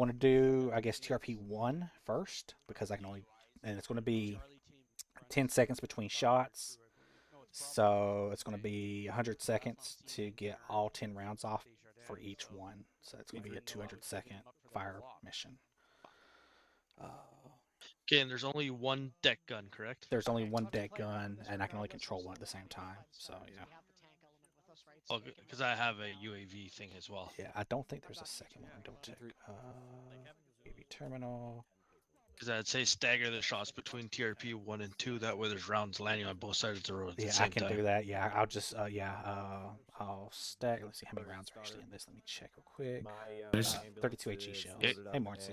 want to do, I guess, TRP 1 first, because I can only, and it's going to be 10 seconds between shots. So it's going to be 100 seconds to get all 10 rounds off for each one. So it's going to be a 200-second fire mission. Okay, and there's only one deck gun, correct? There's only one deck gun, and I can only control one at the same time. So, yeah. Oh, because I have a UAV thing as well. Yeah, I don't think there's a second one. Double check. UAV terminal. Because I'd say stagger the shots between TRP 1 and 2. That way there's rounds landing on both sides of the road at the Yeah, I same can time. do that. Yeah, I'll just, I'll stack. Let's see how many rounds are actually in this. Let me check real quick. 32 HE shells. Hey, Marcy.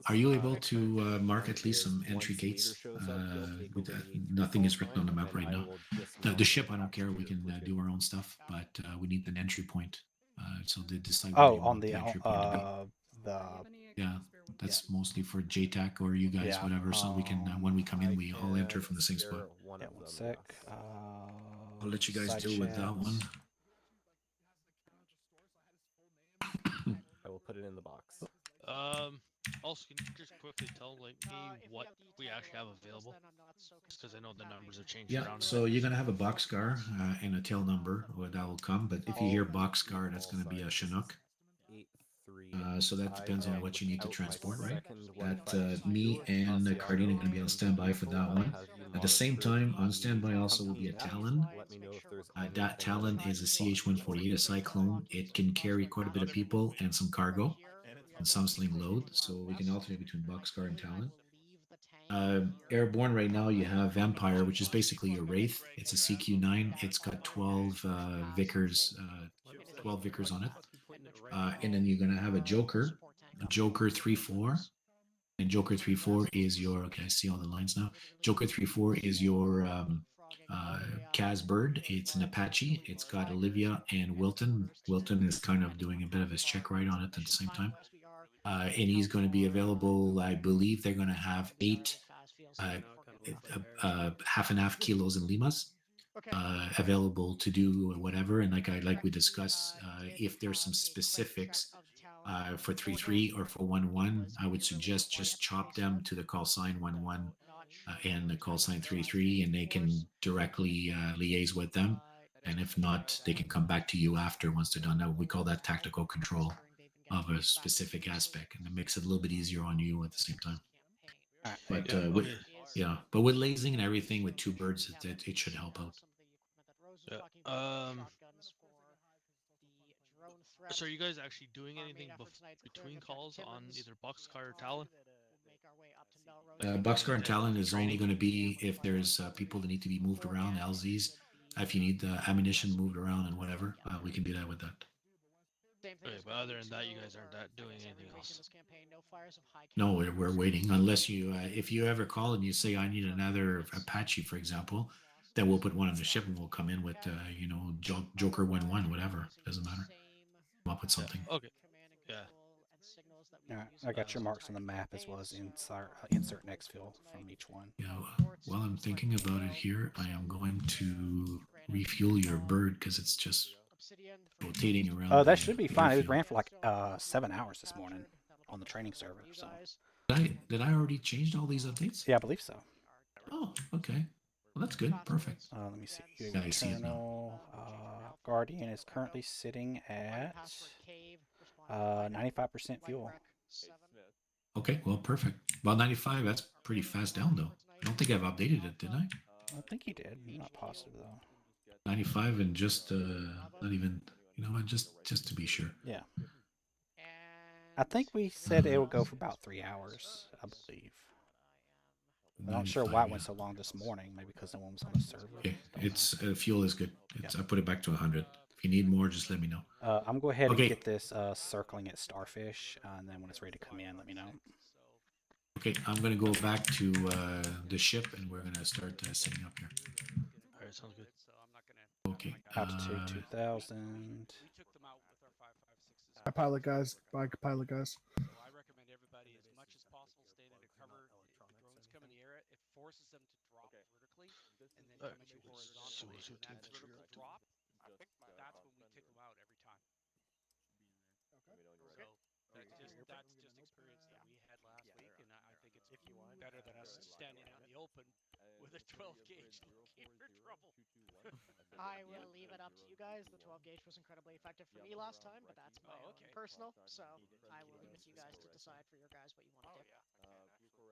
Are you able to mark at least some entry gates? Nothing is written on the map right now. The ship, I don't care. We can do our own stuff, but we need an entry point. So they decide where you want the entry point to be. Yeah, that's mostly for JTAC or you guys, whatever. So we can, when we come in, we all enter from the same spot. Yeah, 1 sec. I'll let you guys deal with that one. I will put it in the box. Also, can you just quickly tell me what we actually have available? Because I know the numbers have changed around. Yeah, so you're gonna have a boxcar and a tail number that will come. But if you hear boxcar, that's gonna be a Chinook. So that depends on what you need to transport, right? That me and Cardine are going to be on standby for that one. At the same time, on standby also will be a Talon. That Talon is a CH-148, a Cyclone. It can carry quite a bit of people and some cargo and some sling load, so we can alternate between Boxcar and Talon. Airborne right now you have Vampire, which is basically a Wraith. It's a CQ-9. It's got 12 Vickers, 12 Vickers on it. And then you're gonna have a Joker 3-4, and Joker 3-4 is your, okay, I see all the lines now. Joker 3-4 is your Kaz Bird. It's an Apache. It's got Olivia and Wilton. Wilton is kind of doing a bit of his check ride on it at the same time. And he's going to be available. I believe they're going to have 8 half and half kilos in limas available to do whatever. And like we discussed, if there's some specifics for 3-3 or for 1-1, I would suggest just chop them to the call sign 1-1 and the call sign 3-3, and they can directly liaise with them. And if not, they can come back to you after once they're done. Now we call that tactical control of a specific aspect, and it makes it a little bit easier on you at the same time. But but with lasing and everything, with 2 birds, it should help out. So are you guys actually doing anything between calls on either Boxcar or Talon? Boxcar and Talon is only going to be if there's people that need to be moved around, LZs. If you need the ammunition moved around and whatever, we can do that with that. Okay, but other than that, you guys aren't doing anything else. No, we're waiting. Unless you, if you ever call and you say I need another Apache, for example, then we'll put one on the ship and we'll come in with, Joker 1-1, whatever. Doesn't matter. Come up with something. Okay. Yeah. All right, I got your marks on the map as well as insert an exfil from each one. Yeah, while I'm thinking about it here, I am going to refuel your bird because it's just rotating around. That should be fine. It ran for like 7 hours this morning on the training server. So did I already change all these updates? Yeah, I believe so. Oh, okay. Well, that's good. Perfect. Let me see. I see it now. Guardian is currently sitting at 95% fuel. Okay, well, perfect. Well, 95, that's pretty fast down, though. I don't think I've updated it, did I? I think you did. I'm not positive, though. 95 and just, not even, just to be sure. Yeah. I think we said it would go for about 3 hours, I believe. I'm not sure why it went so long this morning. Maybe because no one was on the server. Okay, it's fuel is good. I put it back to 100. If you need more, just let me know. I'm going to go ahead and get this circling at Starfish, and then when it's ready to come in, let me know. Okay, I'm going to go back to the ship, and we're going to start setting up here. All right, sounds good. Okay. Altitude 2000. Bye, pilot guys. Bye, pilot guys. I recommend everybody, as much as possible, staying under cover. If the drones come in the air, it forces them to drop vertically and then come at you horizontally. And that vertical drop, that's when we kick them out every time. So better than us standing out in the open with a 12 gauge looking for trouble. I will leave it up to you guys. The 12 gauge was incredibly effective for me last time, but that's my own personal. So I will leave it to you guys to decide for your guys what you want to do.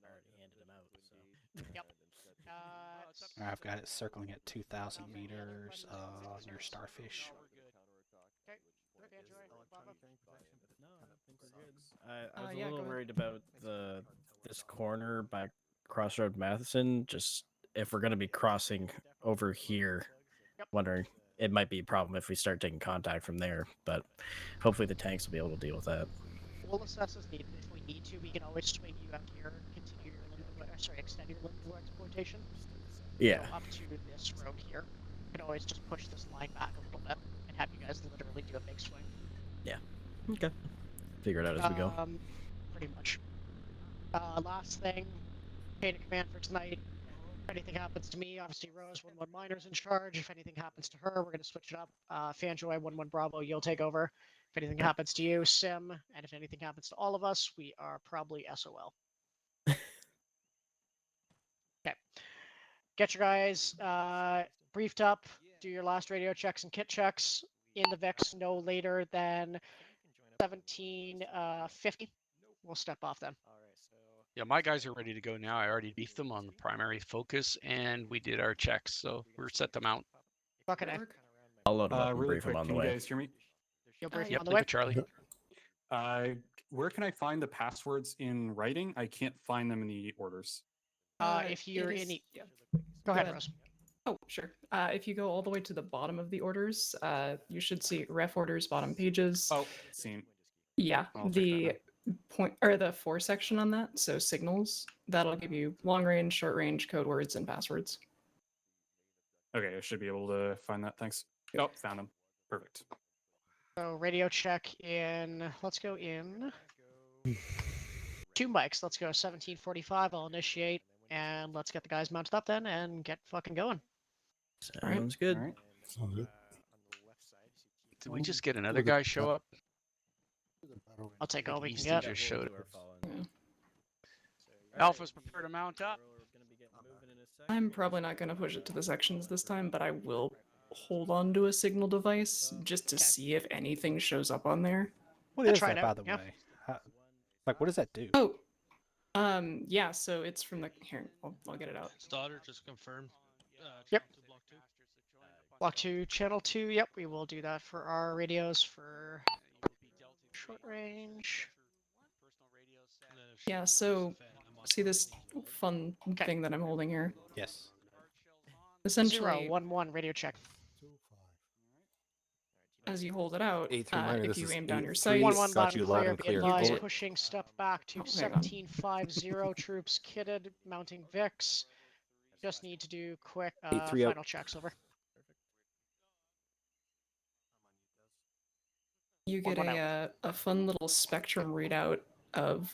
I already handed him out, so. Yep. I've got it circling at 2,000 meters on your starfish. Okay. Enjoy. No, I think we're good. I was a Yeah, little go ahead. worried about this corner by Crossroad Matheson. Just if we're gonna be crossing over here, Yep. wondering it might be a problem if we start taking contact from there. But hopefully the tanks will be able to deal with that. We'll assess as needed. If we need to, we can always swing you out here, continue your extend your limbo exploitation. Yeah. So up to this road here. You can always just push this line back a little bit and have you guys literally do a big swing. Yeah. Okay. Figure it out as we go. Pretty much. Last thing, chain of command for tonight. If anything happens to me, obviously Rose 1-1 Miner's in charge. If anything happens to her, we're going to switch it up. Fanjoy 1-1 Bravo, you'll take over. If anything happens to you, Sim, and if anything happens to all of us, we are probably SOL. Okay. Get your guys briefed up, do your last radio checks and kit checks in the VIX no later than 1750. We'll step off then. Yeah, my guys are ready to go now. I already beefed them on the primary focus, and we did our checks, so we're set them out. Fucking A. I'll load them up and Really brief them quick, on the can you way. guys hear me? You'll brief Yep, on the leave way. it, Charlie. Where can I find the passwords in writing? I can't find them in the orders. If you're it in is- the... yeah. Go ahead, ahead. Rose. Oh, sure. If you go all the way to the bottom of the orders, you should see ref orders, bottom pages. Oh, seen. Yeah, I'll check the that point or the 4 section on that. So signals, that'll give you long range, short range, code words, and passwords. Okay, I should be able to find that. Thanks. Oh, found them. Perfect. So radio check in... Let's go in... 2 mics. Let's go 1745. I'll initiate, and let's get the guys mounted up then and get fucking going. Sounds good. All right. Did we just get another guy show up? I'll take all we can Easton get. just showed up. Yeah. Alpha's prepared to mount up. I'm probably not going to push it to the sections this time, but I will hold on to a signal device just to Okay. see if anything shows up on there. What I'll is try that, it by out, the yeah. way? Like, what does that do? Oh, yeah. So it's from the here. I'll get it out. Stoddard just confirmed. Yep. Block 2. Block 2, channel 2. Yep, we will do that for our radios for short range. And then if Yeah. she So wants to fan, I'm on see board. this fun Okay. thing that I'm holding here. Yes. Essentially, 011 radio check. as you hold it out, A3 minor, if this you is aim down your 8-3. sights, 1-1 got loud you and loud clear. and Be clear. advised, Bullet. pushing stuff back to Oh, hang on. 1750. Troops kitted, mounting VIX. Just need to do quick 8-3 out. final checks over. you get 1-1 a fun little spectrum readout of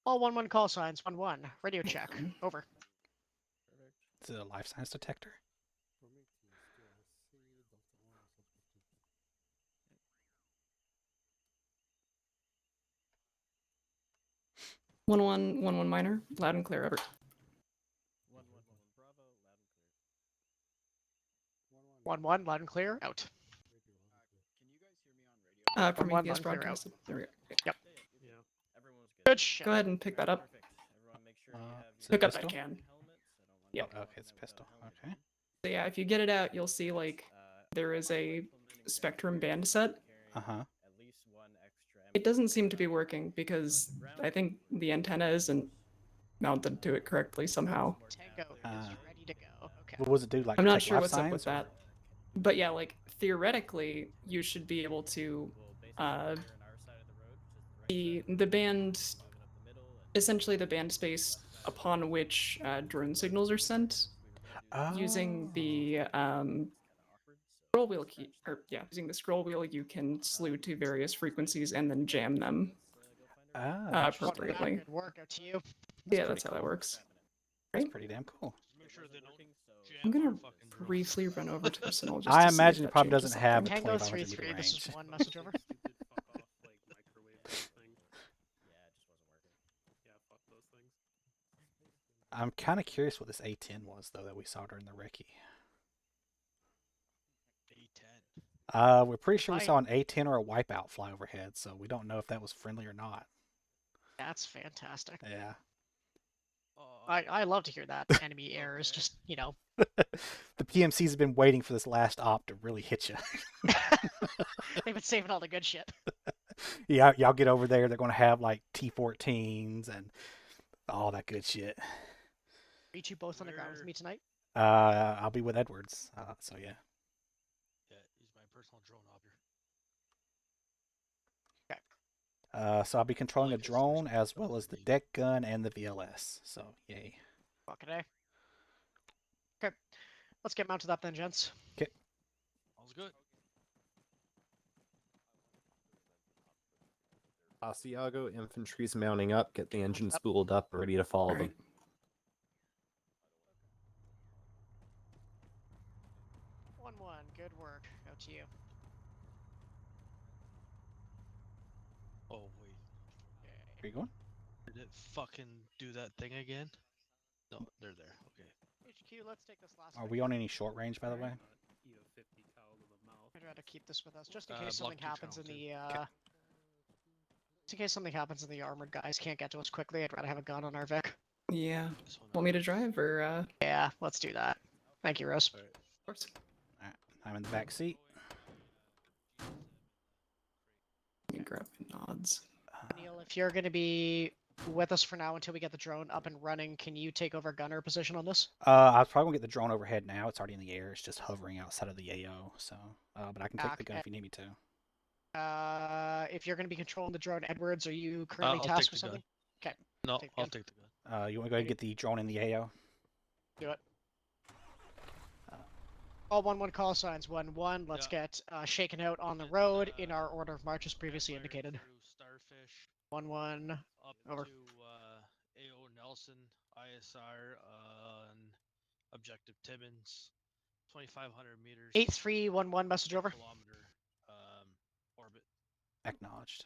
All 1-1 call signs. 1-1 radio check. Over. Is it a life science detector? 1-1 minor, loud and clear. Over. 1-1 loud and clear. Out. Prometheus 1-1 clear out. broadcasted. There we go. Yep. Everyone's Good shit. Go ahead and pick that up. Perfect. Everyone make sure you have Is it your Pick up that pistol? can. helmets. I don't want Yep. you to Okay, it's a pistol. Okay. So yeah, if you get it out, you'll see like there is a spectrum band set. Uh-huh. At least one extra It doesn't seem to be working because I think the antenna isn't mounted to it correctly somehow. Tango is Ah. ready to go. Okay. What does it do? Like, I'm not like sure life what's up with science, or- that. But yeah, like theoretically, you should be able to the band, essentially the band space upon which drone signals are sent, using the scroll wheel key, or yeah, using the scroll wheel, you can slew to various frequencies and then jam them appropriately. Good work out to you. Yeah, that's how that works. That's Right? pretty damn cool. Make sure they don't I'm jam gonna our fucking drones. briefly run over to Arsenal just I to see if imagine it that probably changes doesn't have something. Tango 2500 3-3. meter This is range. one message over. I'm kind of curious what this A10 was, though, that we saw during the recce. A10. We're pretty sure we Fine. saw an A10 or a wipeout fly overhead, so we don't know if that was friendly or not. That's fantastic. Yeah. I love to hear that. Enemy errors, Okay. just, you know. The PMCs have been waiting for this last op to really hit you. They've been saving all the good shit. Yeah, y'all get over there, they're going to have like T14s and all that good shit. Are you two both on the ground with me tonight? I'll be with Edwards, so yeah. Yeah, he's my personal drone operator. So I'll be controlling a Like his drone first as well as the deck gun and the VLS. So yay. Fucking A. Okay. Let's get mounted up then, gents. Okay. All's good. Asiago infantry's mounting up. Get the engine spooled up, ready to follow them. 1-1. Good work. Out to you. Oh wait, Where you going? did it fucking do that thing again? No, they're there. Okay. HQ, let's take this last. Are we on any short range, by the way? I'd rather keep this with us, just in Block case something 2 happens in channel the. Just in case something happens and the armored guys can't get to us quickly, I'd rather have a gun on our Vic. Yeah. This one Want me to drive or? Yeah, let's do that. Thank you, Rose. Alright. Of course. Alright, I'm in the back seat. Let me grab my nods. Neil, if you're going to be with us for now until we get the drone up and running, can you take over gunner position on this? I was probably gonna get the drone overhead now. It's already in the air. It's just hovering outside of the AO. So, but I can take the gun if you need me to. If you're going to be controlling the drone, Edwards, are you currently I'll tasked take with the gun. something? Okay. No, Take the I'll gun. take the gun. You want to go ahead and get the drone in the AO? Do it. All 1-1 call signs. 1-1. Let's get shaken out on the road in our order of march as previously indicated. Starfish 1-1. up Over. to AO Nelson, ISR on objective Timmins, 2,500 meters. 8311. Message over. Kilometer orbit. Acknowledged.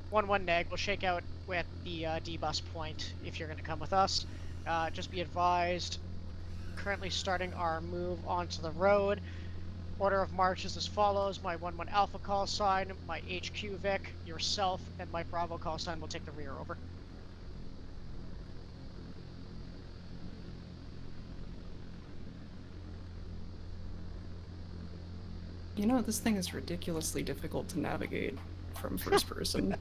One neg. We'll shake out with the D-bus point if you're going to come with us. Just be advised, currently starting our move onto the road. Order of march is as follows. My 1-1 Alpha call sign, my HQ Vic, yourself, and my Bravo call sign will take the rear over. You know, this thing is ridiculously difficult to navigate from first person.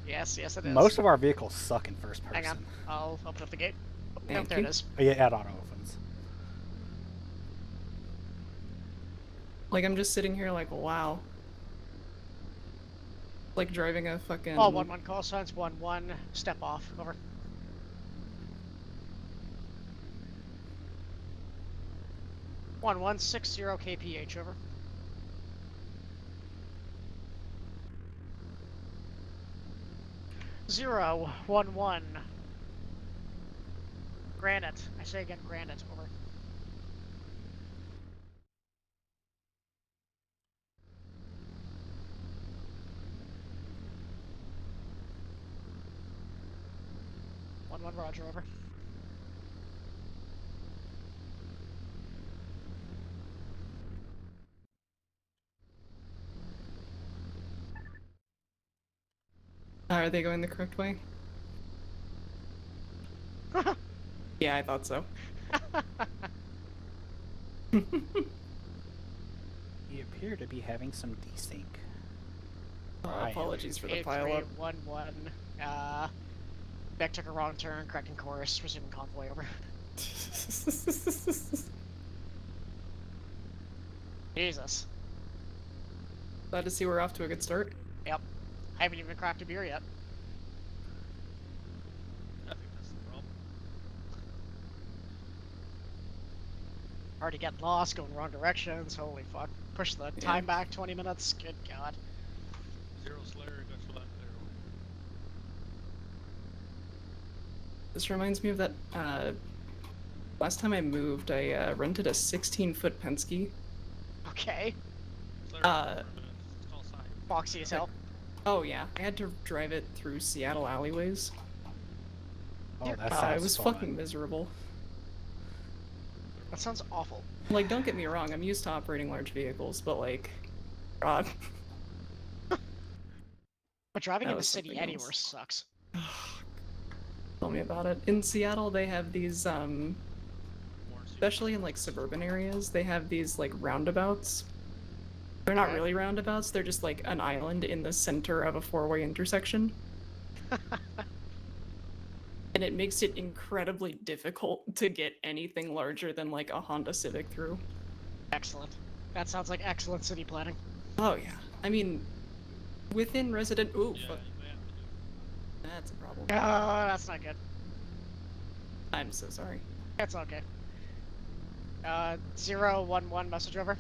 Yes, it is. Most of our vehicles suck in first person. Hang on. I'll open up the gate. Oh, Thank yep, there you. it is. Oh, yeah, it auto opens. Like, I'm just sitting here like, wow. Like driving a fucking... All 1-1 call signs. 1-1. Step off. Over. One 160 kph. Over. Zero 1-1. Granite. I say again, granite. Over. One Roger. Over. Are they going the correct way? Yeah, I thought so. You appear to be having some desync. Apologies for the pileup. 1-1. Beck took a wrong turn, correcting course, resuming convoy. Over. Jesus. Glad to see we're off to a good start. Yep. I haven't even cracked a beer yet. I think that's the problem. Already getting lost, going wrong directions. Holy fuck. Push the time back 20 minutes. Good god. Zero Slayer, got flat there. This reminds me of that Last time I moved, I rented a 16-foot Penske. Okay. Call sign. Foxy as hell. Oh yeah, I had to drive it through Seattle alleyways. Oh, that sounds It was fun. fucking miserable. That sounds awful. Like, don't get me wrong, I'm used to operating large vehicles, but like, God. But driving That in the was city something anywhere else. sucks. Tell me about it. In Seattle, they have these, especially in like suburban areas, they have these like roundabouts. They're not Okay. really roundabouts, they're just like an island in the center of a four-way intersection. And it makes it incredibly difficult to get anything larger than like a Honda Civic through. Excellent. That sounds like excellent city planning. Oh yeah. I mean, within resident. Ooh, Yeah, fuck. you may have to do. That's a problem. Oh, that's not good. I'm so sorry. That's okay. 011 message over.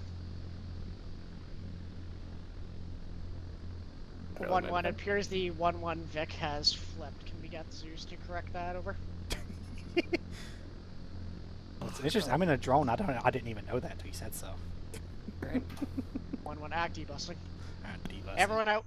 Oh, 1-1, it appears the 1-1 Vic has flipped. Can we get Zeus to correct that over? It's interesting. I'm in a drone. I didn't even know that until you said so. Right. 1-1 act debusting. Debusting. Everyone out.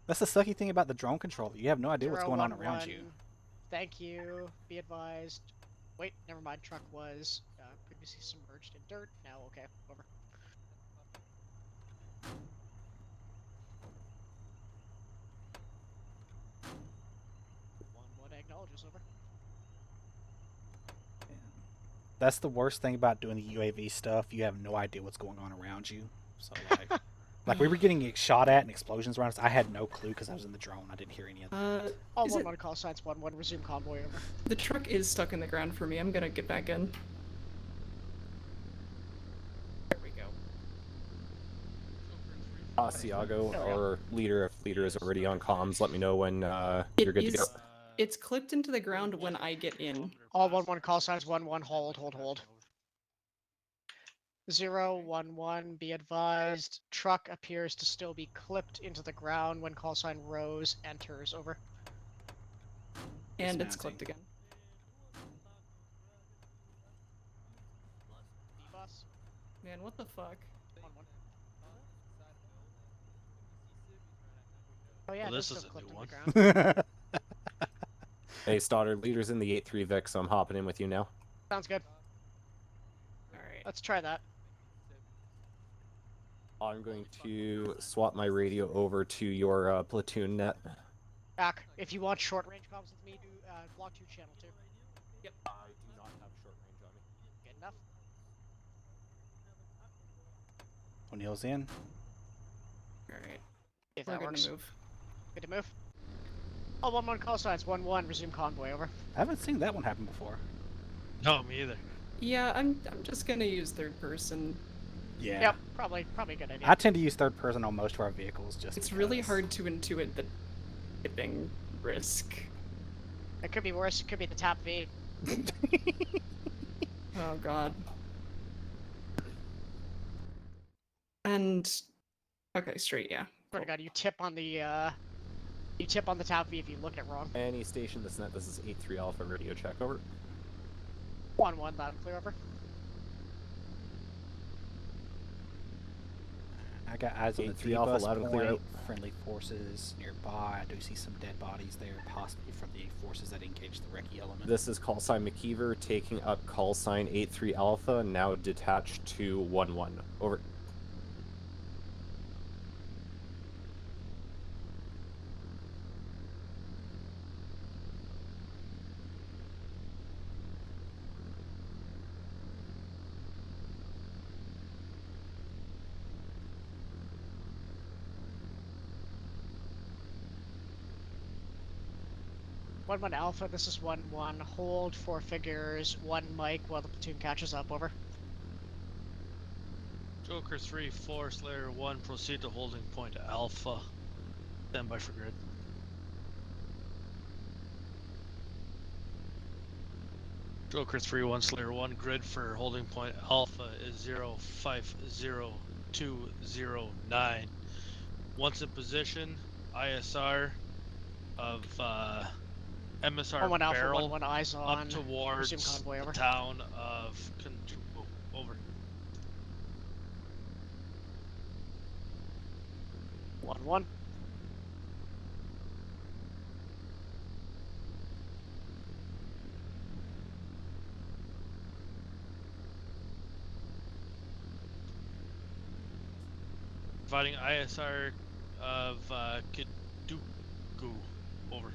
That's the sucky thing about the drone controller. You have no idea what's going on around you. 011, thank you. Be advised. Wait, never mind. Truck was previously submerged in dirt. Now, okay, over. One acknowledges over. That's the worst thing about doing the UAV stuff. You have no idea what's going on around you. So like we were getting shot at and explosions around us. I had no clue because I was in the drone. I didn't hear any of that. All Is 1-1 call signs 1-1 resume convoy over. The truck is stuck in the ground for me. I'm gonna get back in. There we go. Asiago, our leader, if leader is already on comms, let me know when you're good to go. It's clipped into the ground when I get in. All 1-1 call signs 1-1 hold. 011, be advised. Truck appears to still be clipped into the ground when call sign Rose enters. Over. And it's clipped again. D-bus. Man, what the fuck? 1-1. Oh yeah, Well, it is this still is a clipped new in the one. ground. Hey, Stoddard, leader's in the 8-3 Vic, so I'm hopping in with you now. Sounds good. Alright. Let's try that. I'm going to swap my radio over to your platoon net. Back. If you want short range comms with me, do block 2 channel 2. Yep. I do not have short range on me. Good enough. O'Neill's in. Alright. If We're that gonna works. move. Good to move. All 1-1 call signs 1-1 resume convoy. Over. I haven't seen that one happen before. No, me either. Yeah, I'm just gonna use third person. Yeah. Yep. Probably a good idea. I tend to use third person on most of our vehicles just It's really because. hard to intuit the tipping risk. It could be worse. It could be the top V. Oh god. And okay, straight, yeah. Swear to God, you tip on the top V if you look at it wrong. Any station that's net, this is 8-3 Alpha radio check, over. 1-1 loud and clear. Over. I got eyes on the 8-3 Alpha, D-bus loud and clear point. out. Friendly forces nearby. I do see some dead bodies there, possibly from the forces that engaged the recce element. This is call sign McKeever taking up call sign 8-3 Alpha, now detached to 1-1. Over. One Alpha. This is 1-1. Hold 4 figures. 1 Mike while the platoon catches up. Over. Joker 3-4 Slayer 1, proceed to holding point Alpha. Stand by for grid. Joker 3-1 Slayer 1, grid for holding point Alpha is 050 209. Once in position, ISR of MSR 1-1 Alpha, barrel 1-1 eyes up on. towards Resume convoy, the over. town of Control. Over. 1-1. Providing ISR of Kiduku. Over.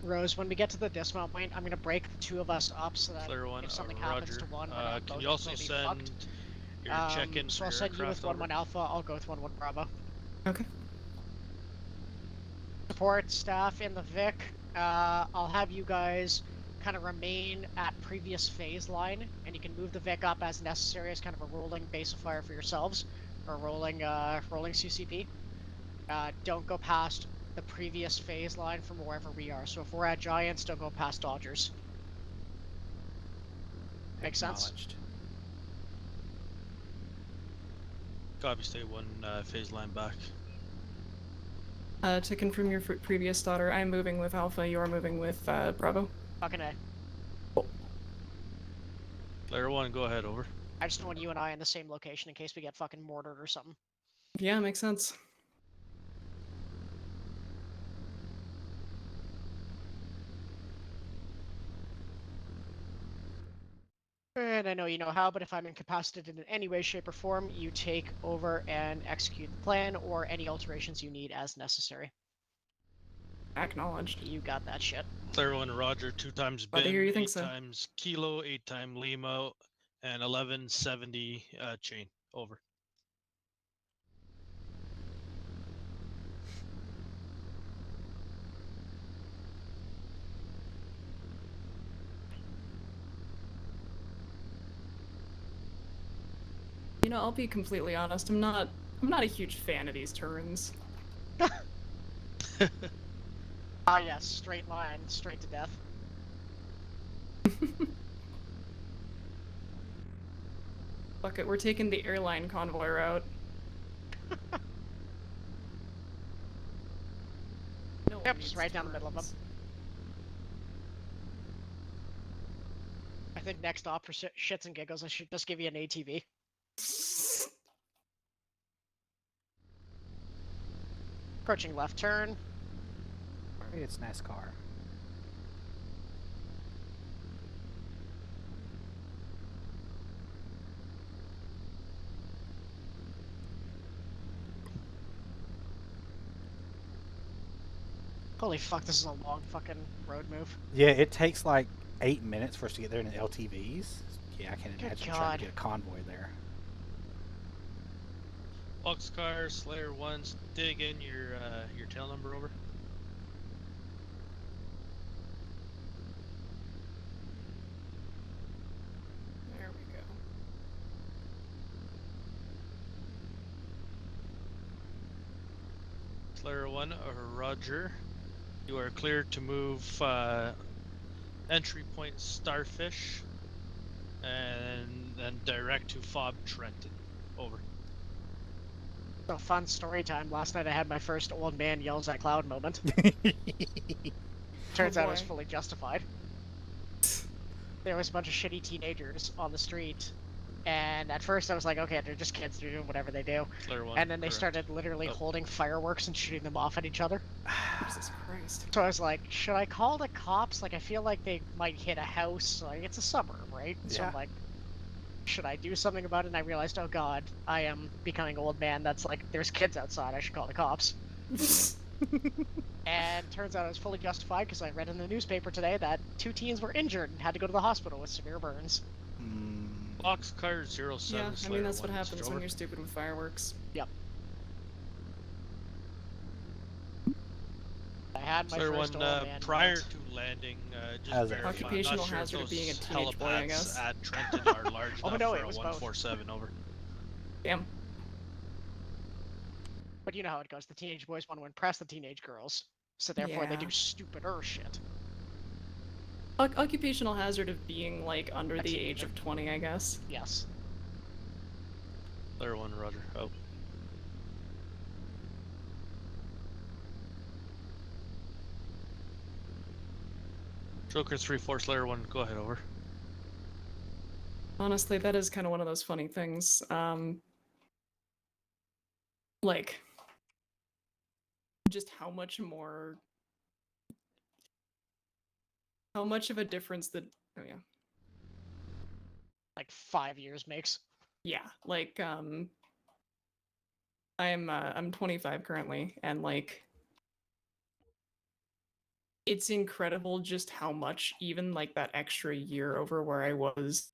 Rose, when we get to the dismount point, I'm gonna break the two of us up so that Clear one, if something Roger. happens to one, we're not Can both you also completely send fucked. your check-in So for I'll your send you with aircraft? 1-1 Alpha. I'll go with 1-1 Bravo. Okay. Support staff in the Vic. I'll have you guys kind of remain at previous phase line, and you can move the Vic up as necessary as kind of a rolling base of fire for yourselves, or rolling CCP. Don't go past the previous phase line from wherever we are. So if we're at Giants, don't go past Dodgers. Make sense? Acknowledged. Copy, stay one phase line back. To confirm your previous daughter, I'm moving with Alpha, you're moving with Bravo. Fucking A. Player one, go ahead, over. I just don't want you and I in the same location in case we get fucking mortared or something. Yeah, makes sense. And I know you know how, but if I'm incapacitated in any way, shape, or form, you take over and execute the plan or any alterations you need as necessary. Acknowledged. You got that shit. Player one, Roger, 2 times Glad to bin, hear you 8 think so. times kilo, 8 times Lima, and 1170 chain. Over. You know, I'll be completely honest, I'm not a huge fan of these turns. Ah yes, straight line, straight to death. Fuck it, we're taking the airline convoy route. No Yep, just right down the middle of them. I think next op for shits and giggles, I should just give you an ATV. Approaching left turn. Sorry, it's NASCAR. Holy fuck, this is a long fucking road move. Yeah, it takes like 8 minutes for us to get there in the LTVs. Yeah, I can Good imagine trying God. to get a convoy there. Boxcar, Slayer 1, dig in your tail number, over. There we go. Slayer 1, Roger. You are cleared to move entry point Starfish and then direct to Fob Trenton. Over. So fun story time. Last night I had my first old man yells at cloud moment. Turns out it was boy. fully justified. There was a bunch of shitty teenagers on the street, and at first I was like, okay, they're just kids, they're doing whatever they do. Slayer 1, And then they correct. started literally holding fireworks and shooting them off at each other. Jesus Christ. So I was like, should I call the cops? Like, I feel like they might hit a house. Like, it's a suburb, right? So Yeah. I'm like, should I do something about it? And I realized, oh god, I am becoming an old man. That's like, there's kids outside. I should call the cops. And turns out I was fully justified because I read in the newspaper today that 2 teens were injured and had to go to the hospital with severe burns. Boxcar 07, Yeah, I Slayer mean, that's 1, what happens over. when you're stupid with fireworks. Yep. I had my Slayer first 1, old man prior moment. to landing, just How's that verify. feel? I'm not Occupational sure if hazard of being a those teenage boy, I helipads guess. at Trenton are large Oh, enough no, for it a was both. 147, over. Damn. But you know how it goes. The teenage boys want to impress the teenage girls. So therefore they Yeah. do stupider shit. Occupational hazard of being, like, under A the age teenager. of 20, I guess. Yes. Layer 1, Roger. Out. Joker 3, Force Layer 1, go ahead, over. Honestly, that is kind of one of those funny things. Like, just how much of a difference that, oh yeah. Like 5 years makes. Yeah, like, I'm 25 currently, and, like, it's incredible just how much even, like, that extra year over where I was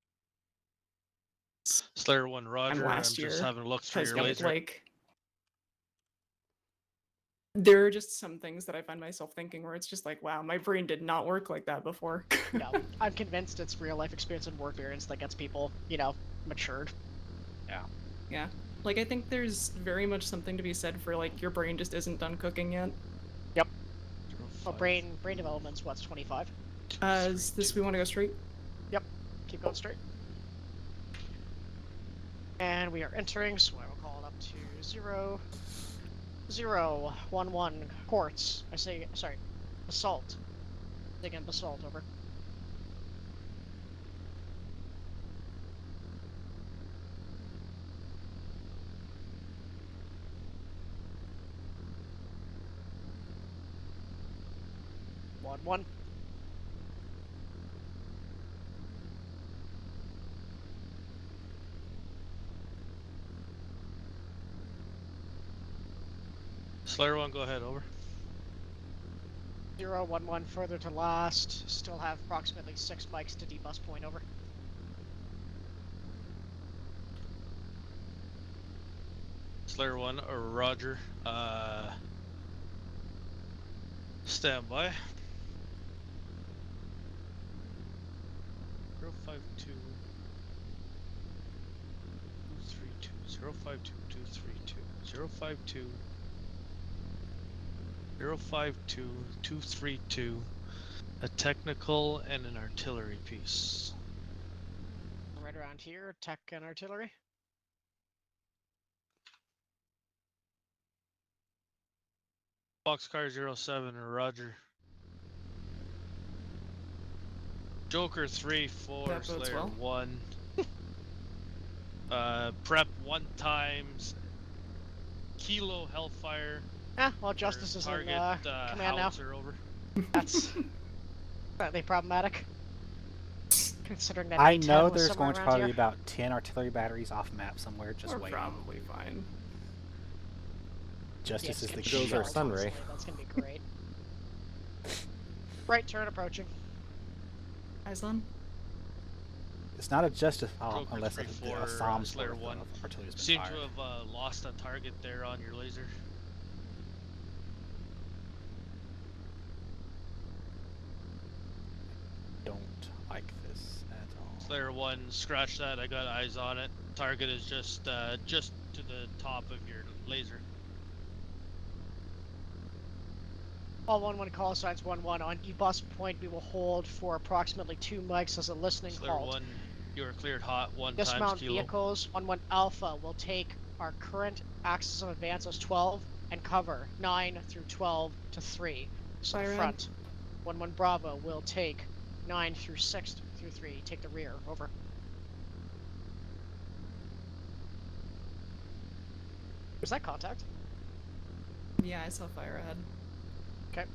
Slayer 1, Roger. I'm last just year having a look through has your made, laser. like, there are just some things that I find myself thinking where it's just like, wow, my brain did not work like that before. No, I'm convinced it's real life experience and war experience that gets people, you know, matured. Yeah. Like, I think there's very much something to be said for, like, your brain just isn't done cooking yet. Yep. Well, brain development's what's 25. Is this, we want to go straight? Yep. Keep going straight. And we are entering, so I will call it up to 0, 0, 1, 1, quartz. I say, sorry, basalt. Again, basalt, over. One. Slayer 1, go ahead, over. 0, 1, 1, further to last. Still have approximately 6 mics to debus point, over. Slayer 1, Roger. Stand by. 052 232 052 232 052 052 232. A technical and an artillery piece. Right around here, tech and artillery. Boxcar 07, Roger. Joker 3, 4, That bodes Slayer well. 1. Prep 1 times. Kilo Hellfire. Well, Justice is target, in command now. howitzer, over. That's slightly problematic. Considering that I A10 know was there's somewhere going to around probably here. be about 10 artillery batteries off map somewhere, just We're waiting. probably fine. Justice is the Yes, key. goes our shelled, sun ray. honestly, that's gonna be great. Right turn approaching. Eyes on? It's not a justice Joker unless 3, a 4, Psalm's Slayer worth 1. of artillery has been Seem fired. to have lost a target there on your laser. Don't like this at all. Slayer 1, scratch that. I got eyes on it. Target is just to the top of your laser. All 1-1 call signs 1-1. On debus point, we will hold for approximately 2 mics as a listening Slayer halt. 1, you are cleared hot 1 times Dismount kilo. vehicles. 1-1 Alpha will take our current axis of advance as 12 and cover 9 through 12 to 3. So Fire the in. front. 1-1 Bravo will take 9 through 6 through 3. Take the rear. Over. Was that contact? Yeah, I saw fire ahead. Okay.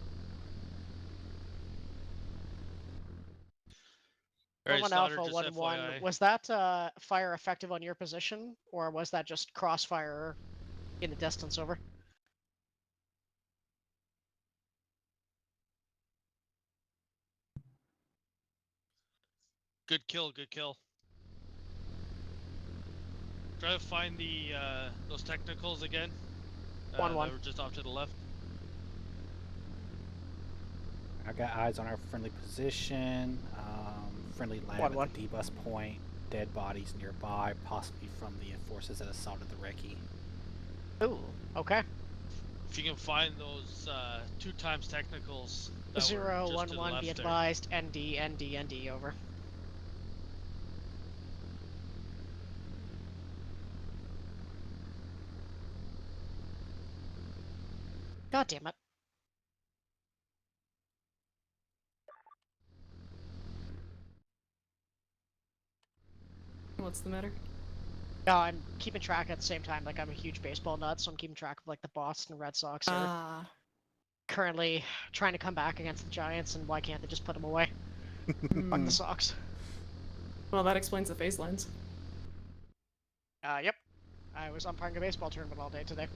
Alright, 1-1 Slaughter, Alpha, just 1-1. FYI. Was that fire effective on your position, or was that just crossfire in the distance? Over. Good kill, good kill. Try to find the those technicals again. 1-1. They were just off to the left. I got eyes on our friendly position. Friendly lab 1-1. at the debus point. Dead bodies nearby, possibly from the forces that assaulted the recce. Ooh, okay. If you can find those 2 times technicals that were just to the 011, left be there. advised. ND, ND, ND, over. God damn it. What's the matter? No, I'm keeping track at the same time. Like, I'm a huge baseball nut, so I'm keeping track of, like, the Boston Red Sox are Ah, currently trying to come back against the Giants, and why can't they just put them away? Fuck the Sox. well, that explains the phase lines. Yep. I was umpiring a baseball tournament all day today.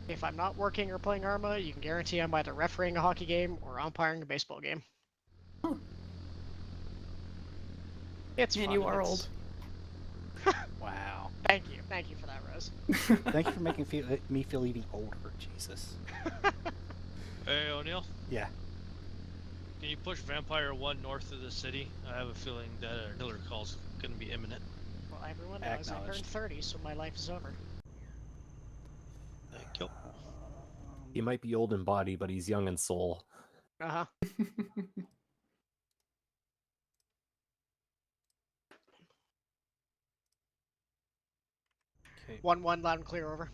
If I'm not working or playing ARMA, you can guarantee I'm either refereeing a hockey game or umpiring a baseball game. Huh. It's Man, fun. you are it's... old. Wow. Thank you for that, Rose. Thank you for making me feel even older. Jesus. Hey, O'Neill. Yeah. Can you push Vampire 1 north of the city? I have a feeling that an artillery call's going to be imminent. Well, everyone knows I turned 30, so my life is over. Thank you. He might be old in body, but he's young in soul. Uh-huh. Okay. 1-1, loud and clear, over.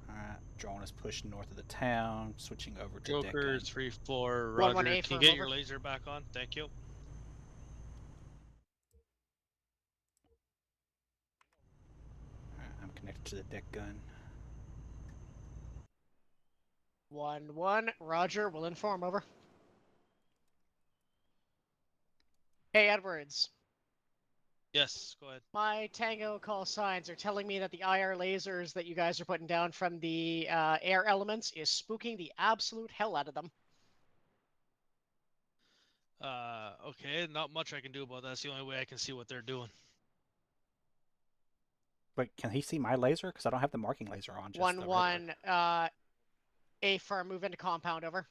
Alright, drone is pushed north of the town, switching over to deck Joker gun. 3-4, 1-1 Roger. A Can you firm, get over. your laser back on? Thank you. Alright, I'm connected to the deck gun. 1-1, Roger, will inform, over. Hey, Edwards. Yes, go ahead. My Tango call signs are telling me that the IR lasers that you guys are putting down from the air elements is spooking the absolute hell out of them. Okay, not much I can do about that. That's the only way I can see what they're doing. But can he see my laser? Because I don't have the marking laser on. Just 1-1, A firm, move into compound, over.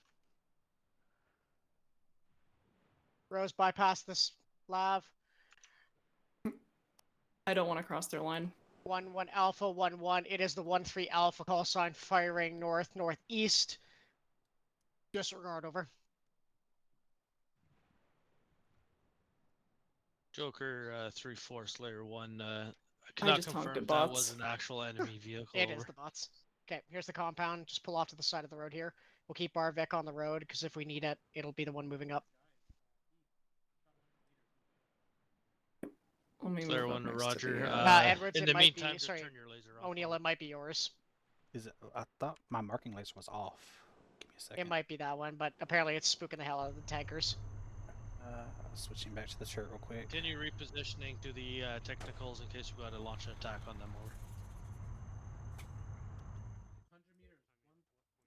Rose, bypass this lav. I don't want to cross their line. 1-1 Alpha, 1-1. It is the 1-3 Alpha call sign firing north-northeast. Disregard, over. Joker 3-4, Slayer 1. I I cannot just honked confirm at if that was bots. an actual enemy vehicle. It over. is the bots. Okay, here's the compound. Just pull off to the side of the road here. We'll keep our Vic on the road, because if we need it, it'll be the one moving up. Let me Slayer move 1 up to next Roger. the, Edwards, in it the might meantime, be... just Sorry, turn your laser off. O'Neill, it might be yours. Is it? I thought my marking laser was off. Give me a second. It might be that one, but apparently it's spooking the hell out of the tankers. Switching back to the turret real quick. Continue repositioning to the technicals in case we got to launch an attack on them. Over.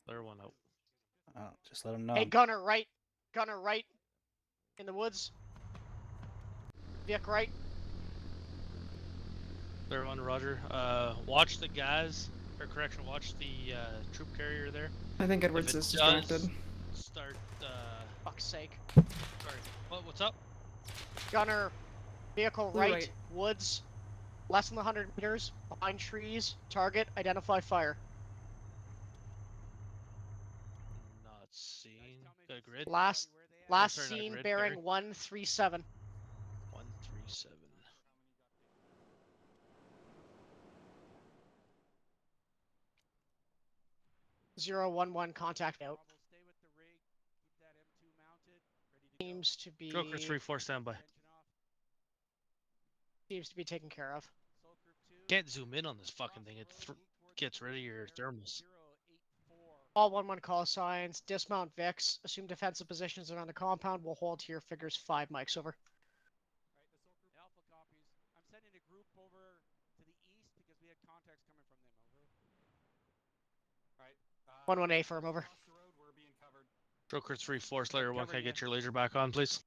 Slayer 1 out. Just let him know. Hey, gunner right. Gunner right. In the woods. Vic right. Slayer 1 Roger. Watch the gas, or correction, watch the troop carrier there. I think Edwards If it is distracted. does start. Fuck's sake. Sorry. What's up? Gunner, vehicle Blue right, woods, less than 100 meters, behind trees, target, identify, fire. Not seen. Got a grid? Last sorry, not seen grid, bearing Barry. 137. 137. Zero 1-1 contact out. Seems to be Joker 3-4 standby. seems to be taken care of. Can't zoom in on this fucking thing. It gets rid of your thermals. All 1-1 call signs. Dismount Vix. Assume defensive positions around the compound. We'll hold here. Figures 5 mics, over. Alpha copies. I'm sending a group over to the east because we had contacts coming from them. Over. Right. 1-1 A firm, over. Across the road, we're being covered. Joker 3-4 Slayer 1. Can I Covering get you. your laser back on, please?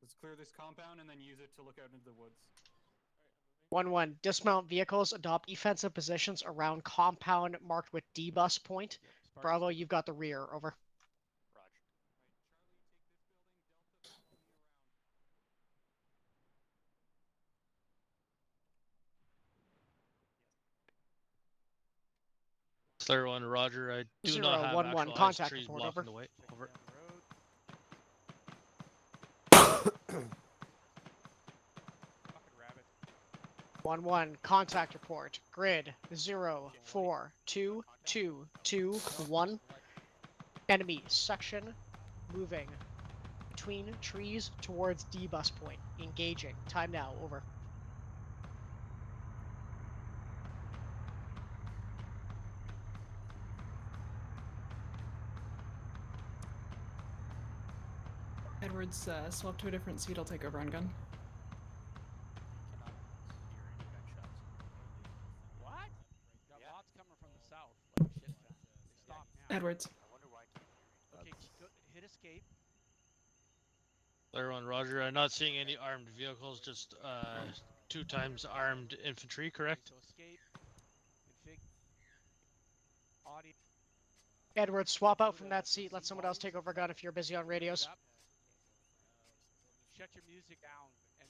Let's clear this compound and then use it to look out into the woods. 1-1. Dismount vehicles. Adopt defensive positions around compound marked with D-bus point. Bravo, you've got the rear, over. Slayer 1, Roger. I do Zero, not have 1-1, actual ice contact trees report, blocking over. the way. Over. Down the road. Fucking rabbit. 1-1, contact report. Grid 0, 4, 2, 2, 2, 1. Enemy section moving between trees towards D bus point. Engaging. Time now. Over. Edwards, swap to a different seat. I'll take over on gun. What? Got lots coming from the south, like a shit ton. They stopped now. Edwards. Okay, hit escape. Slayer 1, Roger. I'm not seeing any armed vehicles, just 2 times armed infantry, correct? Okay, so escape. Config. Audio. Edwards, swap out from that seat. Let someone else take over gun if you're busy on radios. Shut your music down and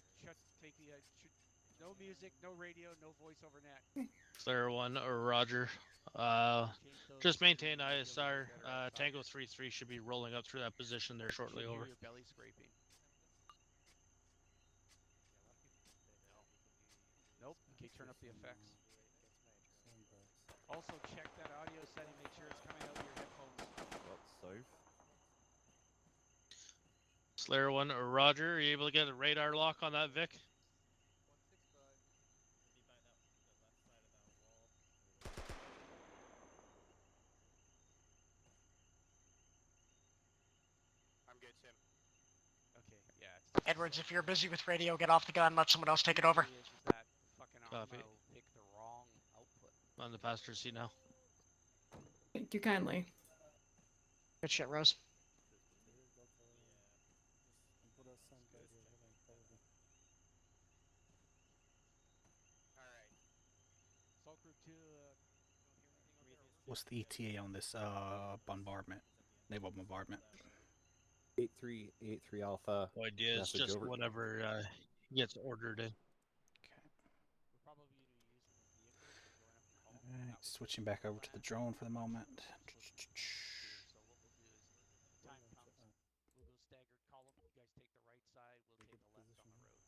take the no music, no radio, no voice over net. Slayer 1, Roger. Just maintain ISR. Tango 3-3 should be rolling up through that position there shortly. Over. Your belly scraping. Nope. Okay, turn up the effects. Also check that audio setting, make sure it's coming out of your headphones. Slayer 1, Roger. Are you able to get a radar lock on that Vic? Okay, yeah. Edwards, if you're busy with radio, get off the gun. Let someone else take it over. Is that fucking Copy. ARMA will pick the wrong output. I'm on the passenger seat now. Thank you kindly. Good shit, Rose. Assault Group 2, don't hear anything over there. What's the ETA on this bombardment, naval bombardment? 8-3 Alpha. No idea. It's Message just over. whatever gets ordered in. We're probably using the vehicles to join up the call. Alright, switching back over to the drone for the moment. So what we'll do is, time comes, we'll go staggered column. You guys take the right side, we'll take the left on the road.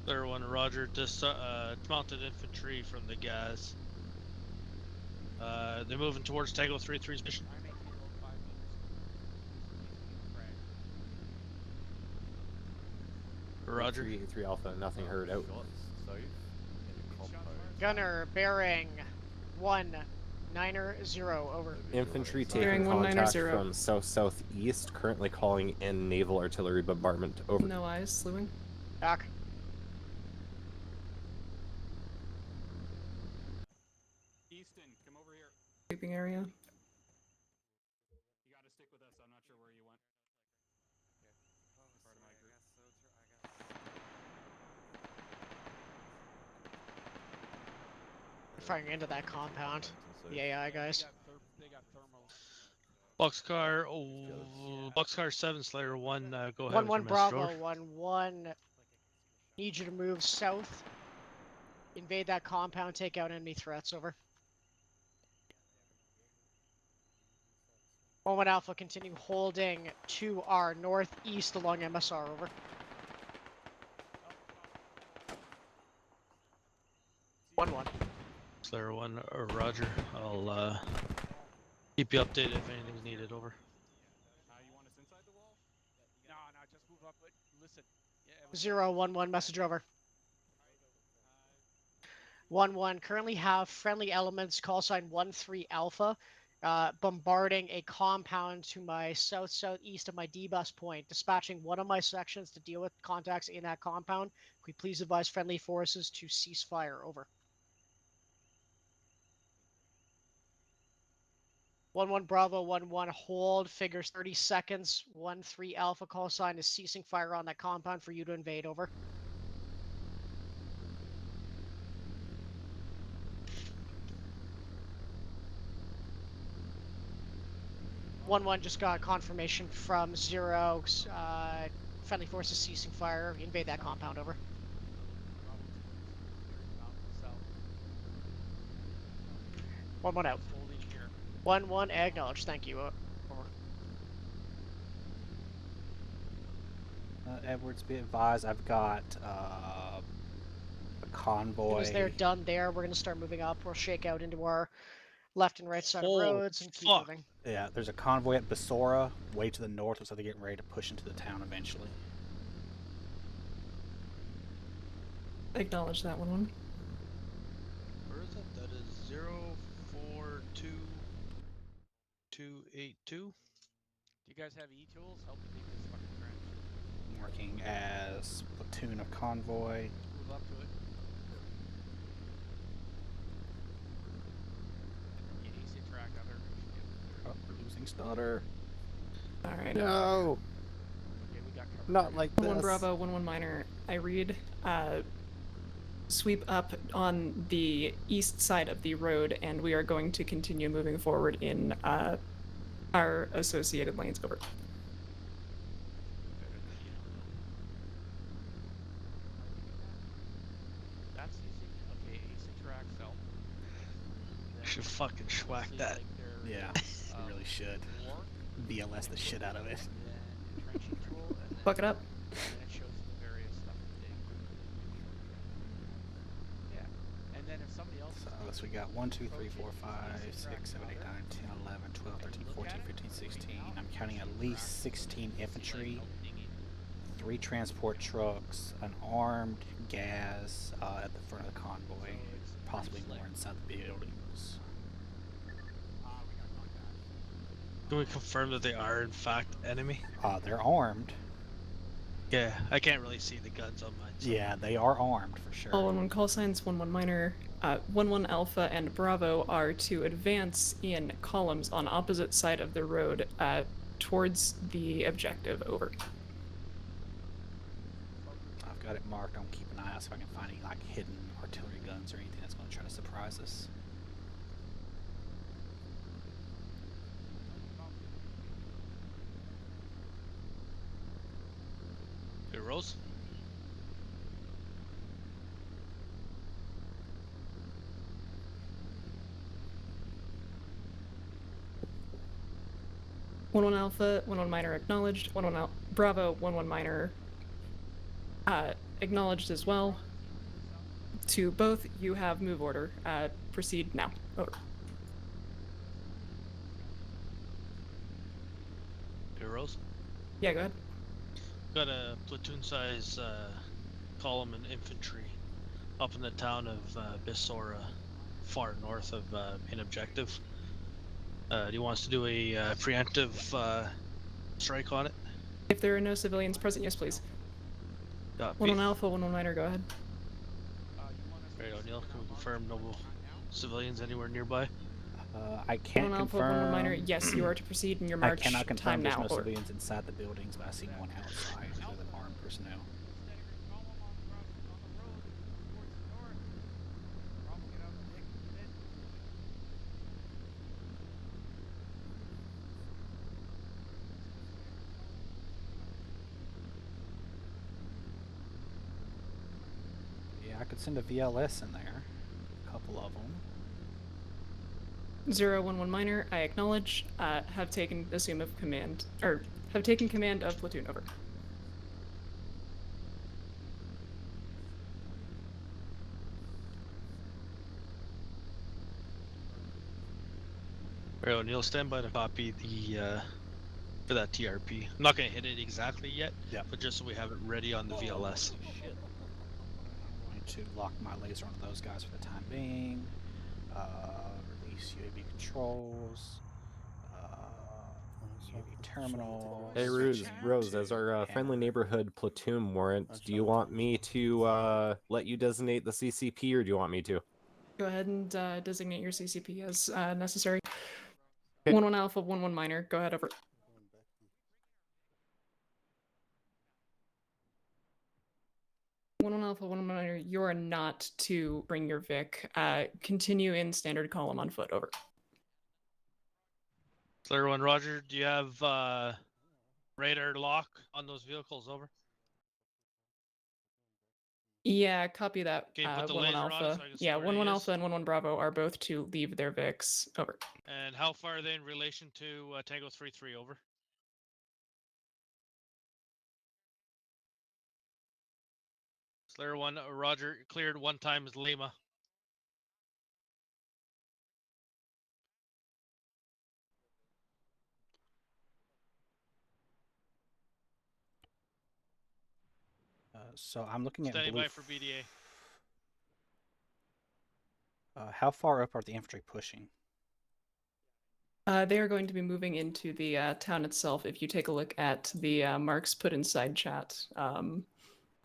Slayer 1, Roger. Dismounted infantry from the gas. They're moving towards Tango 3-3's mission. I make it about 5 meters. Roger. 3 Alpha, nothing heard out. Gunner bearing 190. Over. Infantry Bearing taking contact 190. from south-southeast, currently calling in naval artillery bombardment. Over. No eyes, slewing. Back. Easton, come over here. Sleeping area. You gotta stick with us. I'm not sure where you went. Part of my group. We're firing into that compound. The AI guys. They got thermals. Boxcar, Boxcar 7, Slayer 1, go ahead. 1-1 with your Bravo, message, over. 1-1. Need you to move south. Invade that compound, take out enemy threats, over. 1-1 Alpha, continue holding to our northeast along MSR, over. One. Slayer 1, Roger. I'll keep you updated if anything's needed, over. You want us inside the wall? No, just move up. But listen. Yeah, 0-1-1, message over. 1-1, currently have friendly elements, call sign 1-3 Alpha, bombarding a compound to my south-southeast of my D-bus point, dispatching one of my sections to deal with contacts in that compound. Could we please advise friendly forces to cease fire, over. 1-1 Bravo, 1-1 hold, figures 30 seconds, 1-3 Alpha, call sign is ceasing fire on that compound for you to invade, over. 1-1 just got confirmation from 0. Friendly forces ceasing fire. Invade that compound, over. 1-1 out. 1-1 acknowledged. Thank you. Over. Edwards, be advised, I've got a convoy. As they're done there, we're going to start moving up. We'll shake out into our left and right side of Holy roads and keep fuck. moving. Yeah, there's a convoy at Basora, way to the north, so they're getting ready to push into the town eventually. Acknowledge that one. Where is it? That is 042282. Do you guys have e-tools? Help me dig this fucking trench. Working as platoon of convoy. Move up to it. And then you AC track other. Oh, we're losing stutter. All right. No, Okay, we got cover. not like this. 1-1 Bravo, 1-1 Minor. I read. Sweep up on the east side of the road, and we are going to continue moving forward in our associated lanes. Over. That's using okay. AC track cell. Should fucking schwack that. Yeah, you really should. BLS the shit out of it. Entrenching tool, and Fuck it up. then it shows you the various stuff to dig. Yeah, and then if somebody else. So we got 1, 2, 3, 4, 5, 6, 7, 8, 9, 10, 11, 12, 13, 14, 15, 16. I'm counting at least 16 infantry, 3 transport trucks, an armed gas at the front of the convoy, possibly more inside the buildings. Can we confirm that they are in fact enemy? They're armed. Yeah, I can't really see the guns on mine. So. Yeah, they are armed for sure. All 1-1 call signs, 1-1 Minor, 1-1 Alpha and Bravo are to advance in columns on opposite side of the road towards the objective. Over. I've got it marked. I'm keeping an eye out so I can find any like hidden artillery guns or anything that's going to try to surprise us. Hey, Rose? One Alpha, 1-1 Minor acknowledged. 1-1 Bravo, 1-1 Minor acknowledged as well. To both, you have move order. Proceed now. Over. Hey, Rose? Yeah, go ahead. Got a platoon size column and infantry up in the town of Bissora, far north of main objective. Do you want us to do a preemptive strike on it? If there are no civilians present, yes, please. 1-1 Alpha, 1-1 Minor, go ahead. Right, O'Neill, can we confirm no civilians anywhere nearby? I can't 1-1 Alpha, confirm. 1-1 Minor, yes, you are to proceed in your I march. cannot confirm time there's now. no Over. civilians inside the buildings, but I see one outside with armed personnel. Yeah, I could send a VLS in there. A couple of them. 0-1-1 Minor, I acknowledge. Have taken assume of command, or have taken command of platoon. Over. Right, O'Neill, stand by to copy the for that TRP. I'm not gonna hit it exactly yet, but just so we have it ready on the VLS. Shit. I'm going to lock my laser on those guys for the time being. Release UAV controls. UAV terminals. Hey, Rose, as our friendly neighborhood platoon warrant, do you want me to let you designate the CCP, or do you want me to? Go ahead and designate your CCP as necessary. Okay. 1-1 Alpha, 1-1 Minor, go ahead. Over. One Alpha, 1 Minor, you are not to bring your Vic. Continue in standard column on foot. Over. Clear one, Roger. Do you have radar lock on those vehicles? Over. Yeah, copy that. Okay, put the 1-1 laser on it Alpha. so I can see Yeah, where 1-1 he Alpha is. and 1-1 Bravo are both to leave their VIX. Over. And how far are they in relation to Tango 3-3? Over. Slayer 1, Roger, cleared 1 times Lima. So I'm looking at Standing blue. by for BDA. How far up are the infantry pushing? They are going to be moving into the town itself. If you take a look at the marks put inside chat,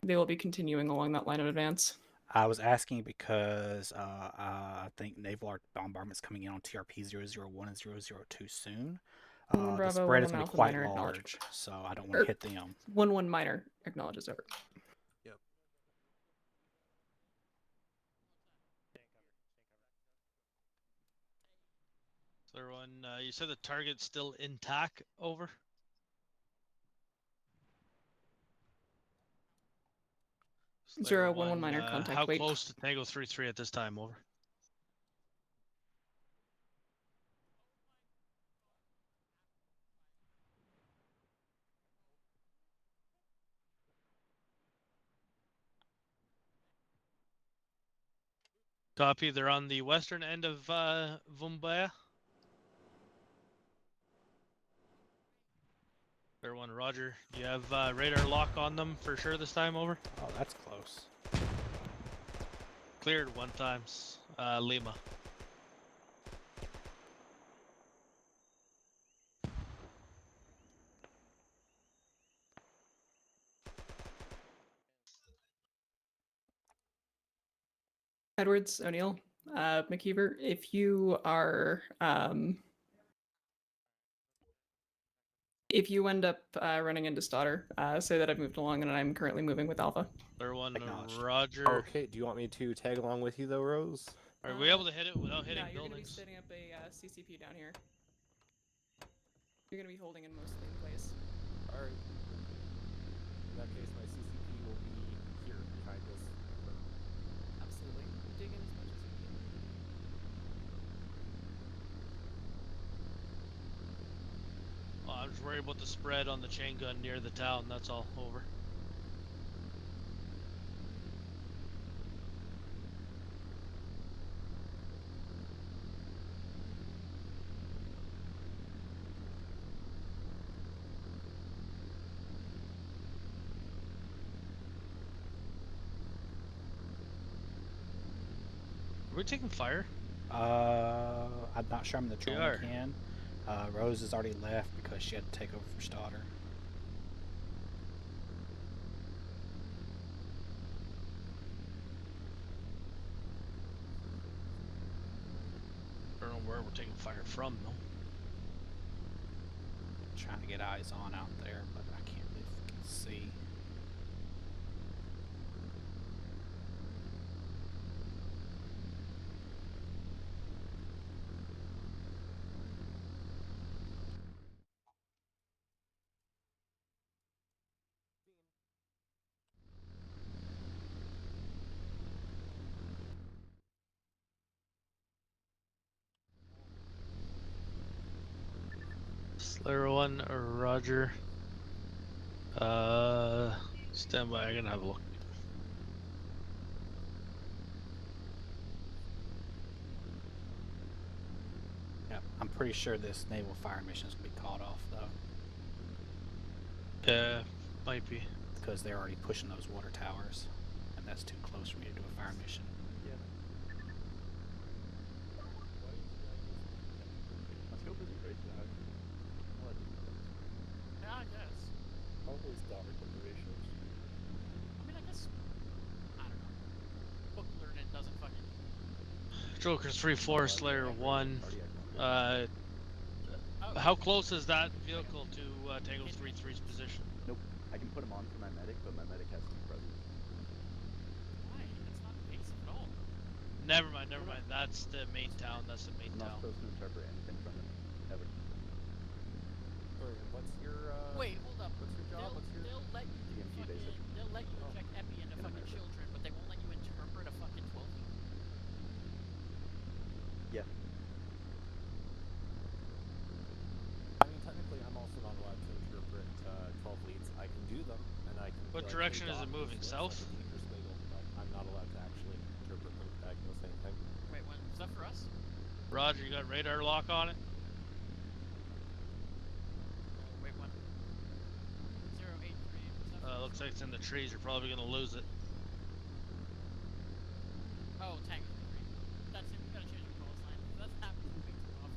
they will be continuing along that line of advance. I was asking because I think naval bombardment's coming in on TRP 001 and 002 soon. The Bravo, spread is 1-1 going to be Alpha quite minor, large, so I don't want to hit them. 1-1 minor acknowledges. Over. Yep. Slayer 1, you said the target's still intact. Over. Slayer 0-1-1 minor contact. How Wait. close to Tango 3-3 at this time? Over. Copy. They're on the western end of Vumbaya. Slayer 1, Roger. Do you have radar lock on them for sure this time? Over. Oh, that's close. Cleared 1 times. Lima. Edwards, O'Neill, McKeever, if you are, if you end up running into Stoddard, say that I've moved along and I'm currently moving with Alpha. Slayer 1, Acknowledged. Roger. Okay, do you want me to tag along with you though, Rose? Are we able to hit it without hitting no, you're buildings? going to be setting up a CCP down here. You're going to be holding in mostly in place. Alright. In that case, my CCP will be here behind us. Absolutely. Dig in as much as you can. Oh, I'm just worried about the spread on the chain gun near the town. That's all. Over. Are we taking fire? I'm not sure I'm the We drone are. can. Rose has already left because she had to take over for Stoddard. I don't know where we're taking fire from, though. Trying to get eyes on out there, but I can't really see. Slayer 1, Roger. Stand by. I'm gonna have a look. Yeah, I'm pretty sure this naval fire mission is going to be called off, though. Yeah, might be. Because they're already pushing those water towers, and that's too close for me to do a fire mission. Let's go for the break now. Yeah, I guess. Probably Stoddard operations. I mean, I guess. I don't know. Book learning doesn't fucking. Joker 3-4, Slayer 1. How close is that vehicle to Tango 3-3's position? Nope. I can put him on for my medic, but my medic has to be present. Why? That's not basic at all. Never mind, never mind. That's the main town. That's the main I'm not town. supposed to interpret anything from it. Ever. Sorry, and what's your Wait, hold up. What's your job? They'll let you DMT fucking, basic. they'll let you inject epi into fucking children, but they What direction is it moving? South? I'm not allowed to actually interpret them, diagnose anything. Wait, when was that for us? Roger, you got radar lock on it? Oh, wait, when? 083. Was that for Looks like it's in the trees. You're probably gonna lose it. Oh, Tango 3. That's it. We gotta change our call sign. That's happening way too often.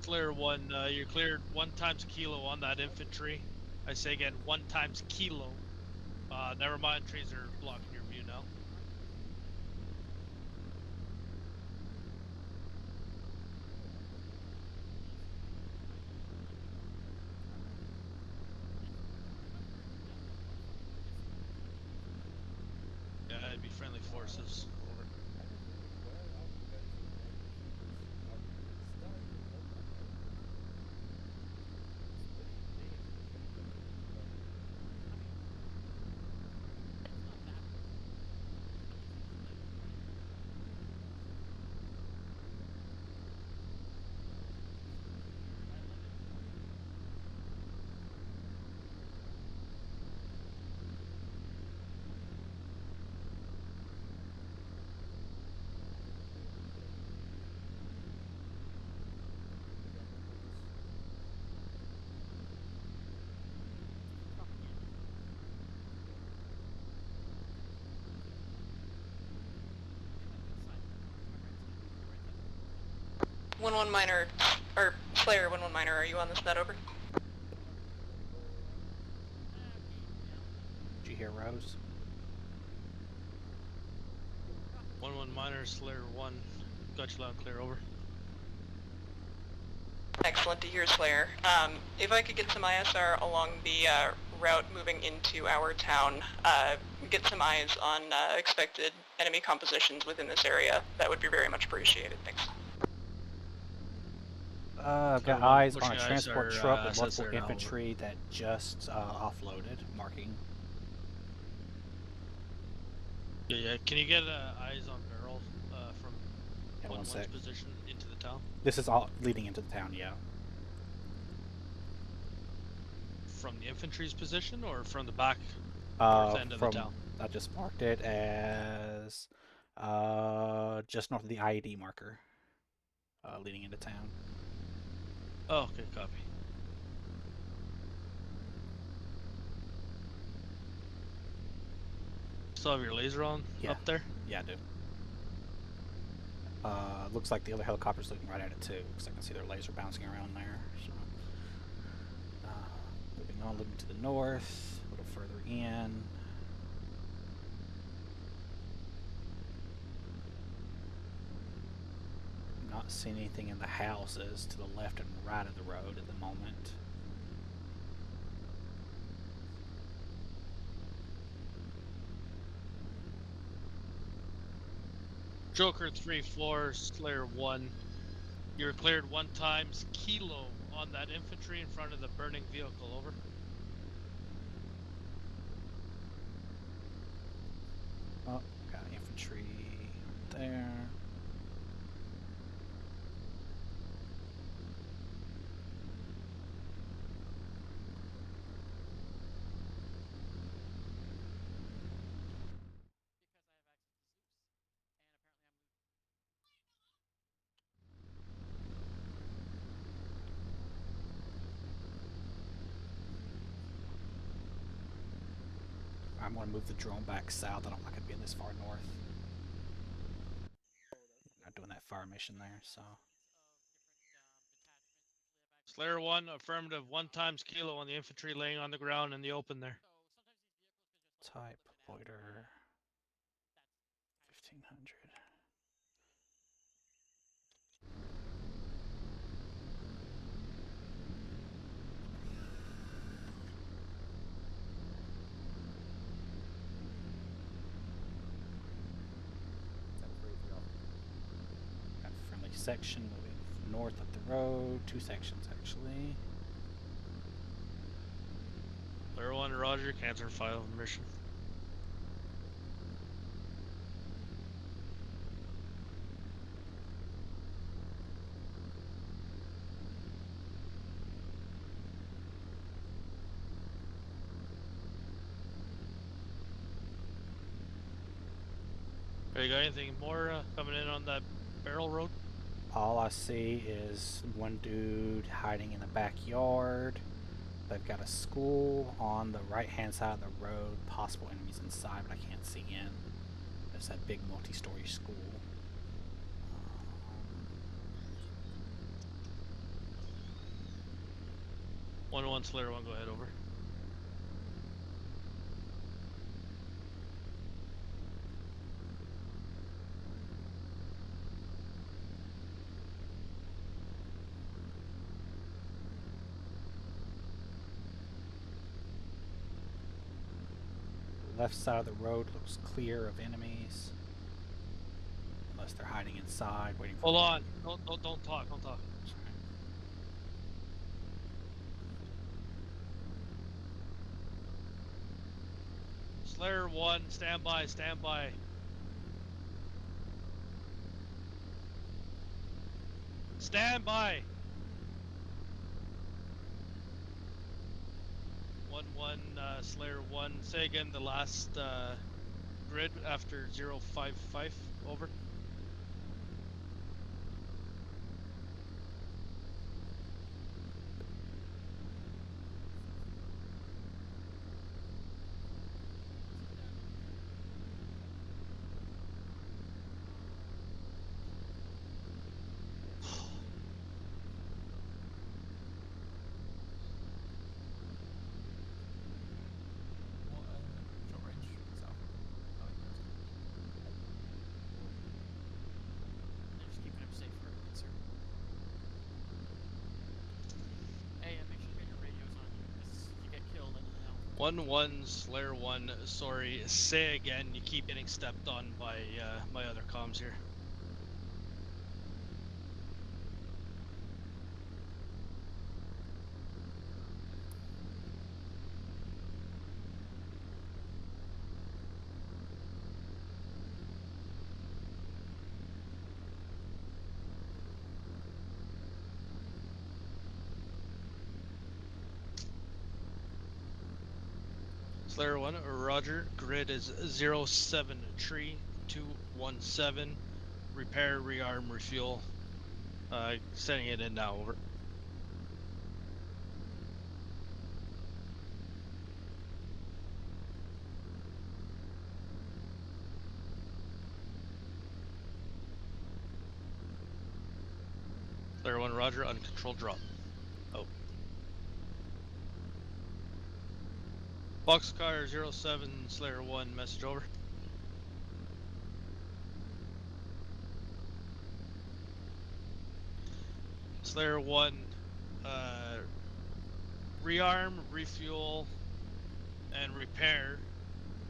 Clear 1, you're cleared 1 times kilo on that infantry. I say again, 1 times kilo. Never mind, trees are blocking your view now. Yeah, it'd be friendly forces. Over. One minor, or player 1-1 minor, are you on this net over? Did you hear Rose? 1-1 minor, Slayer 1. Got you loud and clear, over. Excellent to hear, Slayer. If I could get some ISR along the route moving into our town, get some eyes on expected enemy compositions within this area, that would be very much appreciated. Thanks. I've got Clear 1, eyes on a pushing transport ISR, truck with multiple SSR now, over. infantry that just offloaded, marking. Yeah, can you get eyes on barrel from Yeah, 1 1-1's sec. position into the town? This is all leading into the town, yeah. From the infantry's position or from the back north end of the town? I just marked it as just north of the IED marker, leading into town. Oh, okay, copy. Still have your laser on Yeah. up there? Yeah, I do. Looks like the other helicopter's looking right at it too, because I can see their laser bouncing around there. So, moving on, looking to the north, a little further in. Not seeing anything in the houses to the left and right of the road at the moment. Joker 3-4, Slayer 1. You were cleared 1 times kilo on that infantry in front of the burning vehicle, over. Oh, got infantry right there. I'm going to move the drone back south. I don't like it being this far north. Not doing that fire mission there, so. Slayer 1, affirmative, 1 times kilo on the infantry laying on the ground in the open there. Type, loiter, 1500. Got a friendly section moving north up the road. 2 sections actually. Slayer 1, Roger, cancel file mission. You got anything more coming in on that barrel road? All I see is one dude hiding in the backyard. They've got a school on the right-hand side of the road. Possible enemies inside, but I can't see in. There's that big multi-story school. 1-1 Slayer 1, go ahead, over. Left side of the road looks clear of enemies. Unless they're hiding inside, waiting for... Hold on. Don't talk. Don't talk. Slayer 1, stand by, stand by. Stand by. 1-1 Slayer 1. Say again the last grid after 055. Over. Hey, make sure you get your radios on you, because if you get killed, let me know. 1-1 Slayer 1. Sorry, say again. You keep getting stepped on by my other comms here. Slayer 1, Roger. Grid is 073-217. Repair, rearm, refuel. Sending it in now, over. Slayer 1, Roger. Uncontrolled drop. Oh. Boxcar 07, Slayer 1, message over. Slayer 1, rearm, refuel, and repair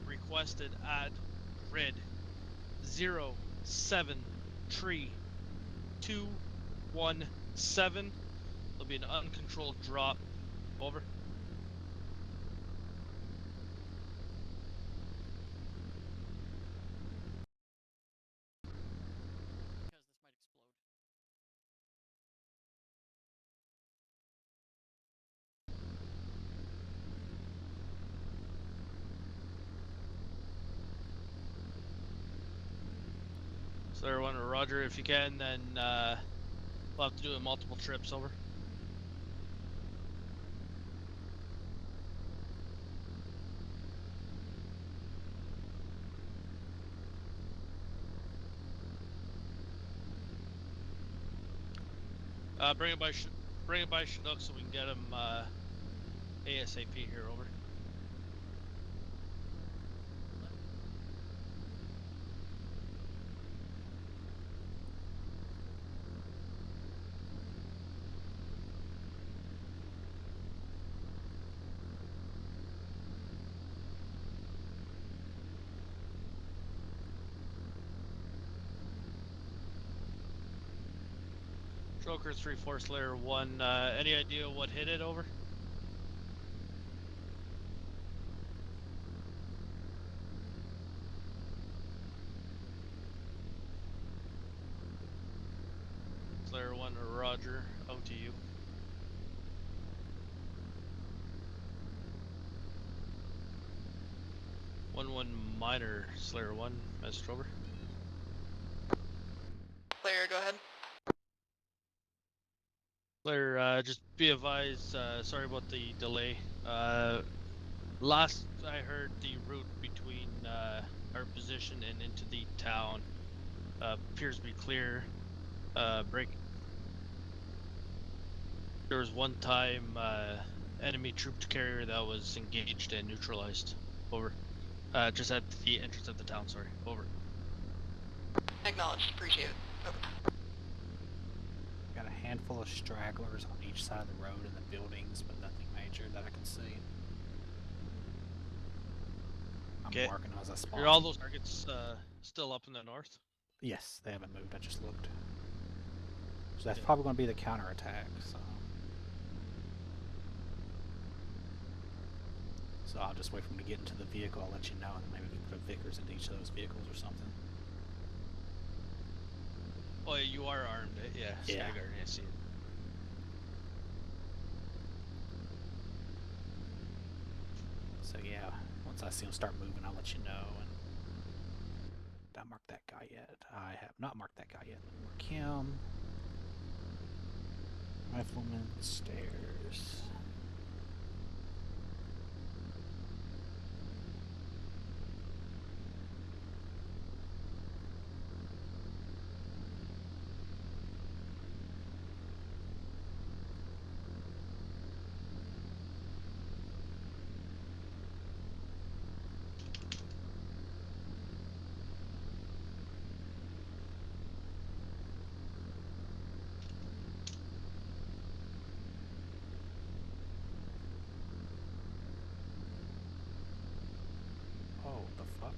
requested at grid 073-217. There'll be an uncontrolled drop. Over. Slayer 1 or Roger, if you can, then we'll have to do it multiple trips, over. Bring it by Chinook so we can get him ASAP here, over. Joker 3-4 Slayer 1. Any idea what hit it, over? 1-1 minor, Slayer 1, message over. Slayer, go ahead. Slayer, just be advised, sorry about the delay. Last I heard, the route between our position and into the town appears to be clear. There was one time enemy troop carrier that was engaged and neutralized. Over. Just at the entrance of the town, sorry. Over. Acknowledged. Appreciate it. Over. Got a handful of stragglers on each side of the road and the buildings, but nothing major that I can see. I'm marking as a spot. Are all those targets still up in the north? Yes, they haven't moved. I just looked. So that's probably going to be the counterattack. So I'll just wait for him to get into the vehicle. I'll let you know, and then maybe we can put a Vickers into each of those vehicles or something. Oh, yeah, you are armed. Yeah. Yeah. Skyguard, I see it. So yeah, once I see him start moving, I'll let you know. And did I mark that guy yet? I have not marked that guy yet. Mark him. Rifleman stairs. Oh, the fuck?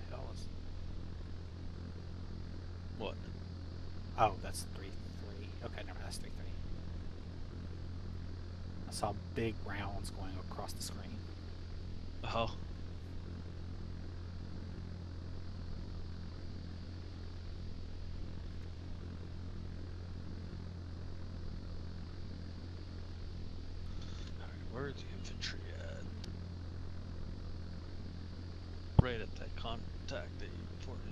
The hell is... What? Oh, that's 3-3. Okay, never mind, that's 3-3. I saw big rounds going across the screen. Oh. Alright, where's the infantry at? Right at that contact that you reported.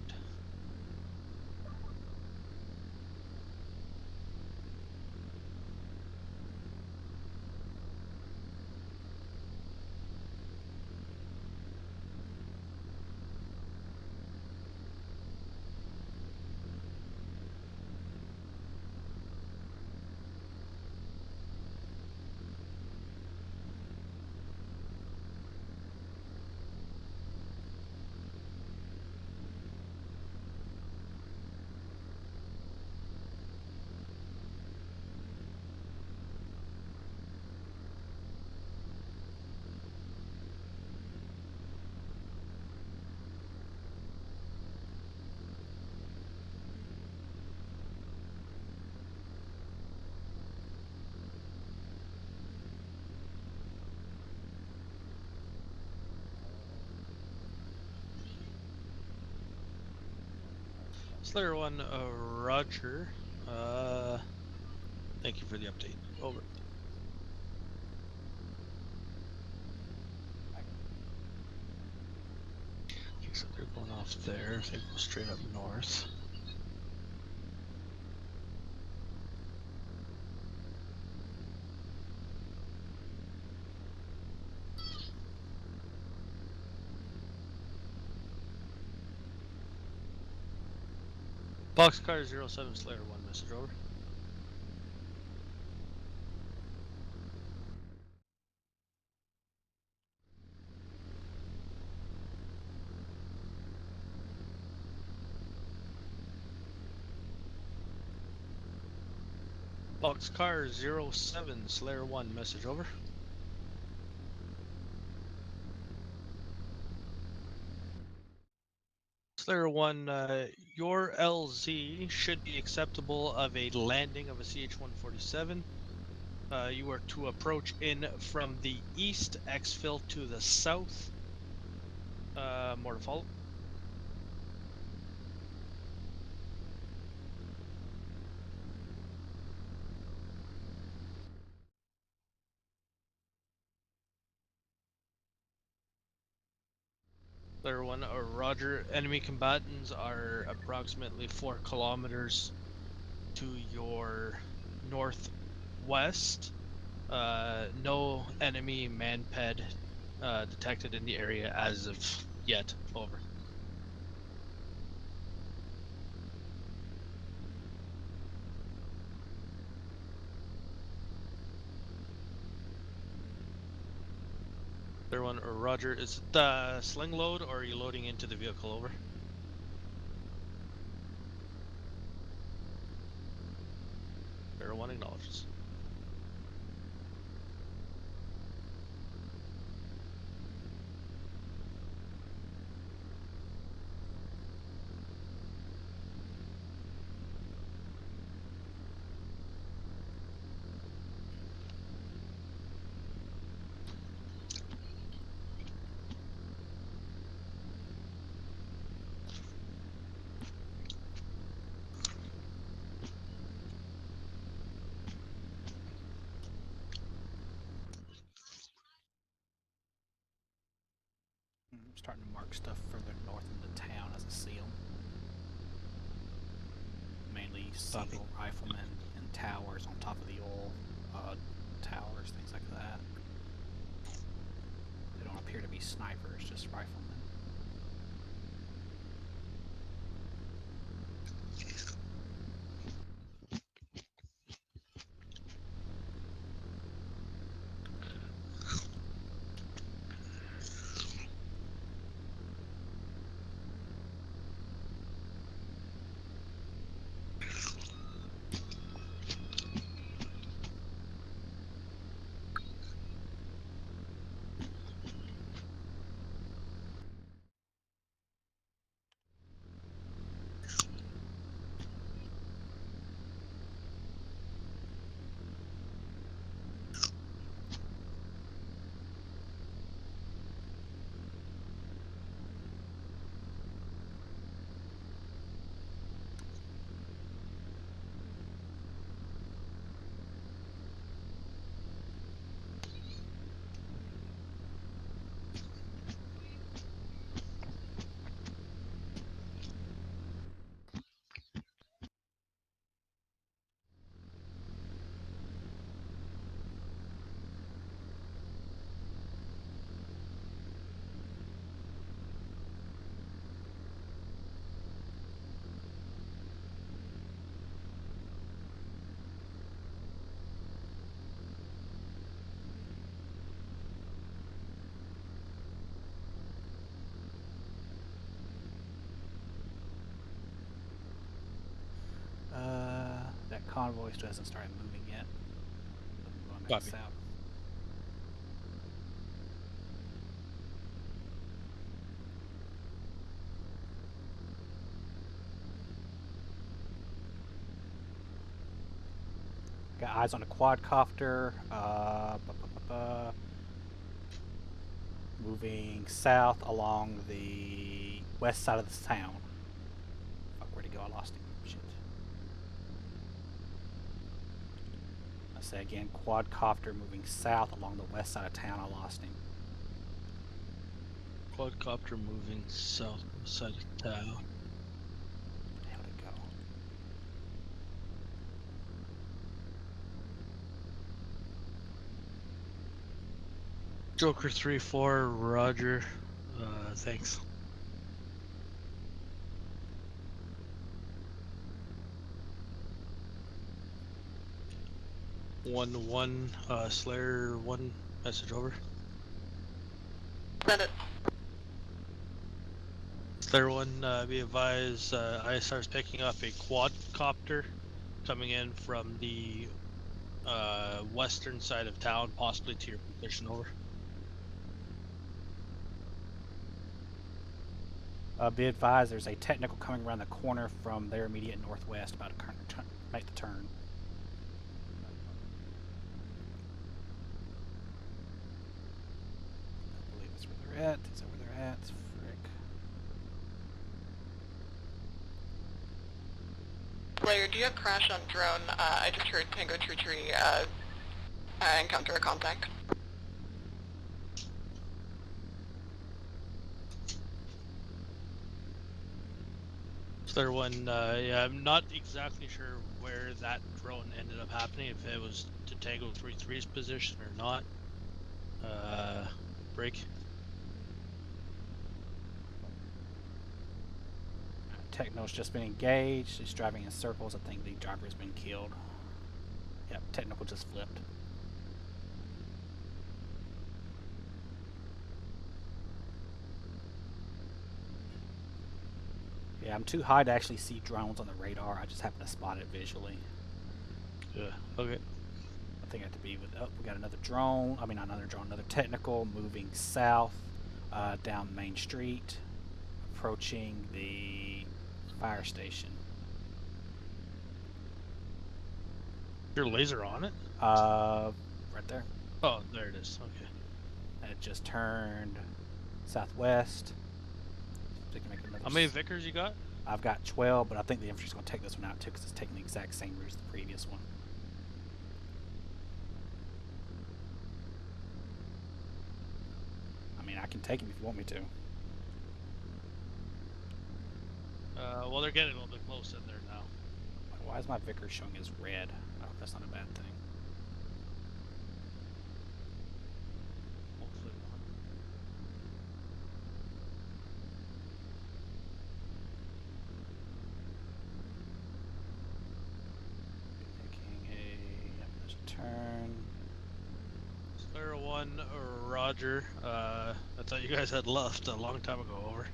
Slayer 1, Roger. Thank you for the update. Over. Okay, so they're going off there. If they go straight up north. Boxcar 07 Slayer 1, message over. Boxcar 07 Slayer 1, message over. Slayer 1, your LZ should be acceptable of a landing of a CH-147. You are to approach in from the east, exfil to the south. More to follow. Player 1, Roger. Enemy combatants are approximately 4 kilometers to your northwest. No enemy manped detected in the area as of yet. Over. Player 1, Roger. Is it sling load or are you loading into the vehicle? Over. Player 1 acknowledges. I'm starting to mark stuff further north in the town as I see them. Mainly single riflemen and towers on top of the oil towers, things like that. They don't appear to be snipers, just riflemen. That convoy still hasn't started moving yet. Going back Copy. south. Got eyes on a quadcopter. Moving south along the west side of this town. Fuck, where'd he go? I lost him. Shit. I say again, quadcopter moving south along the west side of town. I lost him. Quadcopter moving south side of town. Where the hell did it go? Joker 3-4, Roger. Thanks. One, Slayer 1, message over. Send it. Slayer 1, be advised, ISR is picking up a quadcopter coming in from the western side of town, possibly to your position. Over. Be advised, there's a technical coming around the corner from their immediate northwest, about to make the turn. I believe that's where they're at. Is that where they're at? Frick. Slayer, do you have crash on drone? I just heard Tango Tree Tree encounter a contact. Slayer 1, yeah, I'm not exactly sure where that drone ended up happening, if it was to Tango 3-3's position or not. Break. Techno's just been engaged. He's driving in circles. I think the driver has been killed. Yep, technical just flipped. Yeah, I'm too high to actually see drones on the radar. I just happen to spot it visually. Yeah, okay. I think I have to be with. Oh, we got another drone. I mean, not another drone, another technical moving south down Main Street, approaching the fire station. Your laser on it? Right there. Oh, there it is. Okay. And it just turned southwest. So can make another. How many Vickers you got? I've got 12, but I think the infantry's going to take this one out too because it's taking the exact same route as the previous one. I mean, I can take him if you want me to. Well, they're getting a little bit close in there now. Why is my Vickers showing as red? I hope that's not a bad thing. Hopefully not. There's a turn. Slayer 1, Roger. I thought you guys had left a long time ago. Over.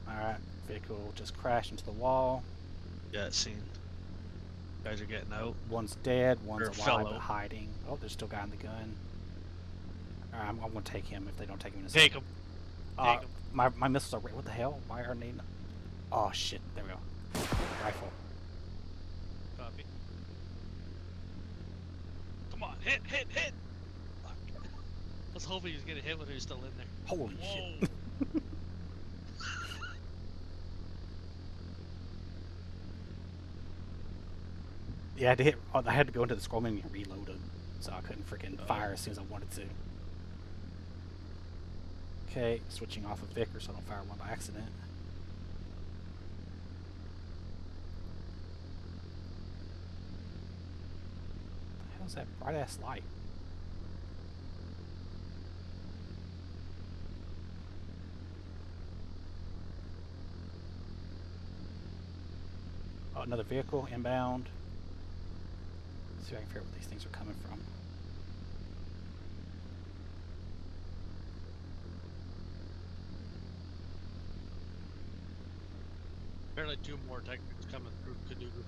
Alright, vehicle just crashed into the wall. Yeah, seen. Guys are getting out. One's dead, one's alive fell but out. hiding. Oh, there's still a guy in the gun. Alright, I'm going to take him if they don't take him in a Take second. him. Take him. My missiles are red. What the hell? Why are they not? Oh shit, there we go. Rifle. Copy. Come on, hit! Fuck. I was hoping he was gonna hit when he was still in there. Holy shit. Yeah, I had to go into the scroll menu and reload him, so I couldn't freaking fire as soon as I wanted to. Okay, switching off of Vickers so I don't fire one by accident. What the hell is that bright ass light? Oh, another vehicle inbound. Let's see if I can figure out where these things are coming from. Apparently 2 more technics coming through Kadugu,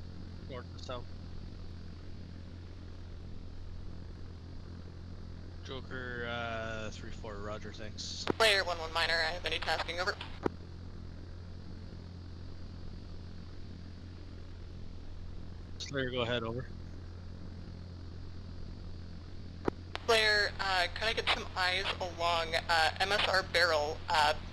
north and south. Joker 3-4, Roger, thanks. Player 1-1 minor, I have any tasking over. Slayer, go ahead, over. Player, could I get some eyes along MSR barrel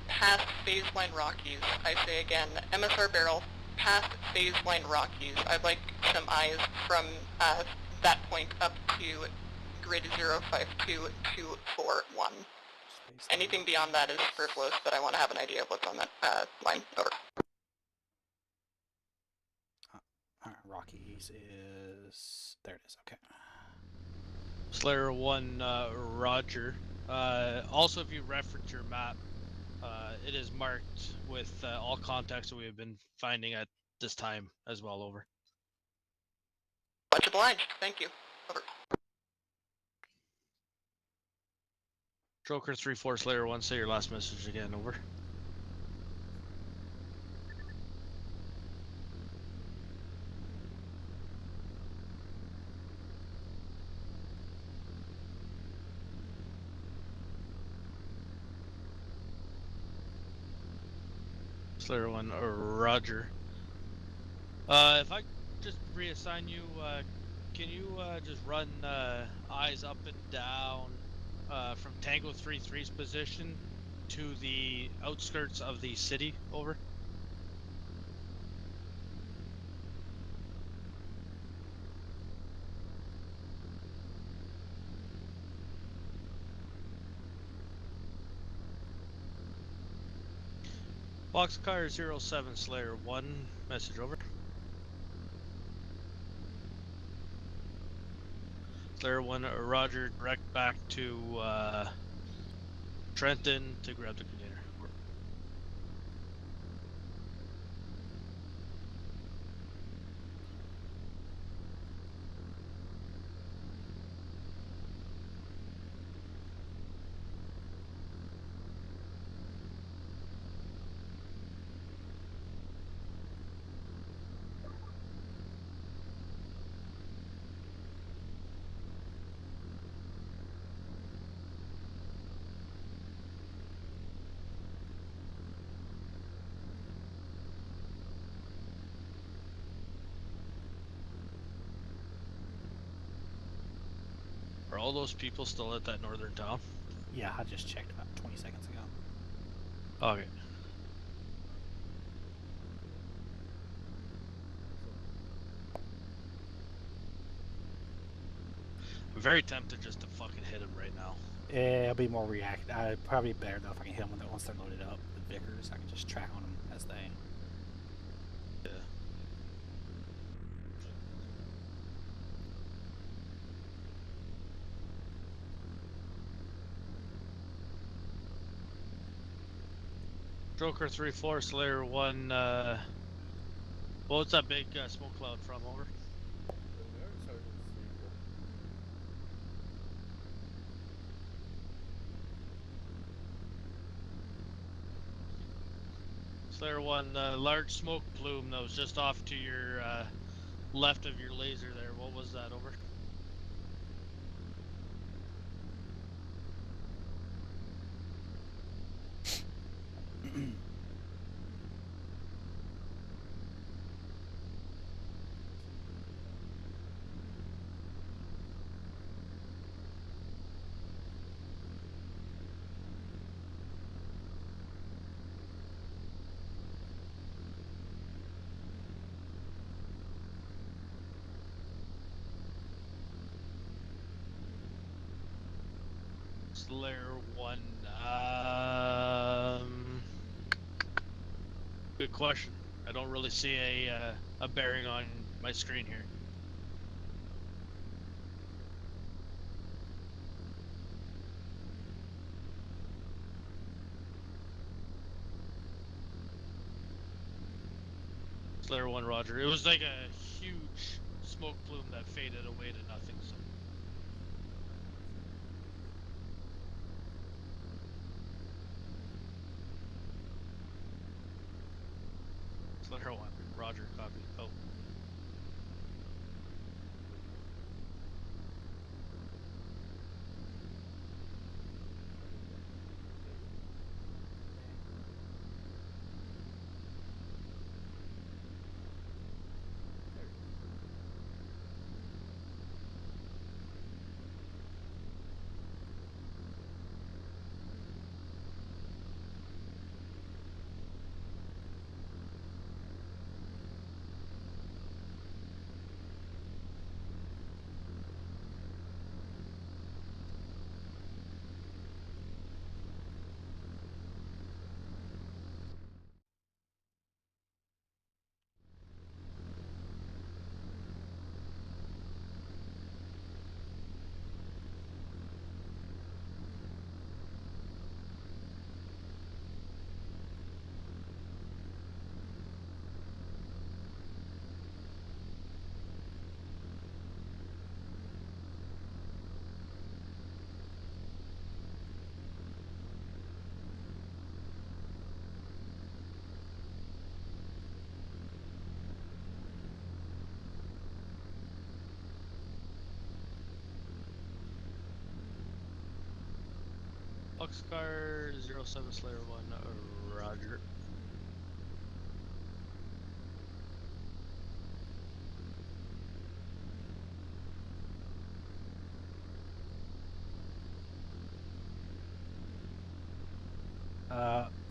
past phase line Rockies? I say again, MSR barrel past phase line Rockies. I'd like some eyes from that point up to grid 052241. Anything beyond that is superfluous, but I want to have an idea of what's on that line. Over. Alright, Rockies is... There it is, okay. Slayer 1, Roger. Also, if you reference your map, it is marked with all contacts that we have been finding at this time as well, over. Much obliged, thank you. Over. Joker 3-4, Slayer 1, say your last message again, over. Slayer 1, Roger. If I just reassign you, can you just run eyes up and down from Tango 3-3's position to the outskirts of the city, over? Boxcar 07 Slayer 1, message over. Slayer 1, Roger, direct back to Trenton to grab the container. Over. Are all those people still at that northern town? Yeah, I just checked about 20 seconds ago. Okay. I'm very tempted just to fucking hit him right now. It'll be more react. Probably better though if I can hit them once they're loaded up. The Vickers, I can just track on them as they. Yeah. Joker 3-4 Slayer 1. What's that big smoke cloud from? Over. Slayer 1, large smoke plume that was just off to your left of your laser there. What was that? Over. Slayer 1. Good question. I don't really see a bearing on my screen here. Slayer 1, Roger. It was like a huge smoke plume that faded away to nothing. So. Slayer 1, Roger. Copy. Oh. Boxcar 07 Slayer 1, Roger.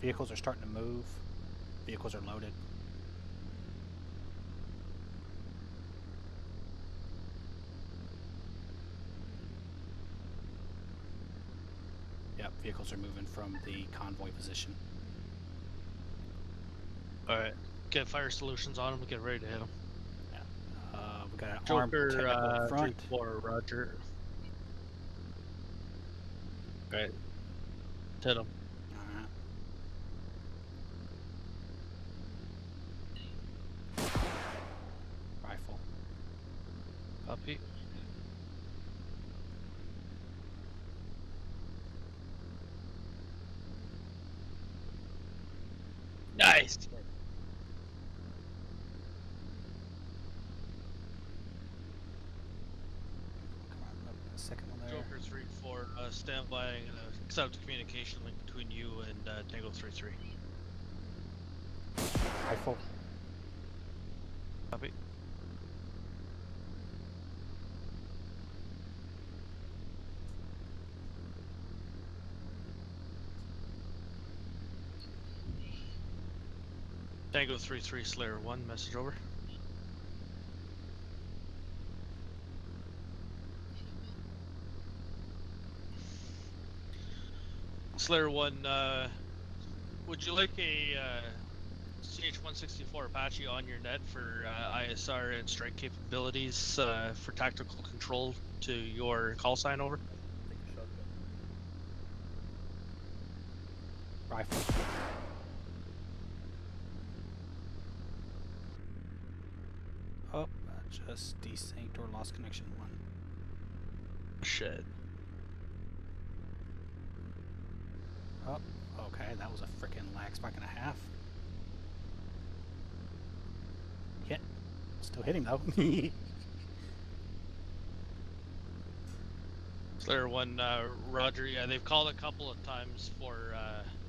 Vehicles are starting to move. Vehicles are loaded. Yep, vehicles are moving from the convoy position. All right, get fire solutions on them. Get ready to hit them. We got an armed Joker, technical up front. 3-4, Roger. Okay. Hit him. Alright. Rifle. Copy. Nice. Second one there. Joker 3-4, stand by. I'm gonna set up the communication link between you and Tango 3-3. Rifle. Copy. Tango 3-3, Slayer 1, message over. Slayer 1, would you like a CH-164 Apache on your net for ISR and strike capabilities for tactical control to your call sign over? Take a shotgun. Rifle. Oh, I just desynced or lost connection one. Shit. Oh, okay, that was a freaking lag spike and a half. Hit. Still hitting though. Slayer 1, Roger. Yeah, they've called a couple of times for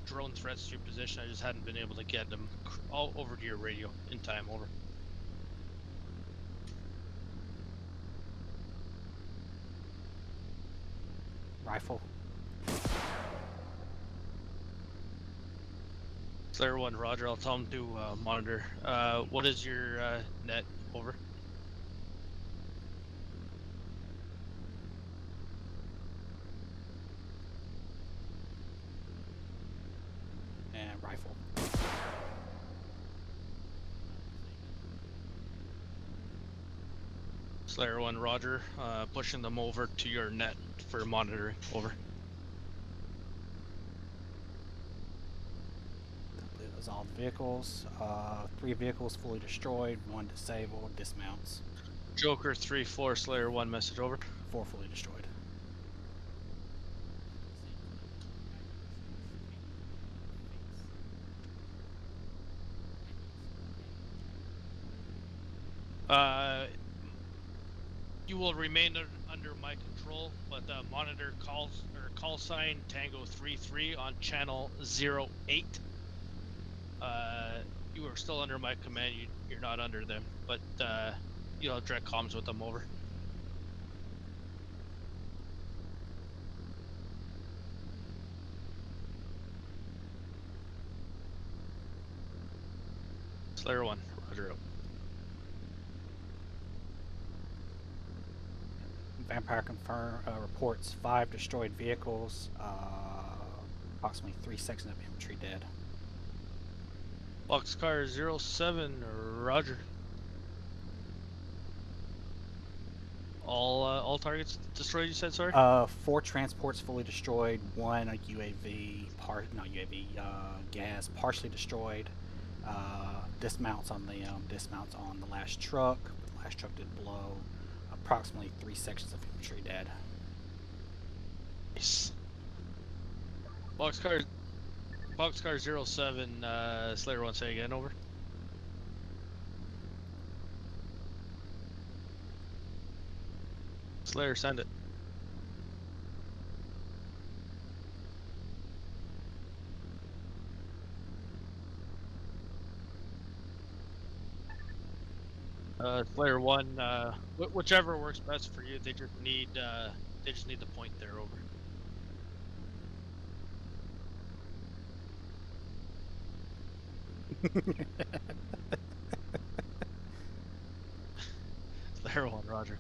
drone threats to your position. I just hadn't been able to get them all over to your radio in time. Over. Rifle. Slayer 1, Roger. I'll tell them to monitor. What is your net? Over. And rifle. Slayer 1, Roger. Pushing them over to your net for monitoring. Over. Those all the vehicles. 3 vehicles fully destroyed, 1 disabled, dismounts. Joker 3-4, Slayer 1, message over. 4 fully destroyed. You will remain under my control, but monitor call sign Tango 3-3 on channel 08. You are still under my command. You're not under them, but you'll have direct comms with them. Over. Slayer 1, Roger out. Vampire reports 5 destroyed vehicles, approximately 3 sections of infantry dead. Boxcar 07, Roger. All targets destroyed. You said, sorry. 4 transports fully destroyed. 1 UAV, gas partially destroyed. Dismounts on the last truck. The last truck did blow. Approximately 3 sections of infantry dead. Nice. Boxcar 07, Slayer 1, say again. Over. Slayer, send it. Slayer 1, whichever works best for you. They just need the point there. Over. Slayer 1, Roger.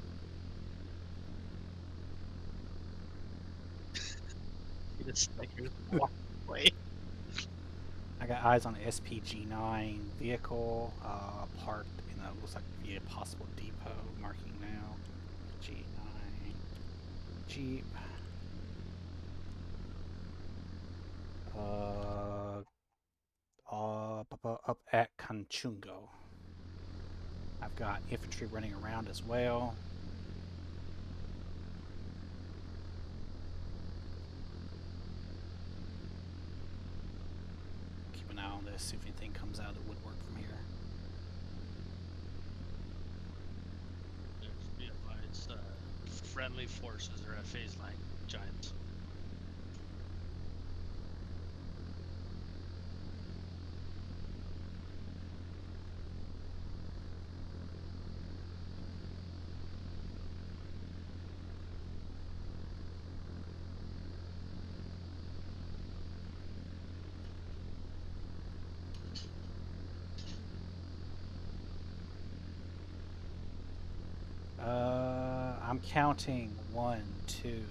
You just like walk away. I got eyes on an SPG-9 vehicle parked in a looks like to be a possible depot. Marking now. G9 Jeep. Up at Kanchungo. I've got infantry running around as well. Keep an eye on this, see if anything comes out of the woodwork from here. Just be advised, friendly forces are at phase line, Giants. I'm counting 1, 2,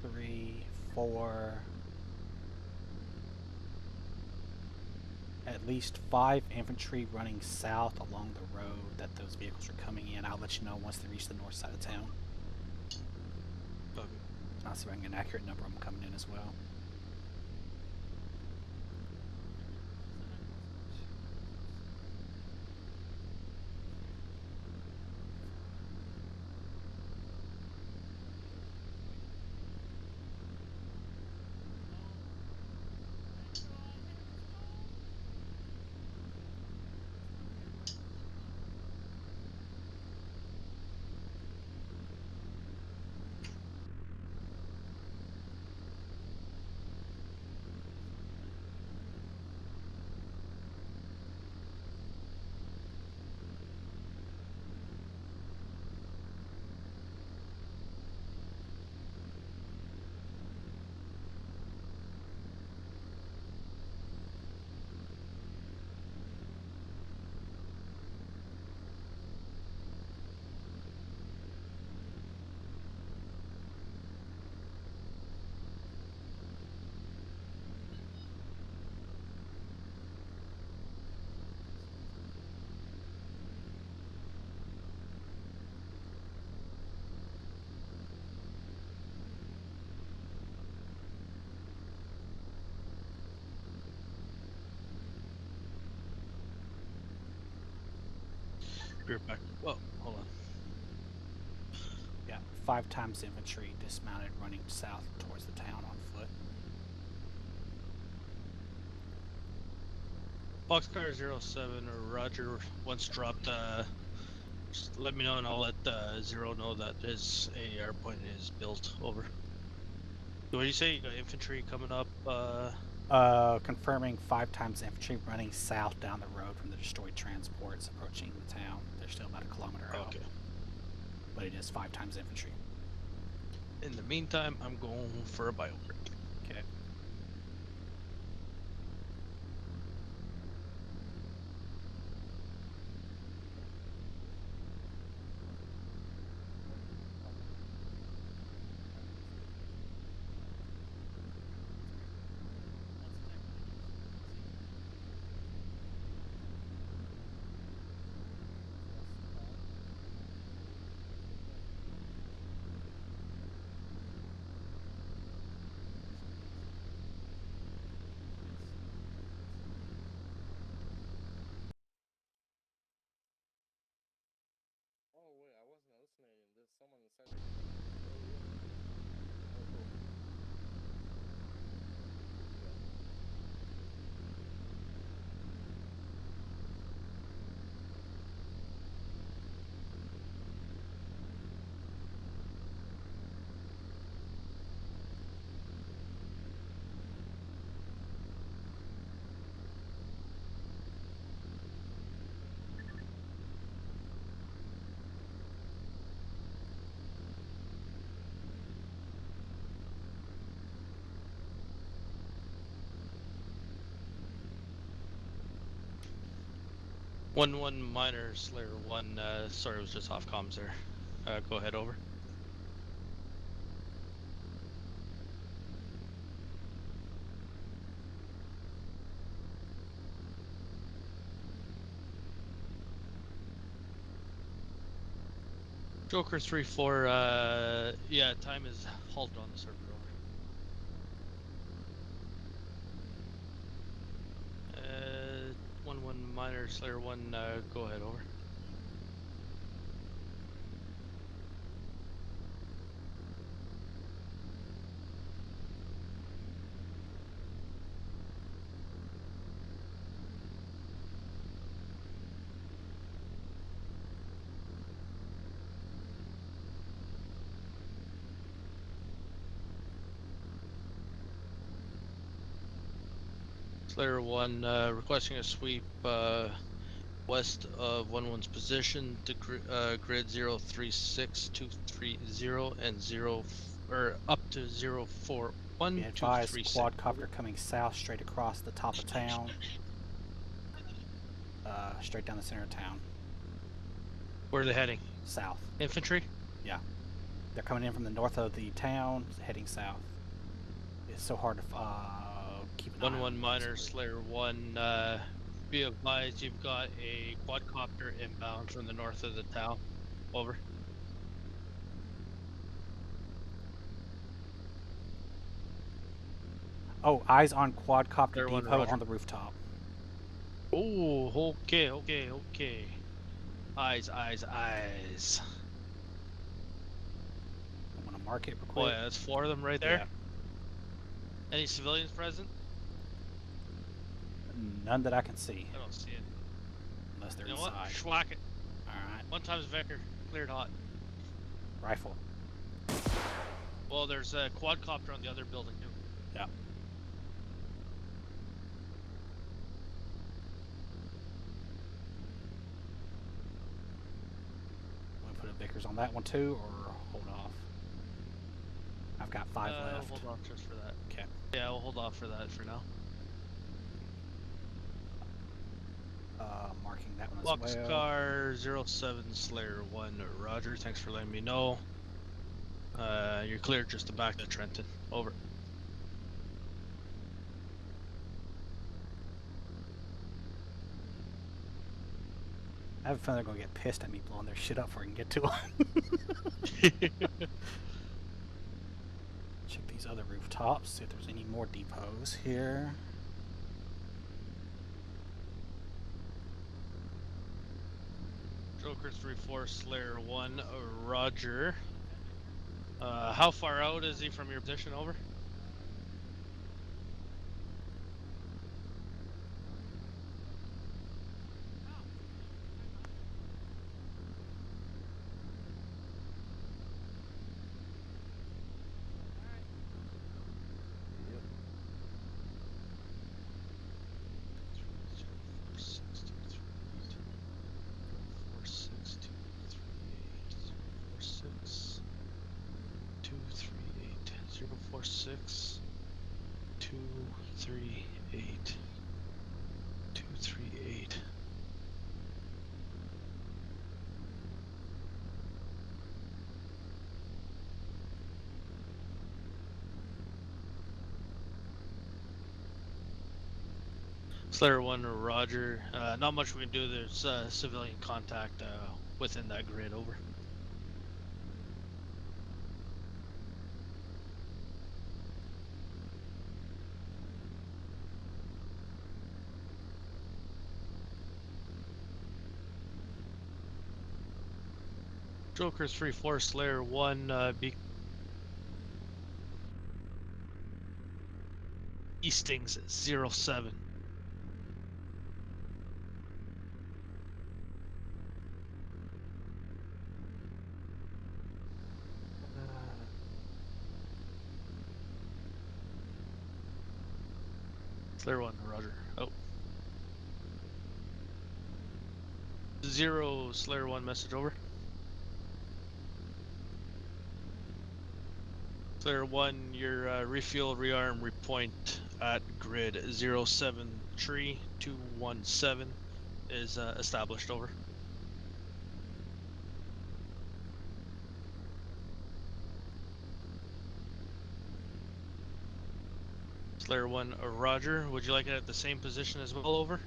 3, 4, at least 5 infantry running south along the road that those vehicles are coming in. I'll let you know once they reach the north side of town. Okay. I'll see if I can get an accurate number of them coming in as well. We're back. Whoa, hold on. Yeah, 5 times infantry dismounted running south towards the town on foot. Boxcar 07 or Roger once dropped, just let me know and I'll let Zero know that his AR point is built. Over. What do you say? You got infantry coming up? Confirming 5 times infantry running south down the road from the destroyed transports approaching the town. They're still about a kilometer out. Okay. But it is 5 times infantry. In the meantime, I'm going for a bio break. Okay. Oh wait, I wasn't hallucinating. There's someone inside the room. Oh cool. One minor Slayer 1. Sorry, it was just off comms there. Go ahead. Over. Joker 3-4, yeah, time is halted on the server, over. 1-1 minor, Slayer 1, go ahead, over. Slayer 1, requesting a sweep west of 1-1's position to grid 036230 and up to 041 Be advised, quadcopter coming south straight across the top of town. Straight down the center of town. Where are they heading? South. Infantry? Yeah. They're coming in from the north of the town, heading south. It's so hard to keep an eye on. 1-1 minor, Slayer 1, be advised you've got a quadcopter inbound from the north of the town. Over. Oh, eyes on quadcopter Slayer 1, depot roger. on the rooftop. Oh, okay. Eyes. I'm gonna mark it real quick. Boy, that's 4 of them right there. Yeah. Any civilians present? None that I can see. I don't see it. Unless they're You know inside. what? Schwack it. Alright. 1 times Vicar, cleared hot. Rifle. Well, there's a quadcopter on the other building too. Yeah. Want to put a Vickers on that one too, or hold off? I've got 5 left. We'll hold off just for that. Okay. Yeah, we'll hold off for that for now. Marking that one as well. Boxcar 07 Slayer 1, roger. Thanks for letting me know. You're clear just to back to Trenton. Over. I have a feeling they're gonna get pissed at me blowing their shit up before I can get to them. Check these other rooftops, see if there's any more depots here. Joker 3-4 Slayer 1, roger. How far out is he from your position? Over. Six, 238, 238. Slayer 1, roger. Not much we can do. There's civilian contact within that grid. Over. Joker 3-4 Slayer 1, be Eastings 07. Slayer 1, roger. Oh. 0 Slayer 1 message. Over. Slayer 1, your refuel, rearm, repoint at grid 07 tree 217 is established. Over. Slayer 1, roger. Would you like it at the same position as well? Over.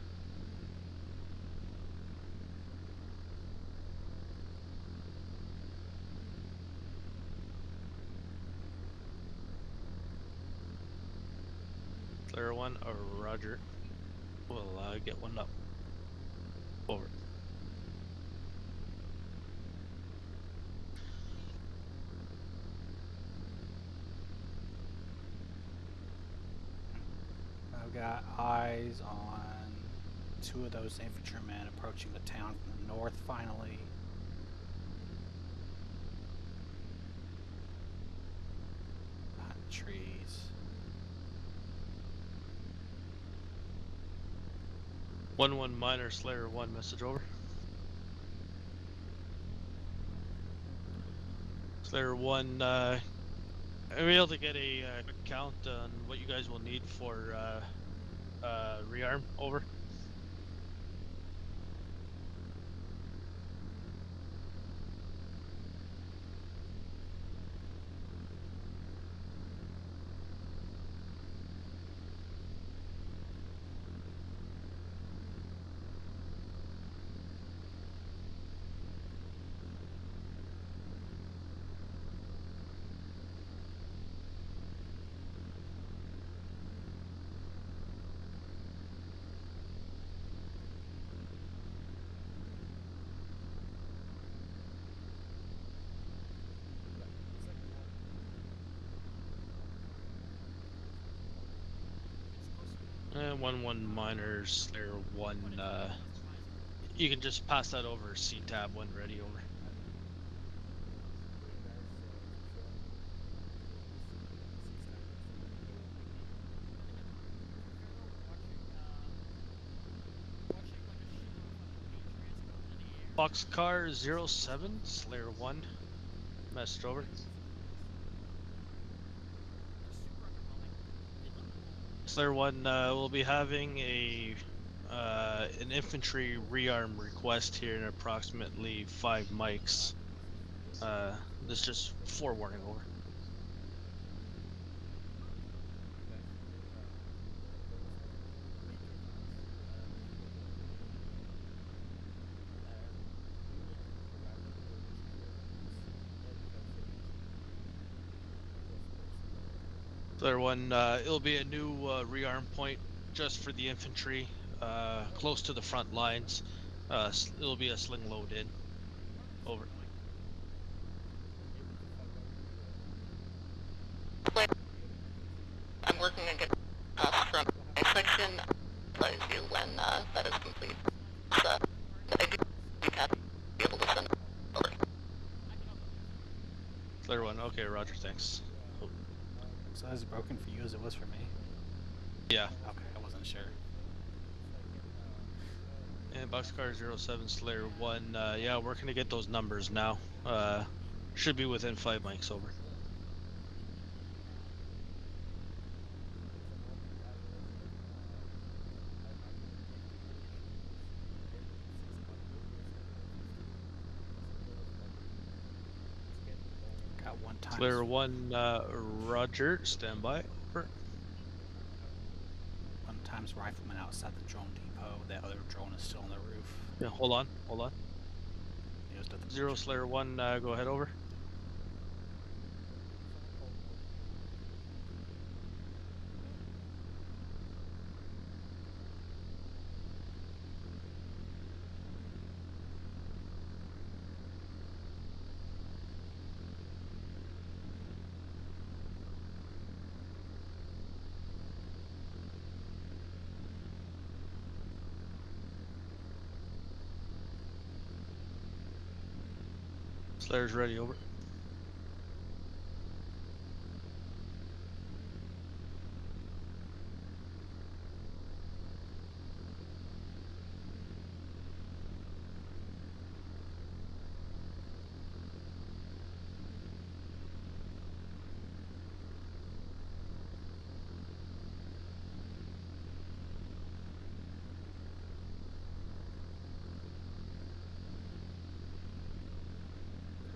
Slayer 1, Roger. We'll get one up. Over. I've got eyes on 2 of those infantrymen approaching the town from the north finally. Behind the trees. 1-1 minor Slayer 1 message over. Slayer 1, I'm able to get a quick count on what you guys will need for rearm. Over. And 1-1 minor Slayer 1. You can just pass that over C-tab when ready. Over. Boxcar 07 Slayer 1 message over. Slayer 1 will be having a an infantry rearm request here in approximately 5 mics. This just forewarning. Over. Slayer 1, it'll be a new rearm point just for the infantry, close to the front lines. It'll be a sling load in. Over. I'm working on getting from my section. Advise you when that is complete. I do have to be able to send it over. Slayer 1, okay, Roger, thanks. Oh. So as broken for you as it was for me? Yeah. Okay, I wasn't sure. And Boxcar 07 Slayer 1, yeah, working to get those numbers now. Should be within 5 mics. Over. Got 1 times. Slayer 1, Roger, stand by. Over. 1 times rifleman outside the drone depot. That other drone is still on the roof. Yeah, hold on. 0 Slayer 1, go ahead. Over. Slayer's ready. Over.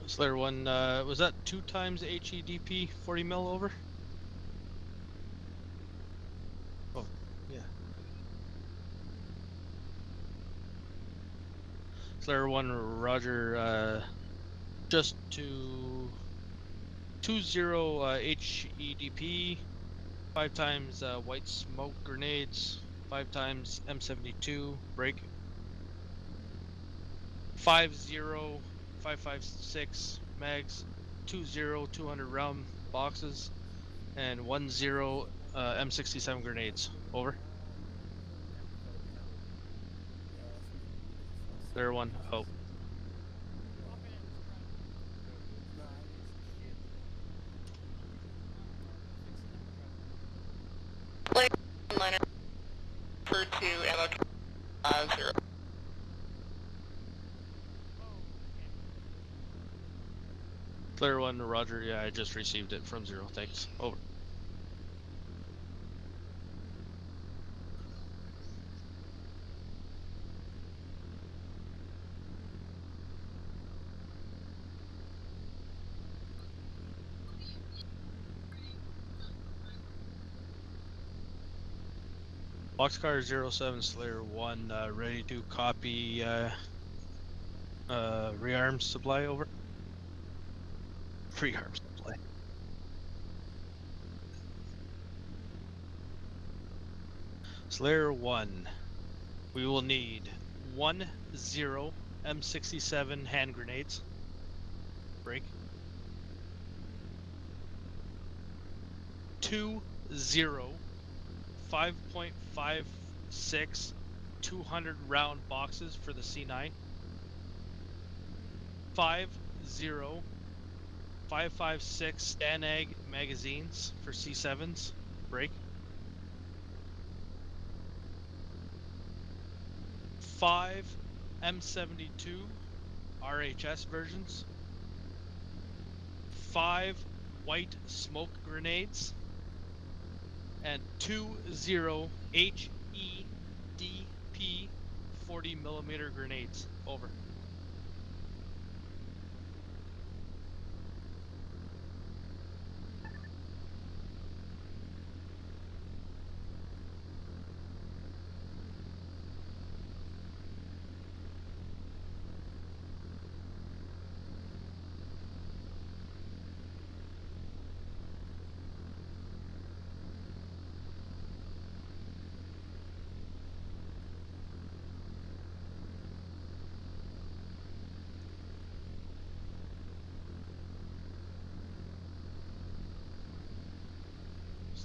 Slayer 1, was that 2 times HEDP 40 mil? Over. Oh, yeah. Slayer 1, Roger, just to 20 HEDP 5 times white smoke grenades. 5 times M72 break. 5-0 5.56 mags. 2-0 200 round boxes, and 1-0 M67 grenades. Over. There one out. Line for 2 ammo 0. Clear one, Roger. Yeah, I just received it from 0. Thanks. Over. Boxcar 07 Slayer 1, ready to copy rearms supply. Over. Rearms supply. Slayer 1, we will need 1-0 M67 hand grenades. Break. 2-0 5.56 200 round boxes for the C9. 5-0 5.56 Stanag magazines for C7s. Break. 5 M72 RHS versions. 5 white smoke grenades. And 2-0 HEDP 40mm grenades. Over.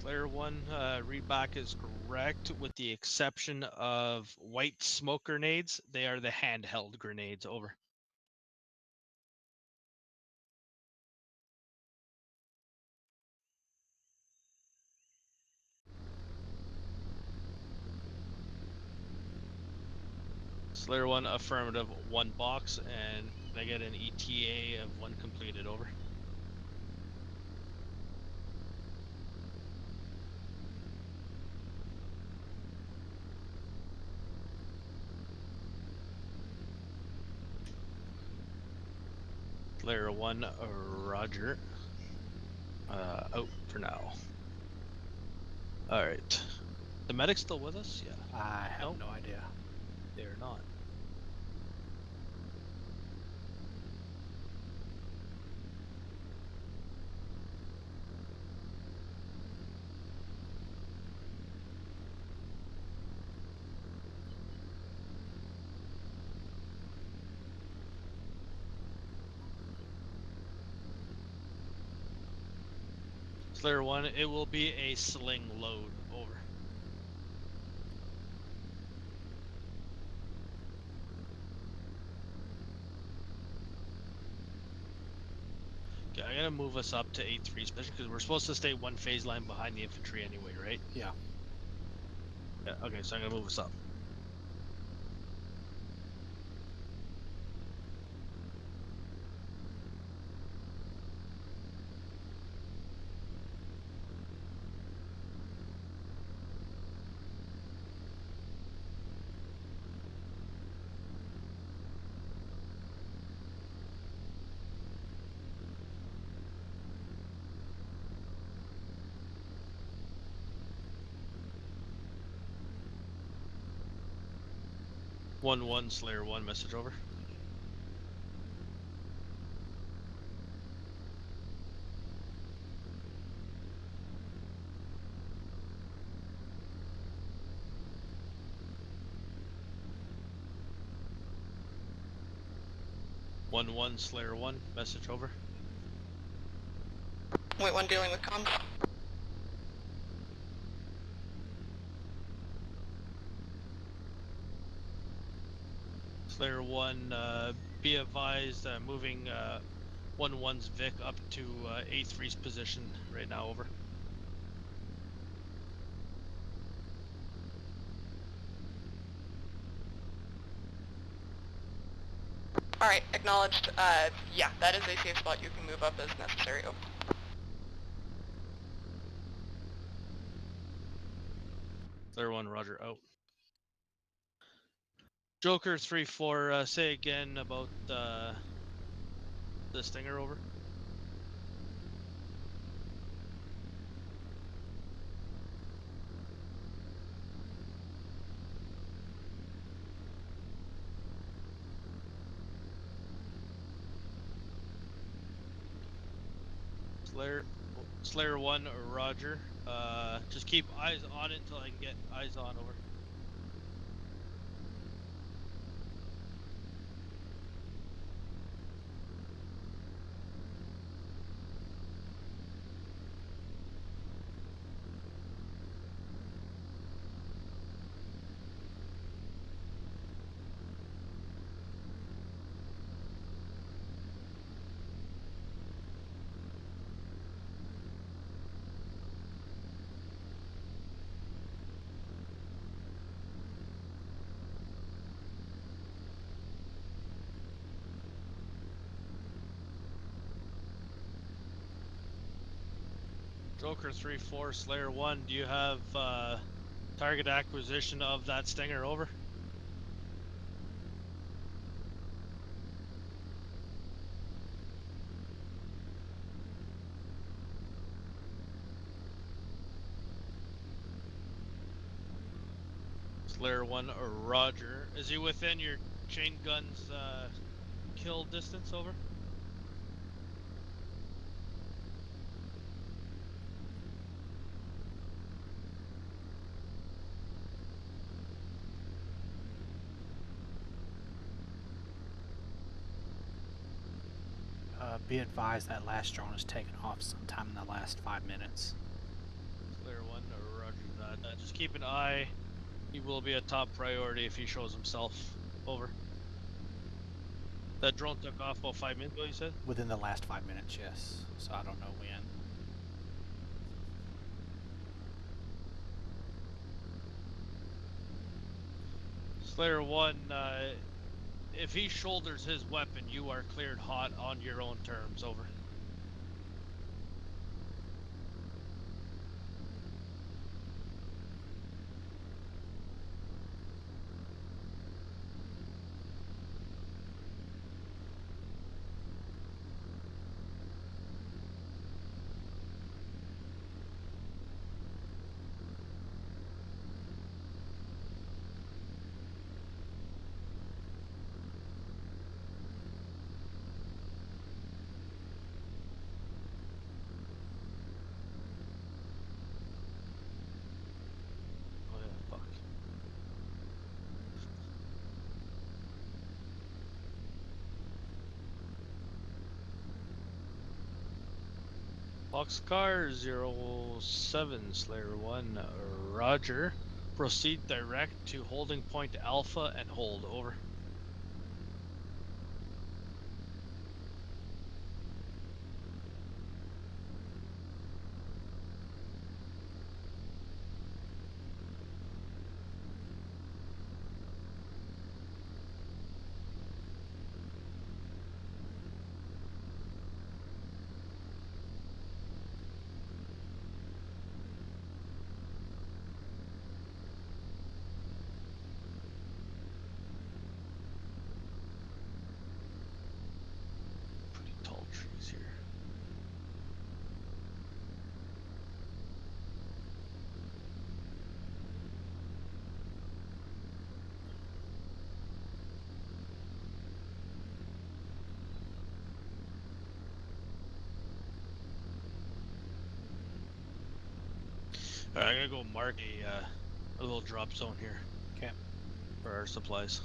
Slayer 1, readback is correct with the exception of white smoke grenades. They are the handheld grenades. Over. Slayer 1, affirmative, 1 box, and I get an ETA of 1 completed. Over. Slayer 1, Roger. Out for now. Alright. The medic's still with us? Yeah. I have Nope. no idea. They're not. Slayer 1, it will be a sling load. Over. Okay, I'm gonna move us up to 8-3 especially because we're supposed to stay 1 phase line behind the infantry anyway, right? Yeah. Yeah, okay, so I'm gonna move us up. One Slayer 1 message. Over. 1-1 Slayer 1, message over. Wait, 1 dealing with comms. Slayer 1, be advised, moving 1-1's Vic up to A3's position right now, over. Alright, acknowledged. Yeah, that is a safe spot. You can move up as necessary. Over. Slayer 1, roger, out. Joker 3-4, say again about the Stinger, over. Slayer 1, roger. Just keep eyes on it until I can get eyes on, over. Joker 3-4, Slayer 1, do you have target acquisition of that Stinger, over? Slayer 1, roger. Is he within your chain gun's kill distance, over? Be advised that last drone is taken off sometime in the last 5 minutes. Slayer 1, roger that. Just keep an eye. He will be a top priority if he shows himself, over. That drone took off about 5 minutes ago, you said? Within the last 5 minutes, yes. So I don't know when. Slayer 1, if he shoulders his weapon, you are cleared hot on your own terms, over. Oh yeah, fuck. Boxcar 07, Slayer 1, roger. Proceed direct to holding point Alpha and hold, over. Pretty tall trees here. Alright, I gotta go mark a little drop zone here. Okay. For our supplies.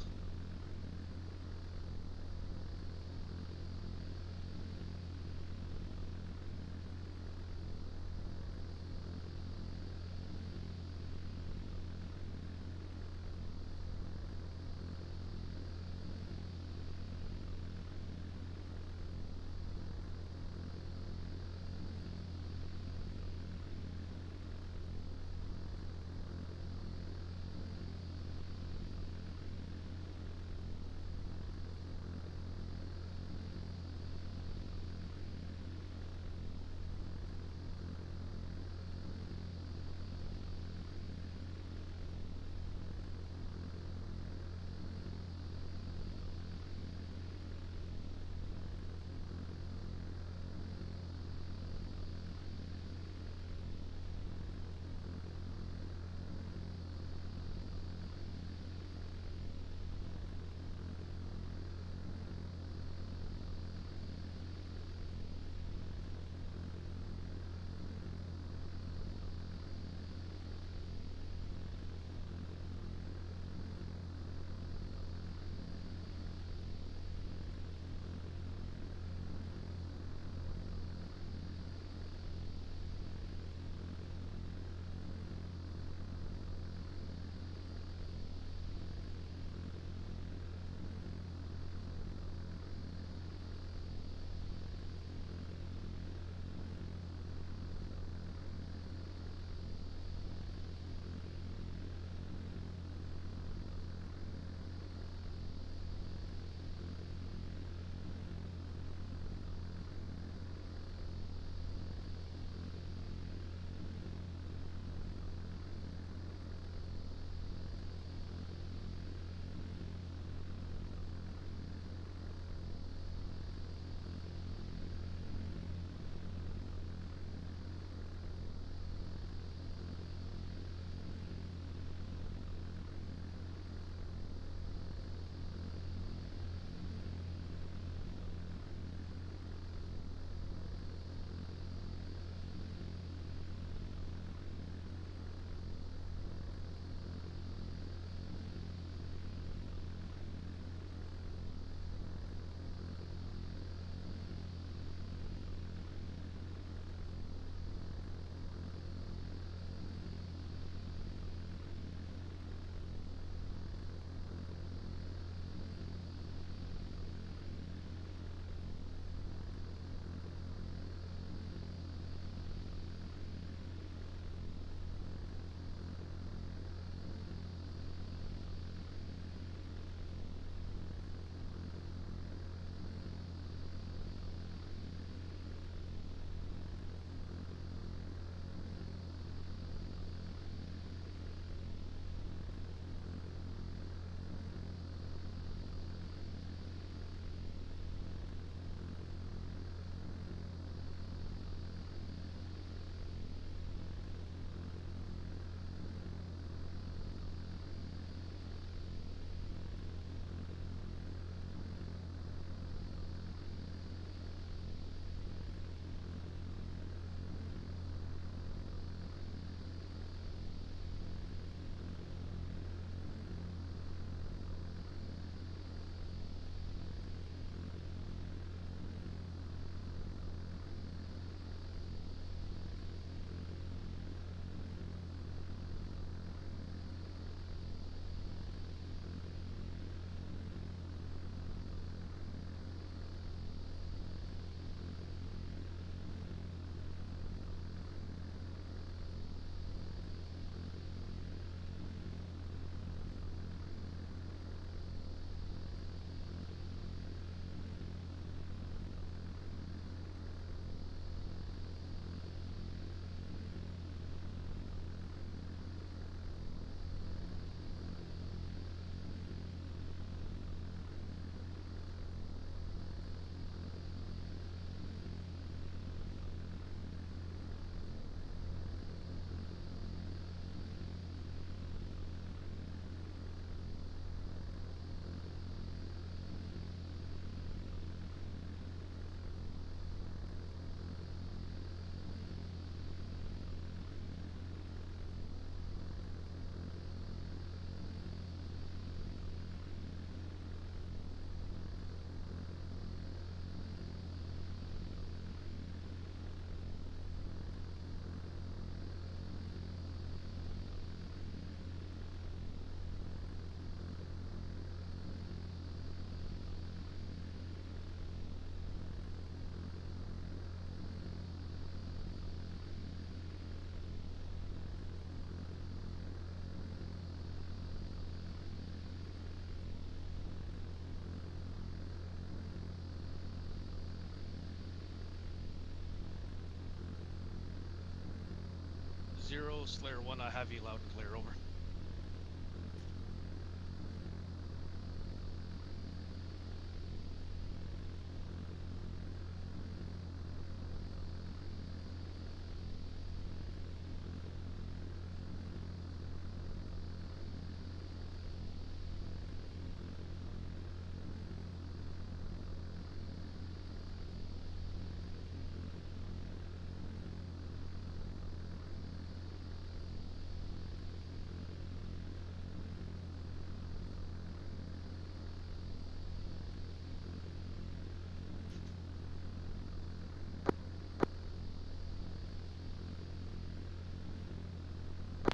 0, Slayer 1, I have you loud and clear, over.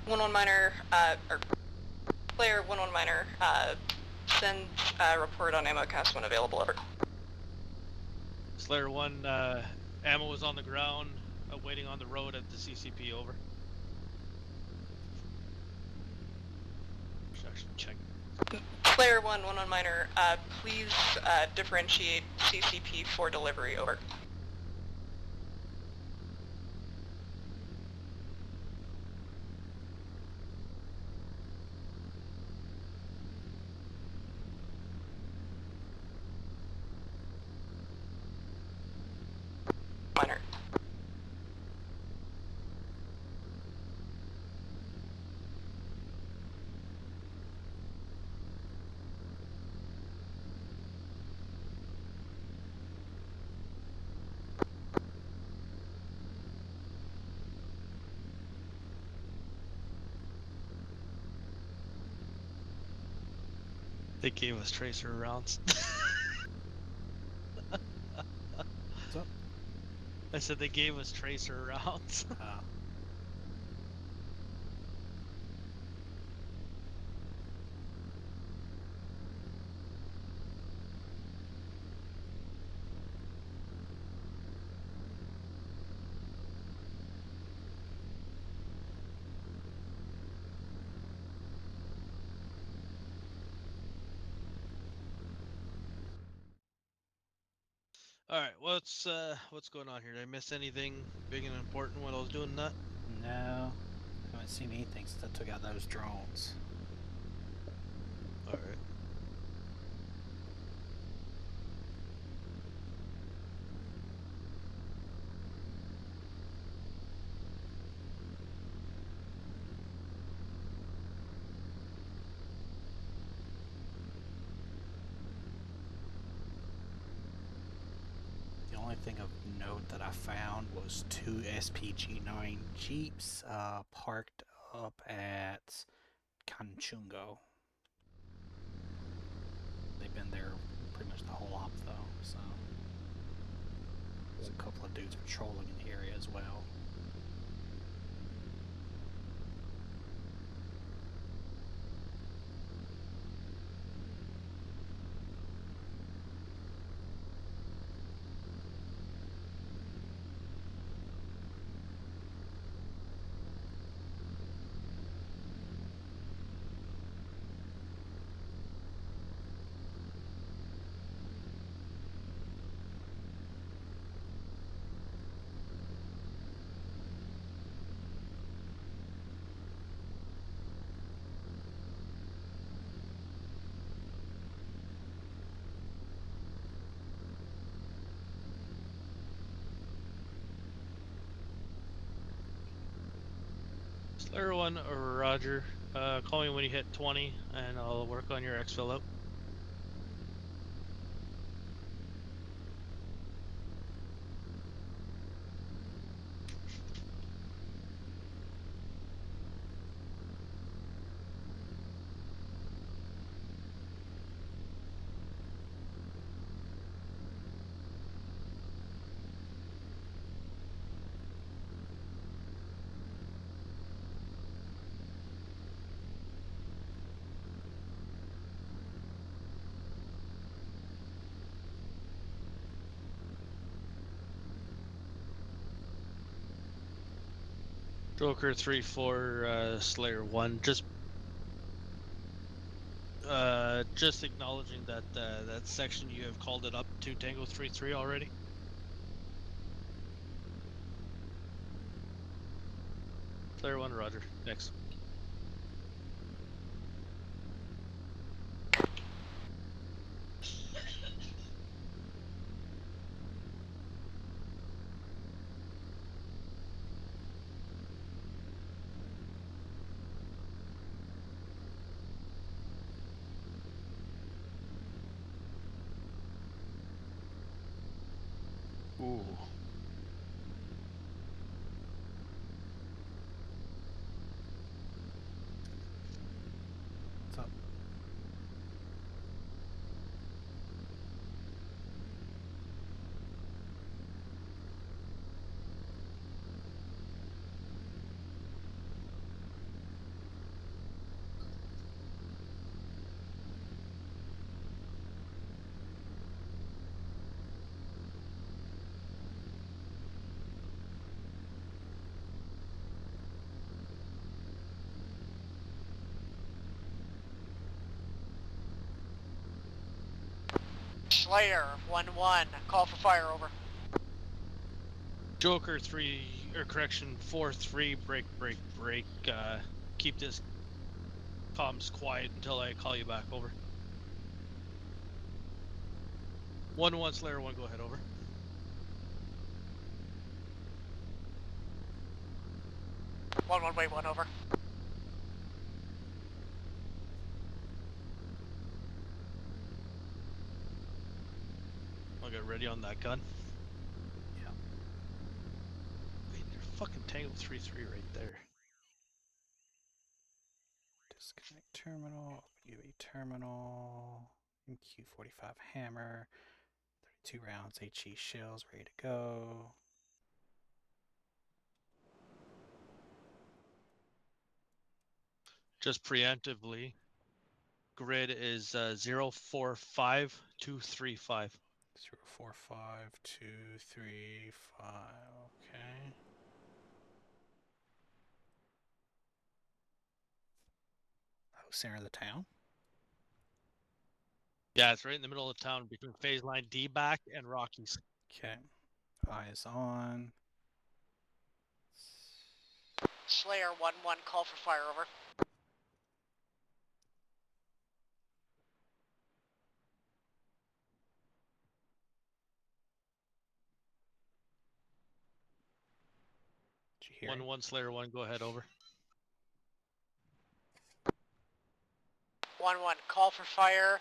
One minor, or player 1-1 minor, send a report on ammo cast when available, over. Slayer 1, ammo is on the ground, waiting on the road at the CCP, over. Should actually check. Player 1-1 minor, please differentiate CCP for delivery, over. Minor. They gave us tracer rounds. What's up? I said they gave us tracer rounds. Alright, what's going on here? Did I miss anything big and important when I was doing that? No, haven't seen anything since I took out those drones. Alright. The only thing of note that I found was 2 SPG-9 Jeeps parked up at Kanchungo. They've been there pretty much the whole op though, so there's a couple of dudes patrolling in the area as well. Slayer 1, Roger. Call me when you hit 20 and I'll work on your exfil out. Joker 3-4, Slayer 1. Just acknowledging that that section you have called it up to Tango 3-3 already. Slayer 1, Roger. Next. Ooh. What's up? Slayer 1-1, call for fire, over. Joker 3, or correction, 4-3, break. Keep this comms quiet until I call you back, over. 1-1, Slayer 1, go ahead, over. One, wait, 1, over. I'll get ready on that gun. Yeah. Wait, there's fucking Tango 3-3 right there. Disconnect terminal, UAV terminal, Q45 hammer, 32 rounds HE shells ready to go. Just preemptively, grid is 045235. 045235. Okay. Oh, center of the town. Yeah, it's right in the middle of town between phase line D back and Rockies. Okay. Eyes on. Slayer 1-1, call for fire, over. Did you hear 1-1, Slayer 1, go ahead, over. 1-1, call for fire.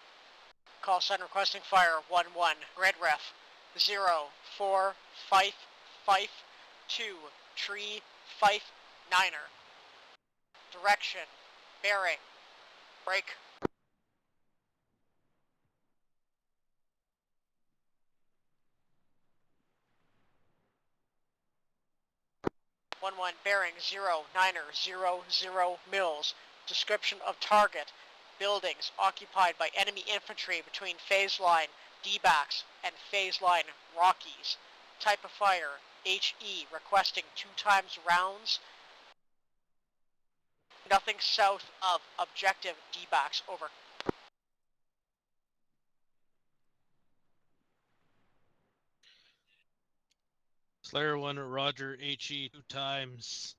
Call sign requesting fire. 1-1, red ref. 0455 tree 59er. Direction, bearing, break. 1-1, bearing 0900 mils. Description of target. Buildings occupied by enemy infantry between phase line D-backs and phase line Rockies. Type of fire, HE, requesting 2 times rounds. Nothing south of objective D-backs, over. Slayer 1, Roger, HE 2 times.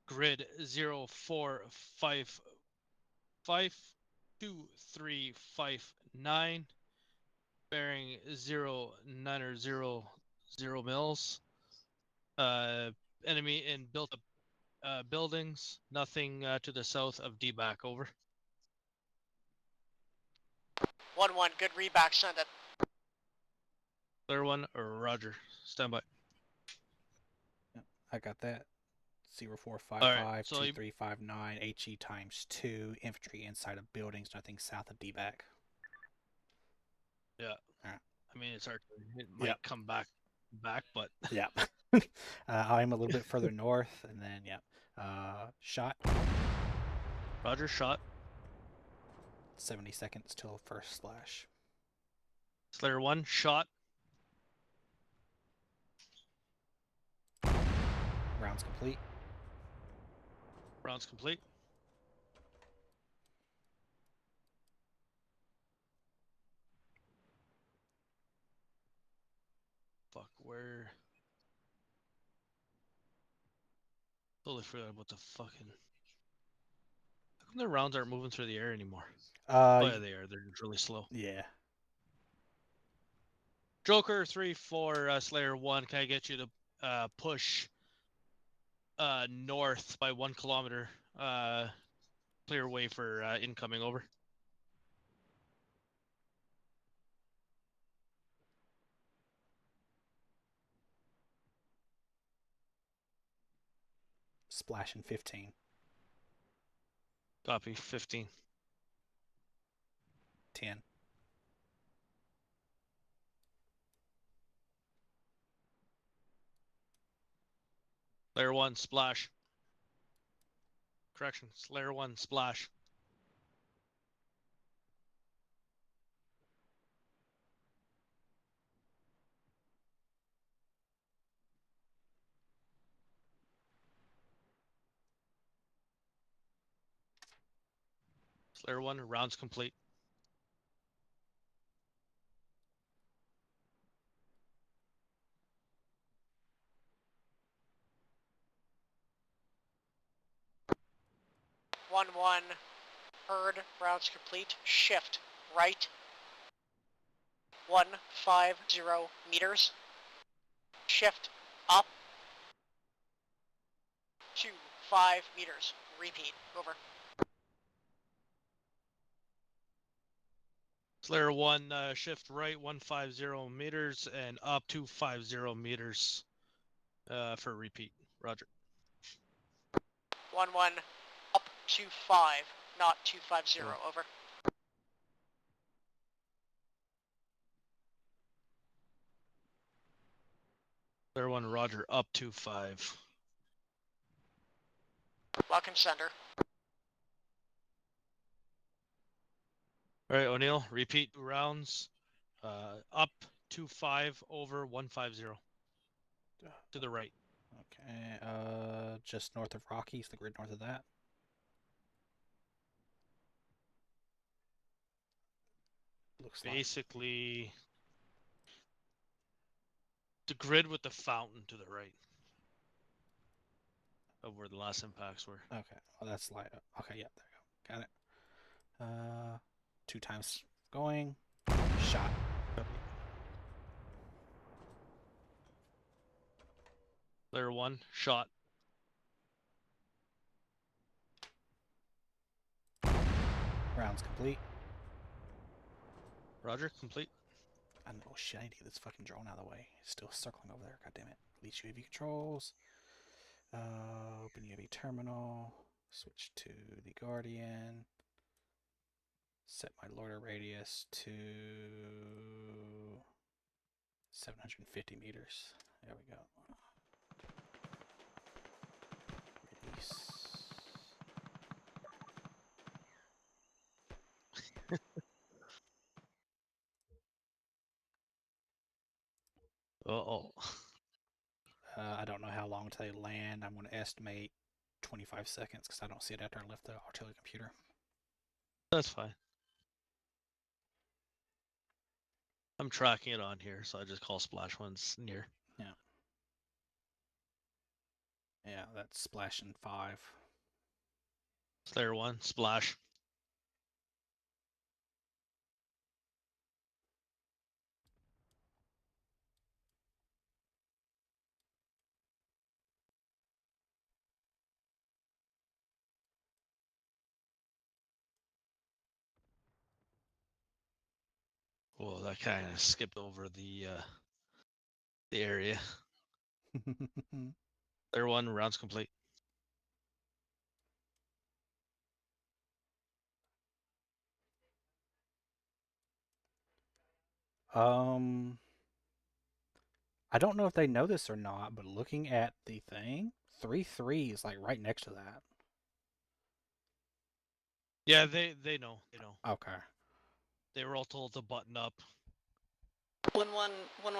Grid 04552359. Bearing 0900 mils. Enemy in built up buildings. Nothing to the south of D-back, over. 1-1, good readback, send it. Slayer 1, Roger. Stand by. Yep, I got that. 04552359 HE times 2. Infantry inside of buildings. Nothing south of D-back. Yeah. Alright. I mean, it's hard. It might come back, but yeah. I'm a little bit further north, and then shot. Roger, shot. 70 seconds till first slash. Slayer 1, shot. Rounds complete. Rounds complete. Fuck, where? Totally forgot about the fucking. How come the rounds aren't moving through the air anymore? Uh, Oh yeah, they are. They're really slow. yeah. Joker 3-4 Slayer 1. Can I get you to push north by 1 kilometer? Clear way for incoming. Over. Splashing 15. Copy. 15. 10. Slayer 1 splash. Correction. Slayer 1 splash. Slayer 1 rounds complete. One one. Herd routes complete. Shift right. 150 meters. Shift up. 25 meters. Repeat. Over. Slayer 1 shift right 150 meters and up 250 meters for a repeat. Roger. 1-1, up 25, not 250, over. Slayer 1 Roger, up 25. Lock and sender. All right, O'Neill, repeat 2 rounds. Up 25 over 150. To the right. Okay, just north of Rockies, the grid north of that. Looks basically the grid with the fountain to the right of where the last impacts were. Okay, well that's light up. Okay, yeah, there you go. Got it. 2 times going. Shot. Layer 1, shot. Rounds complete. Roger, complete. I know, shit, I need to get this fucking drone out of the way. It's still circling over there, god damn it. Release UAV controls. Open UAV terminal. Switch to the Guardian. Set my loiter radius to 750 meters. There we go. Release. Uh-oh. I don't know how long until they land. I'm going to estimate 25 seconds because I don't see it after I left the artillery computer. That's fine. I'm tracking it on here, so I just call splash ones near. Yeah. Yeah, that's splashing 5. Slayer 1, splash. Whoa, that kind of skipped over the area. Slayer 1, rounds complete. I don't know if they know this or not, but looking at the thing, 3-3 is like right next to that. Yeah, they know. They know. Okay. They were all told to button up. 1-1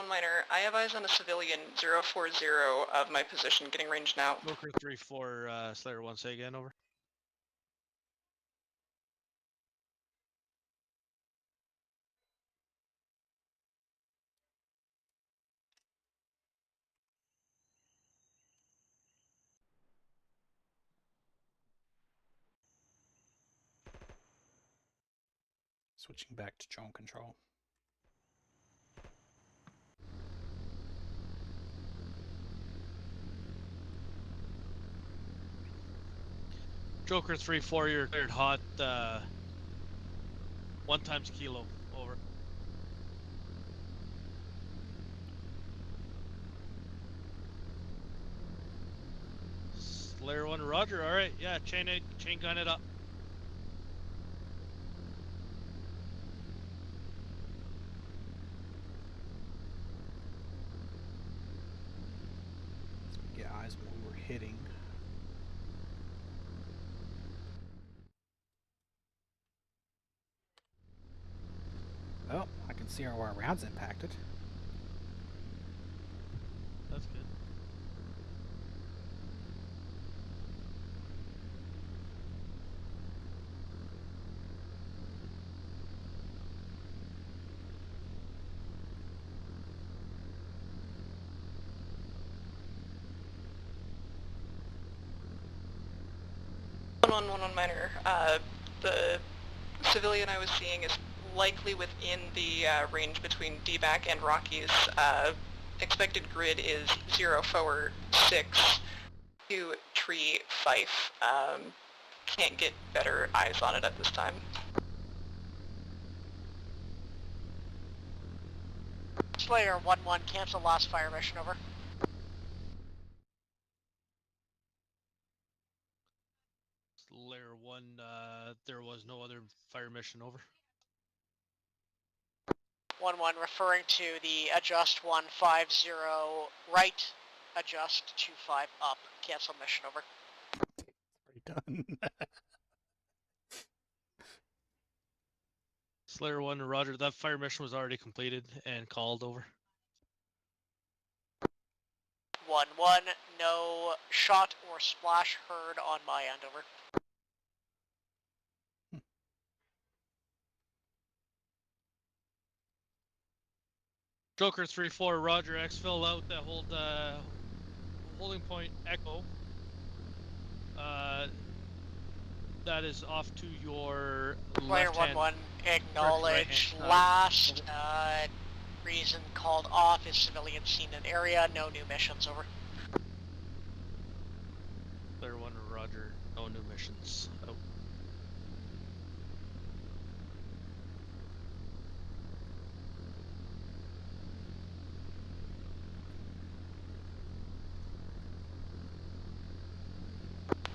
minor. I have eyes on a civilian 040 of my position, getting range now. Joker 3-4 Slayer 1, say again, over. Switching back to drone control. Joker 3-4, you're cleared hot. 1 times kilo. Over. Slayer 1, Roger. All right, yeah, chain gun it up. Get eyes on what we're hitting. Oh, I can see our rounds impacted. That's good. One minor. The civilian I was seeing is likely within the range between DBAC and Rockies. Expected grid is 0 forward 6 to tree Fife. Can't get better eyes on it at this time. Slayer 1-1, cancel last fire mission, over. Slayer 1, there was no other fire mission, over. 1-1, referring to the adjust 150 right, adjust 25 up, cancel mission, over. Already done. Slayer 1, Roger. That fire mission was already completed and called, over. 1-1, no shot or splash heard on my end, over. Joker 3-4, Roger. Exfil out that hold holding point Echo. That is off to your Player left hand. 1-1, acknowledge. Right-hand Last reason called off is civilian seen in area, no new missions, over. Player 1, Roger. No new missions. Out.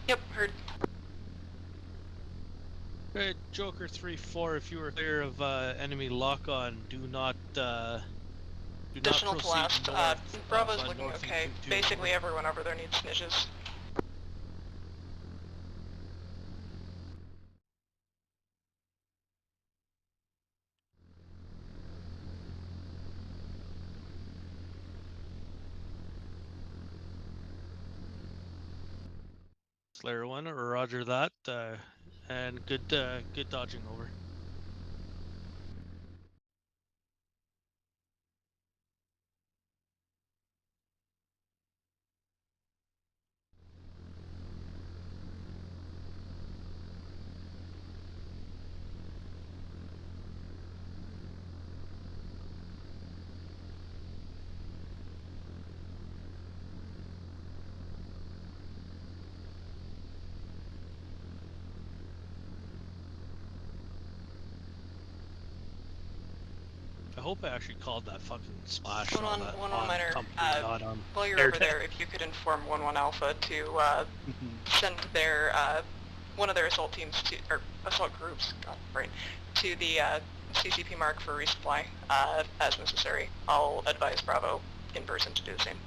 Yep, heard. Alright, Joker 3-4, if you were clear of enemy lock-on, do not Additional to proceed last. north Bravo's of, looking north okay. 2-2, Basically over. everyone over there needs snitches. Slayer 1, Roger that, and good dodging, over. I hope I actually called that fucking splash One on on that one on minor. company, not on While you're air over there, if you could inform 1-1 Alpha to send their one of their assault teams to, or assault groups, right, to the CCP mark for resupply as necessary. I'll advise Bravo in person to do the same.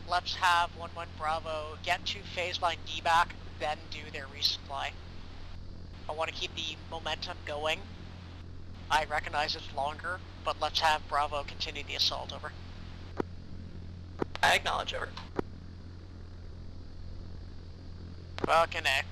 Let's have 1-1 Bravo get to phase line DBAC, then do their resupply. I want to keep the momentum going. I recognize it's longer, but let's have Bravo continue the assault, over. I acknowledge, over. Fucking A.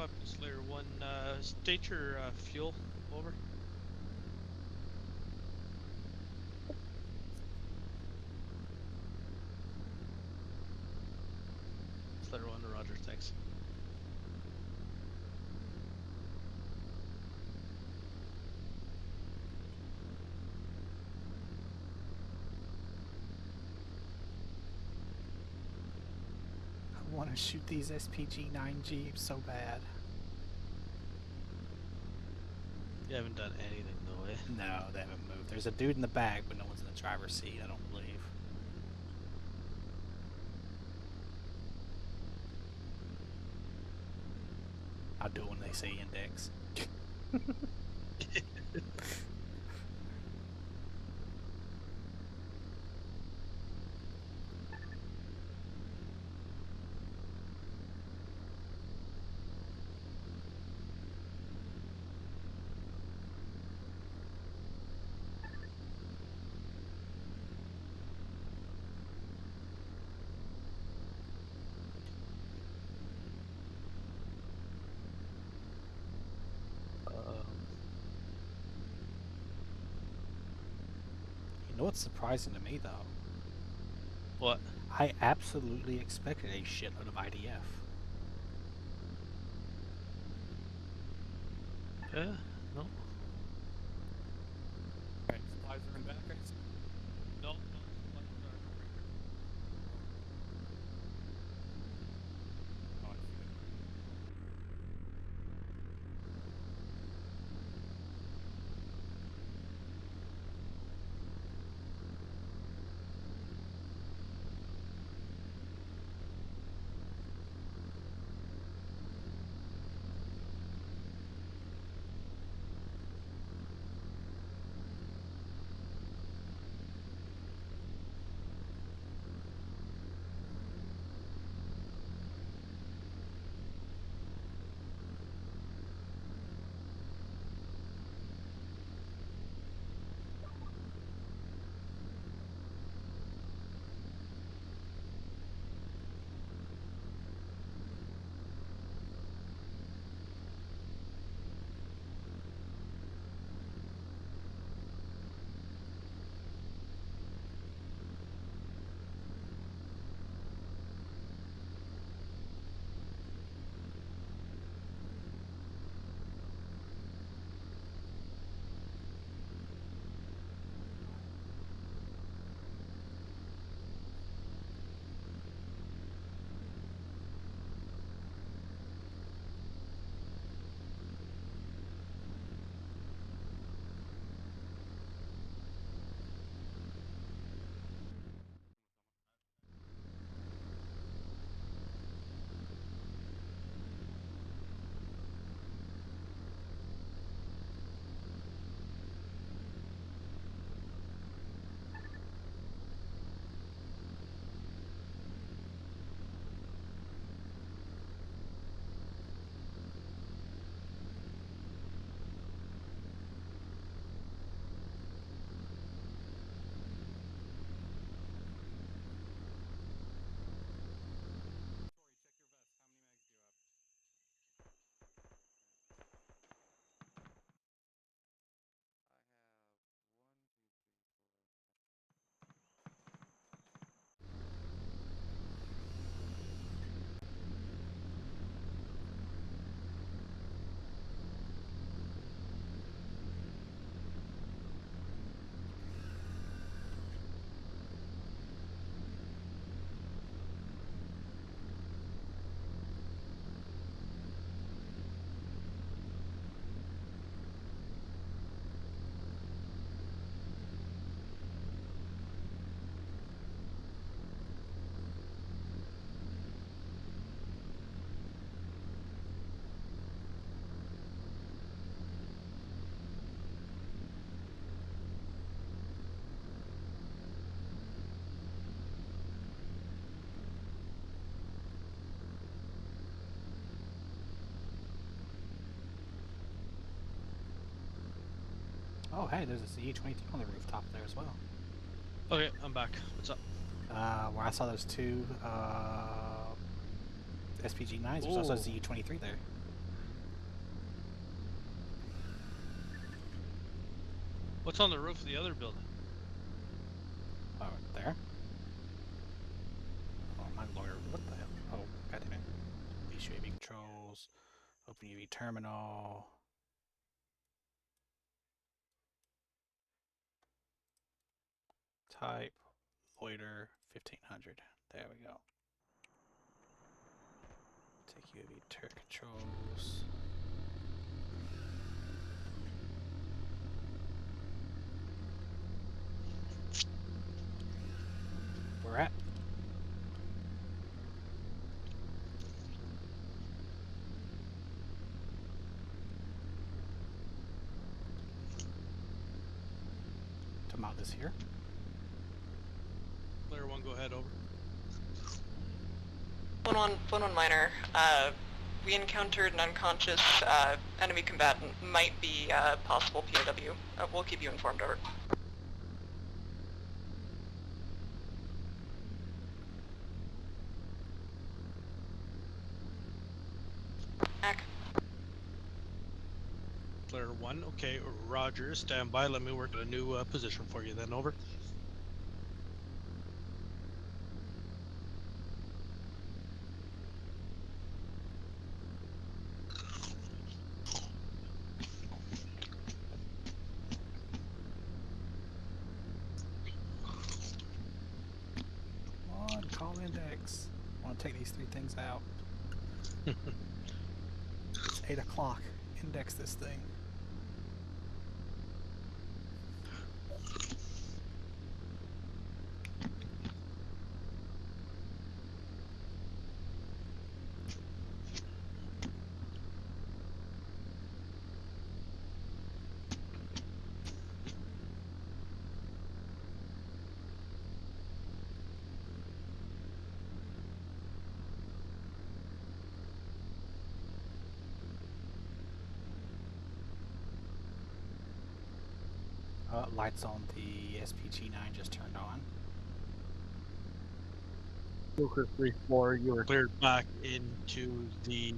up, Slayer 1. State your fuel. Over. Slayer 1 to Roger, thanks. I want to shoot these SPG-9 Jeeps so bad. You haven't done anything though, eh? No, they haven't moved. There's a dude in the back, but no one's in the driver's seat, I don't believe. I'll do it when they say index. You know what's surprising to me, though? What? I absolutely expected a shitload of IDF. Yeah, no. Alright, supplies are in back, I see. No, supplies are right here. Oh, I see it. Oh, hey, there's a CE-22 on the rooftop there as well. Okay, I'm back. What's up? Where I saw those two SPG-9s, there's also a CE-23 there. What's on the roof of the other building? Oh, there? Oh, my lawyer. What the hell? Oh, goddamn it. Leash UAV controls. Open UV terminal. Type. Loiter. 1500. There we go. Take UAV turret controls. We're at. To mount this here. Player 1, go ahead, over. 1-1 minor. We encountered an unconscious enemy combatant. Might be possible POW. We'll keep you informed, over. Back. Player 1, okay, roger, stand by. Let me work a new position for you then, over. Come on, call index. I want to take these 3 things out. It's 8 o'clock. Index this thing. Lights on the SPG-9 just turned on. Joker 3-4, you were cleared back into the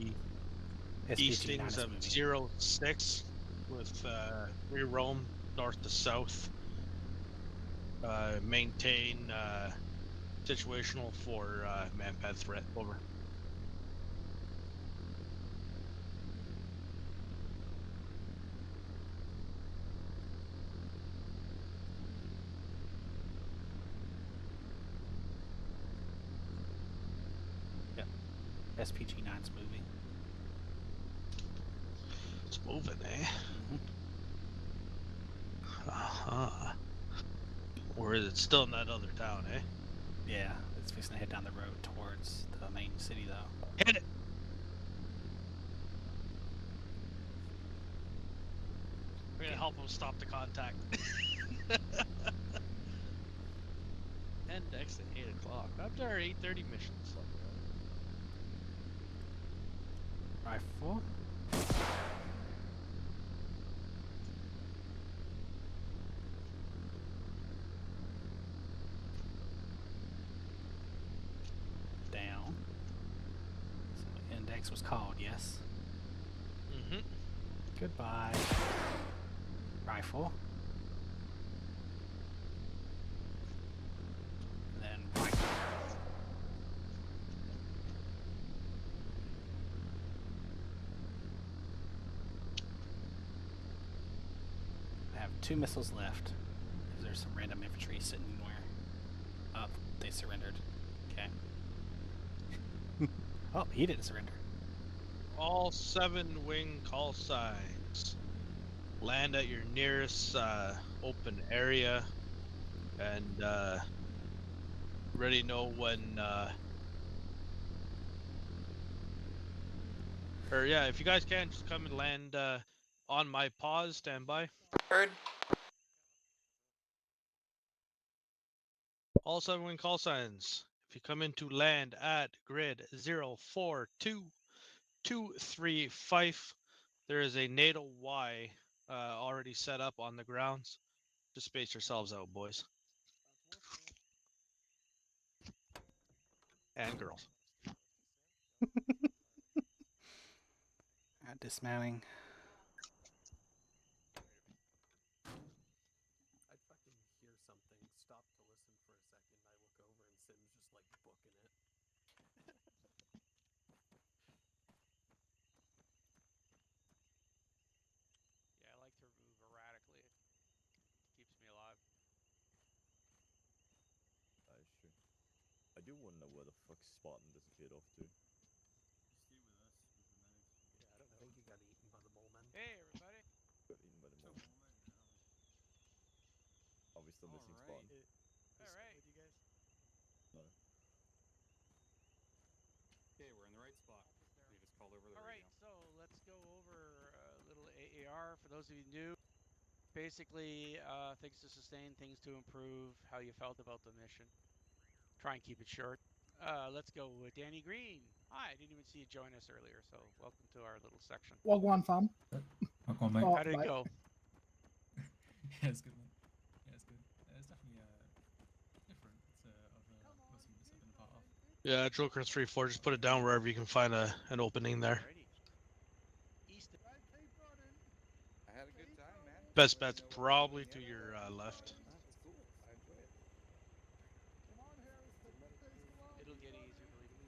SPG-9 eastings is of moving. 06 with re-roam north to south. Maintain situational for manpad threat, over. Yep. SPG-9's moving. It's moving, eh? Mm-hmm. Uh-huh. Or is it still in that other town, eh? Yeah, it's fixing to head down the road towards the main city, though. Hit it! We're gonna help him stop the contact. Index at 8 o'clock. After our 8:30 missions. Rifle. Down. So index was called, yes? Mm-hmm. Goodbye. Rifle. And then rifle. I have 2 missiles left. Is there some random infantry sitting anywhere? Oh, they surrendered. Okay. Oh, he didn't surrender. All 7 wing call signs. Land at your nearest open area, and already know when. Or yeah, if you guys can, just come and land on my pause. Stand by. Heard. All 7 wing call signs. If you come into land at grid 042235, there is a NATO Y already set up on the grounds. Just space yourselves out, boys and girls. Dismounting. do want to know where the fuck Spartan disappeared off to. I think he got eaten by the mole men. Hey, everybody. Got eaten by the mole. Are we still missing Spartan? All right. With you guys. No. Okay, we're in the right spot. We just called over the All right, radio. so let's go over a little AAR for those of you new. Basically, things to sustain, things to improve, how you felt about the mission. Try and keep it short. Let's go with Danny Green. Hi, I didn't even see you join us earlier, so welcome to our little section. Wagwan fam. Wagwan, mate. How did it go? Yeah, it's good, mate. Yeah, it's good. It's definitely different to other missions I've been a part of. Yeah, Joker 3-4, just put it down wherever you can find an opening there. East. I had a good time, man. Best bet's probably to your left. That's cool. I enjoy it. Come on, Harris. It'll get easier, believe me.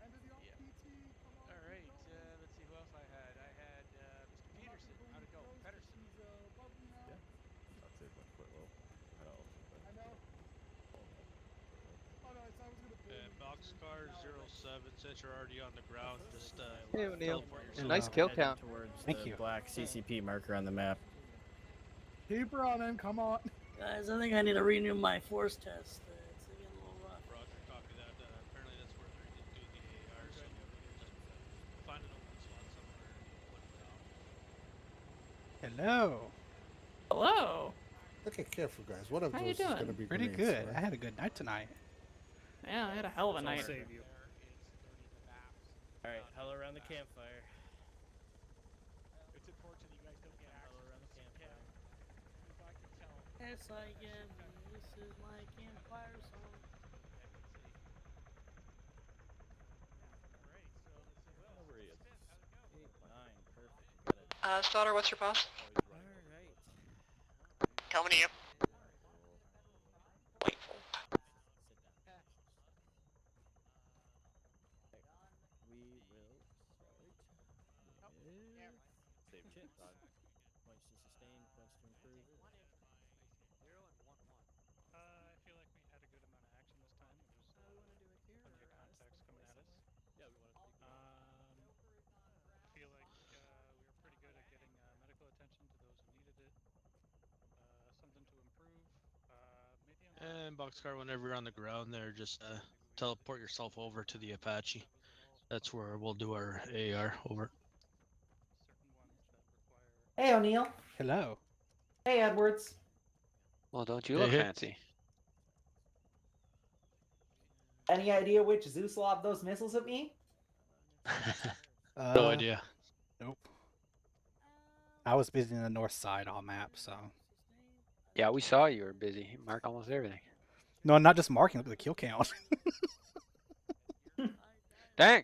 And to the Yeah. PT. Come on. All right, let's see who else I had. I had Mr. Peterson. How'd it go? Pedersen. Yeah, I'd say it went quite well. I had an option, but I know. Oh no, I was gonna pull And Boxcar 07, since you're already on the ground, just Hey, O'Neill. teleport yourself. Nice kill Heading count towards Thank the you. black CCP marker on the map. Keep running. Come on. Guys, I think I need to renew my force test. It's getting a little rough. Roger, copy that. Apparently that's where they're doing the AR, so just find an open slot somewhere and put it down. Hello. Hello. Okay, careful, guys. One of How you those is going to doing? be Pretty grenades, good. right? I had a good night tonight. Yeah, I had a hell of a night. Save you. All right, huddle around the campfire. It's unfortunate you guys don't get Huddle access around the to some campfire. cam. If I can tell. It's like, this is my campfire song. All right, so let's see who else. over here. Smith, how'd it go? 8, 9, perfect. Got it. Stoddard, what's your boss? All right. Coming to you. Wait. We will start with Save chips. time. Points to sustain, points to improve. 0 and 1 1. I feel like we had a good amount of action this time. There was We want to do it here plenty of or contacts coming at us. Yeah, we want to speak. I feel like we were pretty good at getting medical attention to those who needed it. Something to improve. Maybe I'm And Boxcar, whenever you're on the ground there, just teleport yourself over to the Apache. That's where we'll do our AR over. certain ones that require. Hey, O'Neill. Hello. Hey, Edwards. Well, don't you Hey, look hey. fancy? Any idea which Zeus lobbed those missiles at me? No idea. Nope. I was busy in the north side all map, so. Yeah, we saw you were busy. Mark almost everything. No, not just marking, look at the kill count. Dang!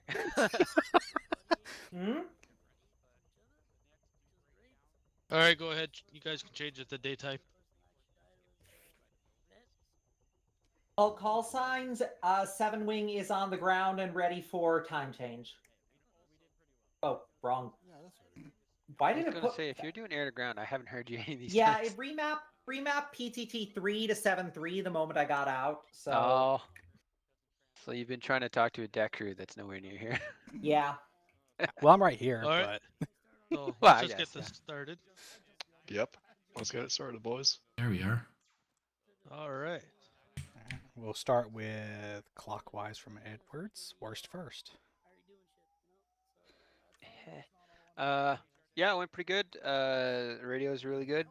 Hmm? All right, go ahead. You guys can change it to daytime. All call signs. 7 Wing is on the ground and ready for time change. Oh, wrong. Yeah, that's right. Why I did was it gonna put? say, if you're doing air to ground, I haven't heard you any of these Yeah, times. it remap PTT 3 to 7-3 the moment I got out. So Oh. So you've been trying to talk to a deck crew that's nowhere near here. yeah. Well, I'm right here, All right. but. So Well, let's I just guess, get this started. Yep. Let's get it started, boys. There we are. All right. We'll start with clockwise from Edwards. Worst first. Yeah, it went pretty good. The radio is really good.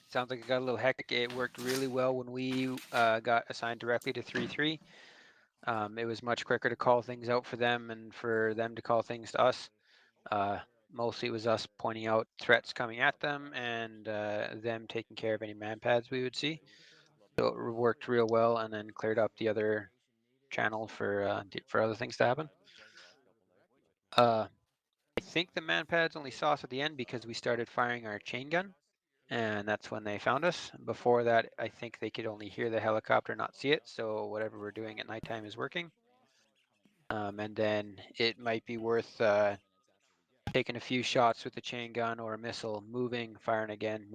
Sounds like it got a little hectic. It worked really well when we got assigned directly to 3-3. It was much quicker to call things out for them and for them to call things to us. Mostly it was us pointing out threats coming at them and them taking care of any man pads we would see. So it worked real well and then cleared up the other channel for other things to happen. I think the man pads only saw us at the end because we started firing our chain gun. And that's when they found us. Before that, I think they could only hear the helicopter, not see it. So whatever we're doing at nighttime is working. And then it might be worth taking a few shots with the chain gun or a missile, moving, firing again,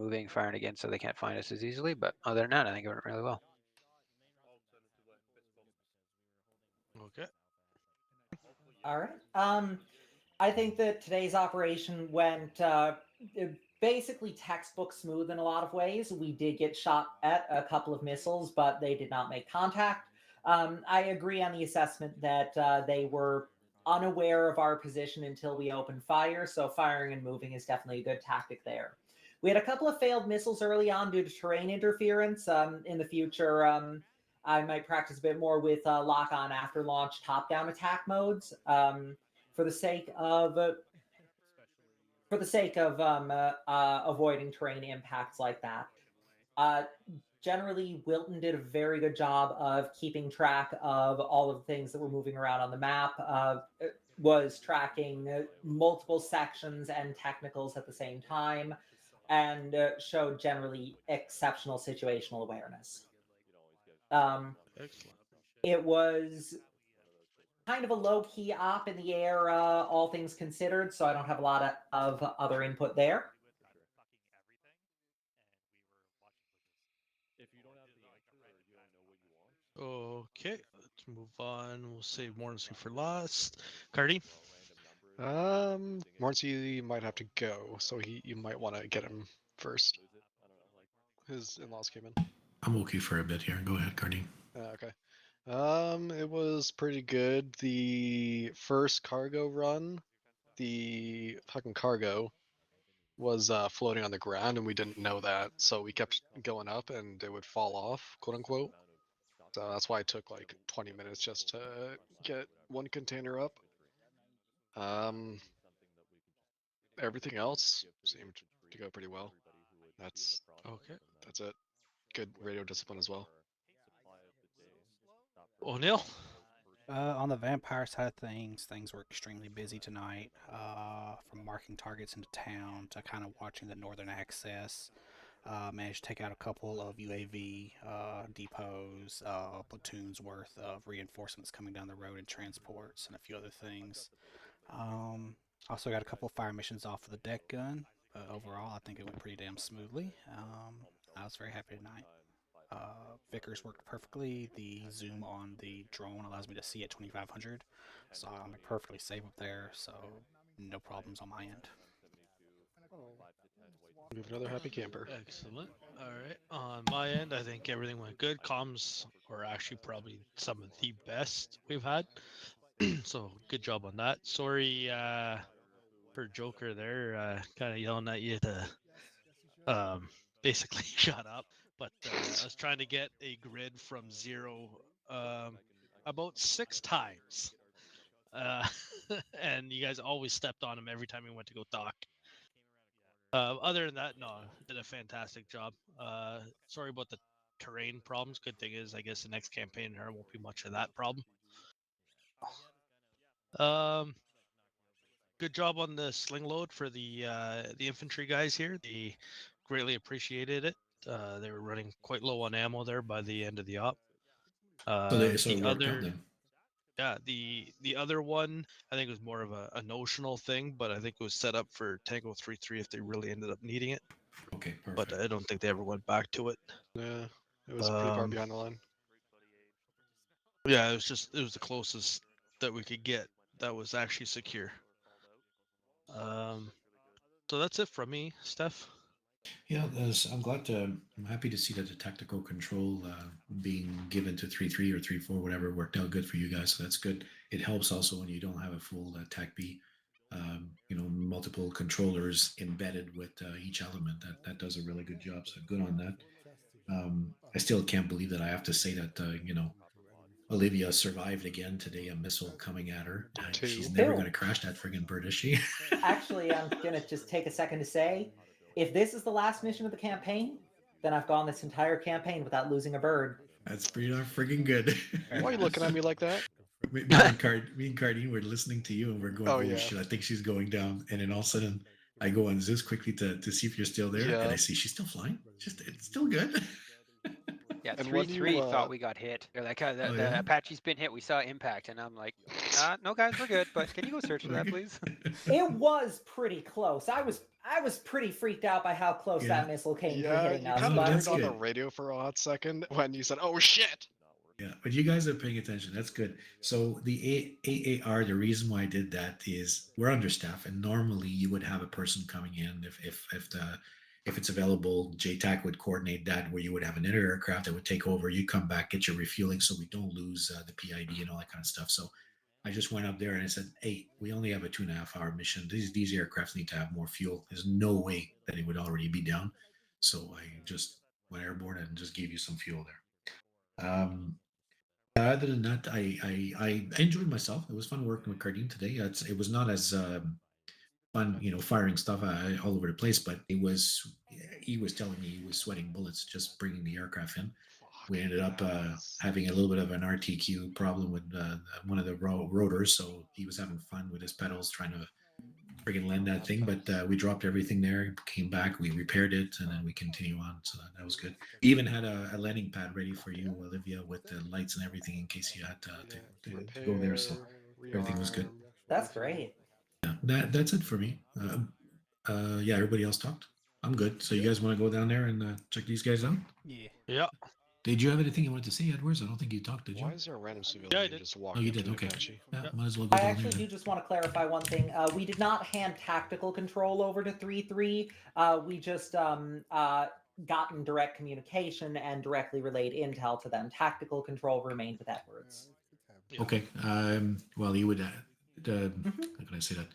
so they can't find us as easily. But other than that, I think it went really well. Okay. All right. I think that today's operation went basically textbook smooth in a lot of ways. We did get shot at a couple of missiles, but they did not make contact. I agree on the assessment that they were unaware of our position until we opened fire, so firing and moving is definitely a good tactic there. We had a couple of failed missiles early on due to terrain interference. In the future, I might practice a bit more with lock-on after launch top-down attack modes. For the sake of avoiding terrain impacts like that. Generally, Wilton did a very good job of keeping track of all of the things that were moving around on the map. Was tracking multiple sections and technicals at the same time, and showed generally exceptional situational awareness. Excellent. It was kind of a low-key op in the air, all things considered, so I don't have a lot of other input there. Okay, let's move on. We'll save Morrissey for last. Cardi? Morrissey might have to go, so you might want to get him first. His in-laws came in. I'm okay for a bit here. Go ahead, Cardine. Okay. It was pretty good. The first cargo run, the fucking cargo was floating on the ground, and we didn't know that, so we kept going up, and it would fall off, quote unquote. So that's why it took like 20 minutes just to get one container up. Everything else seemed to go pretty well. That's okay. That's it. Good radio discipline as well. O'Neill? On the vampire side of things were extremely busy tonight. From marking targets into town to kind of watching the northern access. Managed to take out a couple of UAV depots, platoons worth of reinforcements coming down the road and transports, and a few other things. Also got a couple of fire missions off of the deck gun, but overall I think it went pretty damn smoothly. I was very happy tonight. Vickers worked perfectly. The zoom on the drone allows me to see at 2500, so I'm perfectly safe up there, so no problems on my end. We have another happy camper. Excellent. All right. On my end, I think everything went good. Comms were actually probably some of the best we've had. So good job on that. Sorry for Joker there, kind of yelling at you to basically shut up. But I was trying to get a grid from 0 about 6 times. And you guys always stepped on him every time he went to go talk. Other than that, no, did a fantastic job. Sorry about the terrain problems. Good thing is, I guess the next campaign there won't be much of that problem. Good job on the sling load for the infantry guys here. They greatly appreciated it. They were running quite low on ammo there by the end of the op. So it worked out then. Yeah, the other one I think was more of a notional thing, but I think it was set up for Tango 3-3 if they really ended up needing it. Okay, perfect. But I don't think they ever went back to it. Yeah, it was pretty far behind the line. Yeah, it was the closest that we could get that was actually secure. So that's it from me, Steph. Yeah, I'm happy to see that the tactical control being given to 3-3 or 3-4, whatever, worked out good for you guys. So that's good. It helps also when you don't have a full TAC B, multiple controllers embedded with each element. That does a really good job. So good on that. I still can't believe that I have to say that, Olivia survived again today, a missile coming at her. She's never going to crash that friggin' bird, is she? Actually, I'm going to just take a second to say, if this is the last mission of the campaign, then I've gone this entire campaign without losing a bird. That's pretty darn friggin' good. Why are you looking at me like that? Me and Cardine were listening to you and we're going, oh holy yeah. shit, I think she's going down. And then all of a sudden, I go on Zeus quickly to see if you're still there. Yeah. And I see she's still flying. It's still good. Yeah, And 3-3 thought we got hit. Or like the Apache's been hit. We saw impact, and I'm like, no, guys, we're good. But can you go search for that, please? It was pretty close. I was pretty freaked out by how close that missile came to hitting us. You kind of But turned on the radio for a hot second when you said, "Oh shit." Yeah, but you guys are paying attention. That's good. So the AAR, the reason why I did that is we're understaffed, and normally you would have a person coming in if it's available. JTAC would coordinate that where you would have an inner aircraft that would take over. You come back, get your refueling, so we don't lose the PID and all that kind of stuff. So I just went up there and I said, "Hey, we only have a 2.5 hour mission. These aircrafts need to have more fuel. There's no way that it would already be down." So I just went airborne and just gave you some fuel there. Other than that, I enjoyed myself. It was fun working with Cardine today. It was not as fun, firing stuff all over the place, but he was telling me he was sweating bullets just bringing the aircraft in. We ended up having a little bit of an RTQ problem with one of the rotors, so he was having fun with his pedals trying to friggin' land that thing. But we dropped everything there, came back, we repaired it, and then we continue on. So that was good. We even had a landing pad ready for you, Olivia, with the lights and everything in case you had to go there. So everything was good. That's great. Yeah, that's it for me. Yeah, everybody else talked. I'm good. So you guys want to go down there and check these guys out? Yeah. Yeah. Did you have anything you wanted to say, Edwards? I don't think you talked, did you? Why is there a random civilian Yeah, I did. just Oh, walking you up did. to an Okay. Apache? Yeah, might as well go I down actually there. do just want to clarify one thing. We did not hand tactical control over to 3-3. We just gotten direct communication and directly relayed intel to them. Tactical control remained with Edwards. Okay. Well, you would. How can I say that?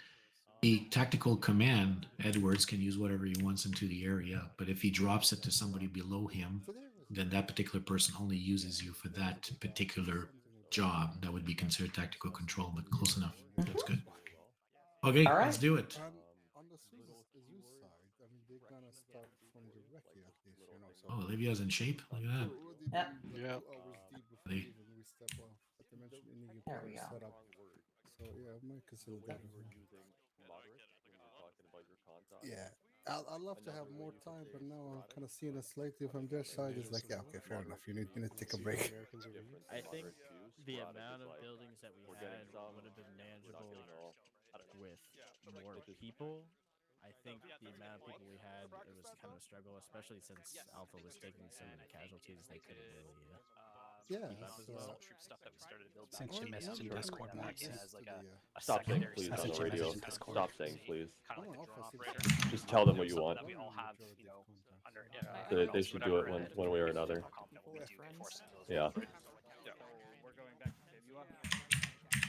The tactical command, Edwards can use whatever he wants into the area, but if he drops it to somebody below him, then that particular person only uses you for that particular job. That would be considered tactical control, but close enough. That's good. Okay, All let's right. do it. On the Zeus side, I mean, they're gonna start from directly at least, So Oh, Olivia's in shape. Look at that. Yeah. Yeah. 2 hours deep before They- even we step off. But they mentioned in There we go. setup. So yeah, I might consider that as well. Yeah, I'd love to have more time, but now I'm kind of seeing a slightly from their side. It's like, yeah, okay, fair enough. You need to take a break. I think the amount of buildings that we had would have been manageable with more people. I think the amount of people we had, it was kind of a struggle, especially since Alpha was taking so many casualties. They couldn't really Yeah, keep up as well. Sent you a message in Discord once. Stop saying please I on sent the you a radio. message in Discord. Stop saying please. Just Just tell them what you want. They They should do it one way or another. Yeah.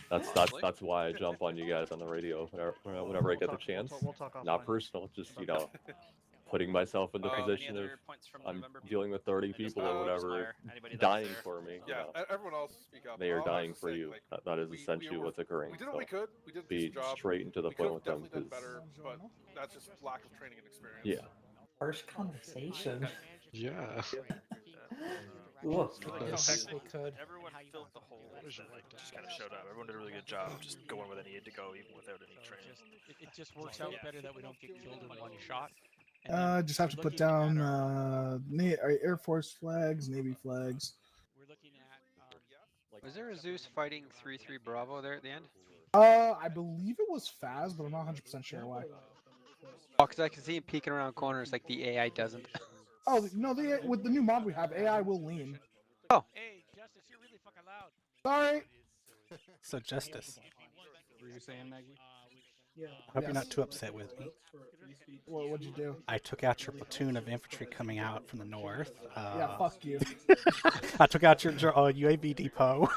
That's why I jump on you guys on the radio whenever I get the chance. Not personal, just putting myself in the position of I'm dealing with 30 people or whatever dying for me. Yeah, everyone else speak up. They are All I have dying to for say, you. like, That is we essentially were- what's occurring. We did what So we could. We did a be decent job. straight and to the We could point have with them definitely done because better, but that's just lack of training and experience. yeah. Harsh conversation. Yeah. Ooh. Everyone filled the hole. Just kind of showed up. Everyone did a really good job of just going where they needed to go, even without any training. It just works out better that we don't get killed in one shot. Just have to put down Air Force flags, Navy flags. We're looking at. Was there a Zeus fighting 3-3 Bravo there at the end? I believe it was Faz, but I'm not 100% sure why. Oh, because I can see him peeking around corners like the AI doesn't. Oh no, with the new mod we have, AI will lean. Oh. Hey, Justice, you're really fucking loud. Sorry. So Justice, What were you saying, Maggie? I hope you're not too upset with me. What'd you do? I took out your platoon of infantry coming out from the north. Yeah, fuck you. I took out your UAV depot.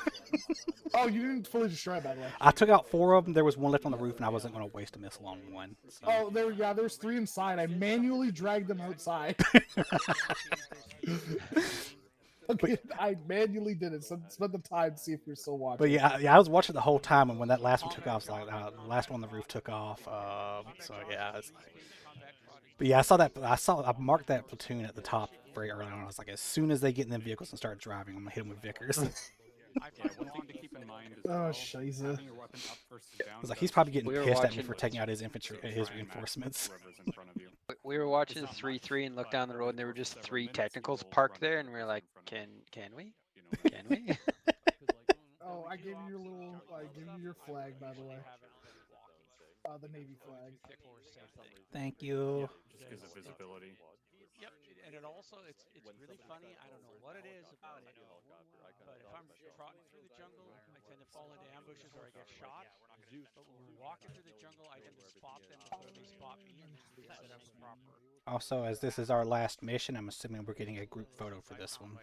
Oh, you didn't fully destroy it, by the way. I took out 4 of them. There was 1 left on the roof, and I wasn't going to waste a missile on one. So. Oh, there's 3 inside. I manually dragged them outside. Okay, I manually did it. So spend the time to see if you're still watching. But yeah, I was watching the whole time, and when that last one took off, I was like, the last one on the roof took off. So yeah, it's like, but yeah, I saw that. I marked that platoon at the top very early on. I was like, as soon as they get in them vehicles and start driving, I'm gonna hit them with Vickers. Yeah, one thing to keep in mind is shiza. having your weapon up versus down. I was like, he's probably getting pissed at me for taking out his infantry, his reinforcements. We were watching 3-3 and looked down the road, and there were just 3 technicals parked there, and we were like, can we? Can we? Oh, I gave you your flag, by the way. The Navy flag. Thank you. Just because of visibility. Yep, and it also it's really funny. I don't know what it is about it, but if I'm trotting through the jungle, I tend to fall into ambushes or I get shot. But when we're walking through the jungle, I tend to spot them before they spot me, and then we can set up a proper. Also, as this is our last mission, I'm assuming we're getting a group photo for this one.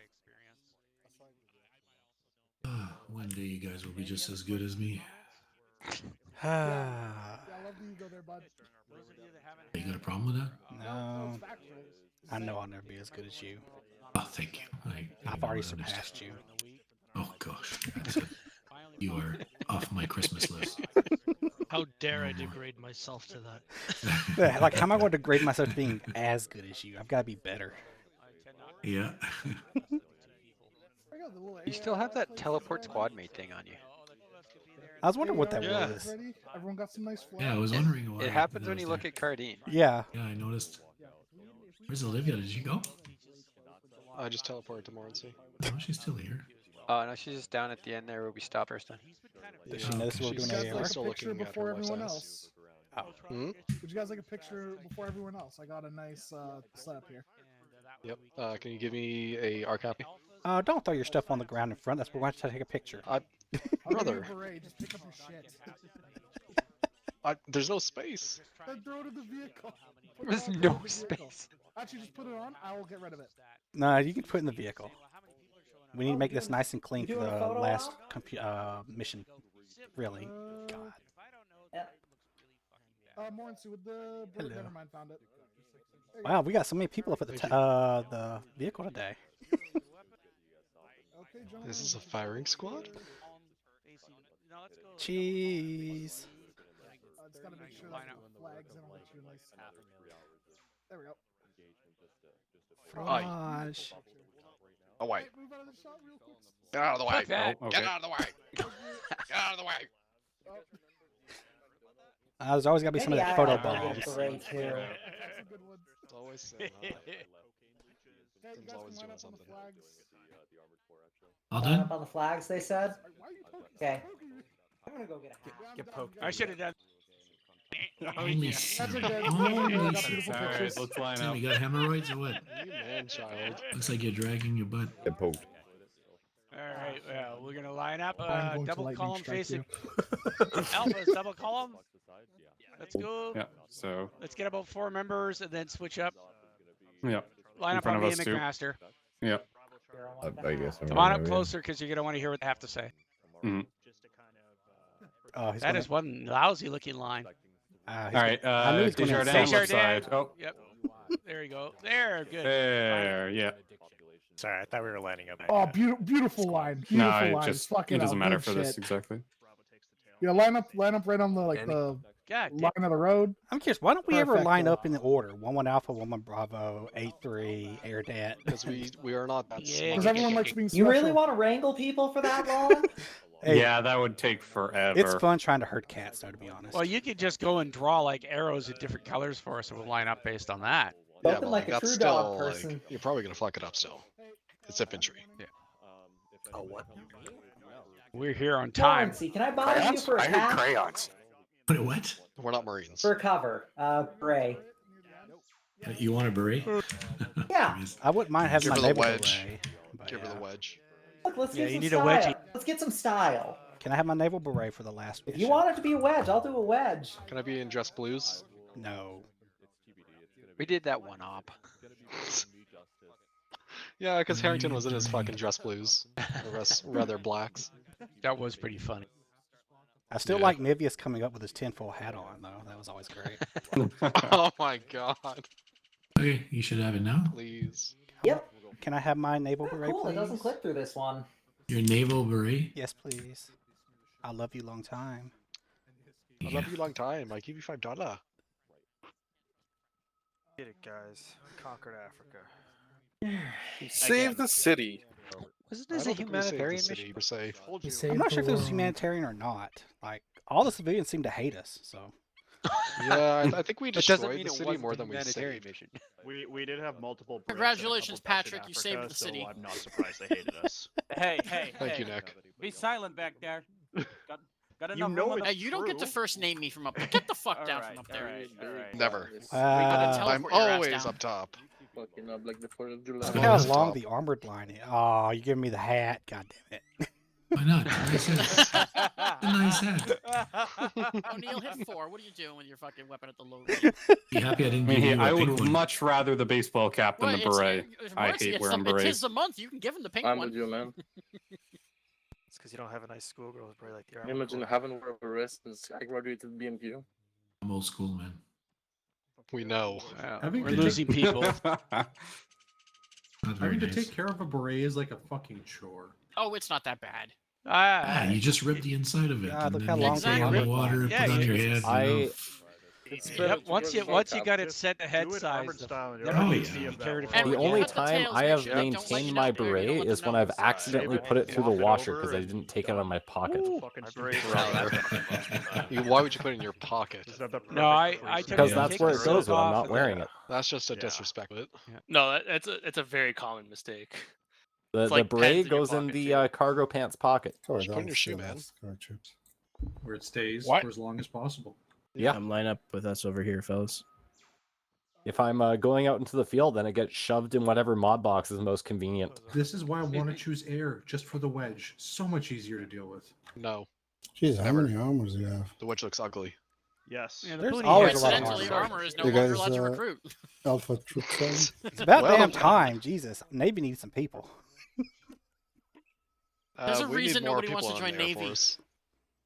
One day you guys will be just as good as me. Yeah, I love that you go there, bud. Those of you that haven't You got a problem with that? No, it's factual. I know I'll never be as good as you. Oh, thank you. I've already surpassed you. Oh gosh, that's it. You are off my Christmas list. How dare I degrade myself to that? Yeah, like, how am I going to grade myself to being as good as you? I've got to be better. Yeah. You still have that teleport squad mate thing on you. I was wondering what that Yeah. was. Ready? Everyone got some nice flags. Yeah, I was wondering why. It happens that when was you there. look at Cardine. Yeah. Yeah, I noticed. Where's Olivia? Did she go? I just teleported to Morency. Oh, she's still here. Oh, no, she's just down at the end there where we stopped first time. Does she notice we're doing You guys AR? like a picture before everyone else? Oh. Would you guys like a picture before everyone else? I got a nice setup here. Yep. Can you give me a R copy? Don't throw your stuff on the ground in front. That's where we're going to take a picture. I'll Brother. give you a beret. Just pick up your shit. There's no space. Then throw it in the vehicle. Put it There's on, no throw it in the vehicle. space. Actually, just put it on. I will get rid of it. No, you can put it in the vehicle. We need to make this nice and clean You for doing a the photo last op? mission. Really. God. Morency with the. Hello. Never mind, found it. Wow, we got so many people up at the vehicle today. This is a firing squad? Cheese. Just gotta make sure that the flags and I'll let you nice. There we go. Fromage. Oh, wait. Hey, move out of the shot real quick. Get out of the way. Fuck that. Get out of the way. Get out of the way. There's always got to be some of that photo bombs. That's a good one. It's always Sam, huh? Tim's always doing something. All Line done? up on the flags, they said. Okay. I'm gonna go get a hat. Get poked. I should have done. Holy That's shit. a good. Holy Got shit. beautiful All right, pictures. let's line Tim, up. you got hemorrhoids or what? You man child. Looks like you're dragging your butt. Get poked. All right, well, we're gonna line up. I'm going to Double lightning column strike facing. you. Alpha's double column. Let's go. Yeah. So. Let's get about 4 members and then switch up. Yeah. Line In up front on of me us and too. McMaster. Yeah. I guess I'm Come on right up over closer because you're gonna want to hear what they have to say. Mhm. Oh, he's That gonna, is one lousy looking line. he's All gonna- right. I knew he was going to Desjardins, insult. left side. Oh. Yep. There you go. There, good. There. Yeah. Sorry, I thought we were lining up. Oh, beautiful line. Beautiful No, line. it just Fucking it doesn't hell, matter good for this shit. exactly. Yeah, line up right on the the God, line of the road. I'm curious, why don't we ever line Perfecto. up in the order? 1-1 Alpha, 1-1 Bravo, 8-3, Air Dat. Because we are not that Yeah. smart. Because everyone likes being You special. really want to wrangle people for that long? Hey, Yeah, that would take forever. it's fun trying to herd cats, though, to be honest. Well, you could just go and draw like arrows in different colors for us, and we'll line up based on that. Yeah, Spoken but like a that's true still dog person. like you're probably gonna fuck it up still. It's infantry. Yeah. Oh, what? We're here on time. Morency, can I bother you for a I heard hat? crayons. Wait, what? We're not Marines. For cover. Bray. You want a beret? Yeah. I wouldn't mind having Give my her the neighbor wedge. beret. But Give her yeah. the wedge. Look, let's Yeah, get you some need a style. wedgie. Let's get some style. Can I have my naval beret for the last If mission? you want it to be a wedge, I'll do a wedge. Can I be in dress blues? No. We did that one op. Yeah, because Harrington was in his fucking dress blues. The rest rather blacks. That was pretty funny. I still Yeah. like Nivius coming up with his tinfoil hat on, though. That was always great. Oh my god. Okay, you should have it now. Please. Yep. Can I have my naval Oh, beret, cool. please? It doesn't click through this one. Your naval beret? Yes, please. I love you long time. I love you long time. I give you $5. Get it, guys. Conquered Africa. Save the city. Wasn't I this a don't think we saved the humanitarian city mission? per se. I'm not sure if this was humanitarian or not. Like, all the civilians seem to hate us, so. Yeah, I think we It doesn't destroyed mean the it city wasn't more a than we humanitarian saved. mission. We did have multiple. Brits and a Congratulations, couple Dutch in Patrick, you saved Africa, the city. So I'm not surprised they hated us. Hey, hey, Thank hey. you, Nick. Be silent back there. Got You enough know room on it's the... Hey, you don't get to true. first name me from up there. Get the fuck down Alright, from up there. alright. Never. gotta Uh, tell- I'm teleport your ass always down. up top. fucking up like the 4th of July. Look how long the armored line is. Oh, you giving me the hat. God damn it. Why not? Nice hat. A nice hat. O'Neill, hit 4. What are you doing with your fucking weapon at the low range? Be happy I I didn't give mean, you I a would pink one. much rather the baseball cap than Well, the beret. I Marcy, hate wearing It berets. is the month. You can give him the pink I'm one. with you, man. It's because you don't have a nice schoolgirl who's probably like the Can armor. you imagine having worn a vest since I graduated BMQ? I'm old school, man. We know. Having We're to losing people. Not very Having to nice. take care of a beret is like a fucking chore. Oh, it's not that bad. You just rip the inside of it. God, and look then how you long put the it in armored the water, line put it on your head. Yep, once you got it set to head size, Oh, yeah. And The you only cut the time tails, I make have sure you don't let maintained you my know, or you don't beret let is them when know. I've accidentally put it through the washer because I didn't take it out of my pocket. Why would you put it in your pocket? No, I took Because it- that's take where the it goes silk when I'm off not and wearing it. That's just a disrespect of it. No, it's a very common mistake. The, It's the like pens beret in your goes in pocket, the too. cargo pants pocket. Sorry, Just put it in your shoe, man. Where it stays What? for as long as possible. Yeah. Come line up with us over here, fellas. If I'm going out into the field, then it gets shoved in whatever mod box is most convenient. This is why I want to choose air, just for the wedge. So much easier to deal with. No. Jeez, how Never. many armors do you have? The wedge looks ugly. Yes. Yeah, the There's booty always has a lot of Coincidentally, armor. armor is no You longer guys, allowed to recruit. Alpha Troop Zone? It's about Well, damn time. Jesus. Navy needs some people. There's a we need reason more nobody wants people to in join the Air Navy. Force.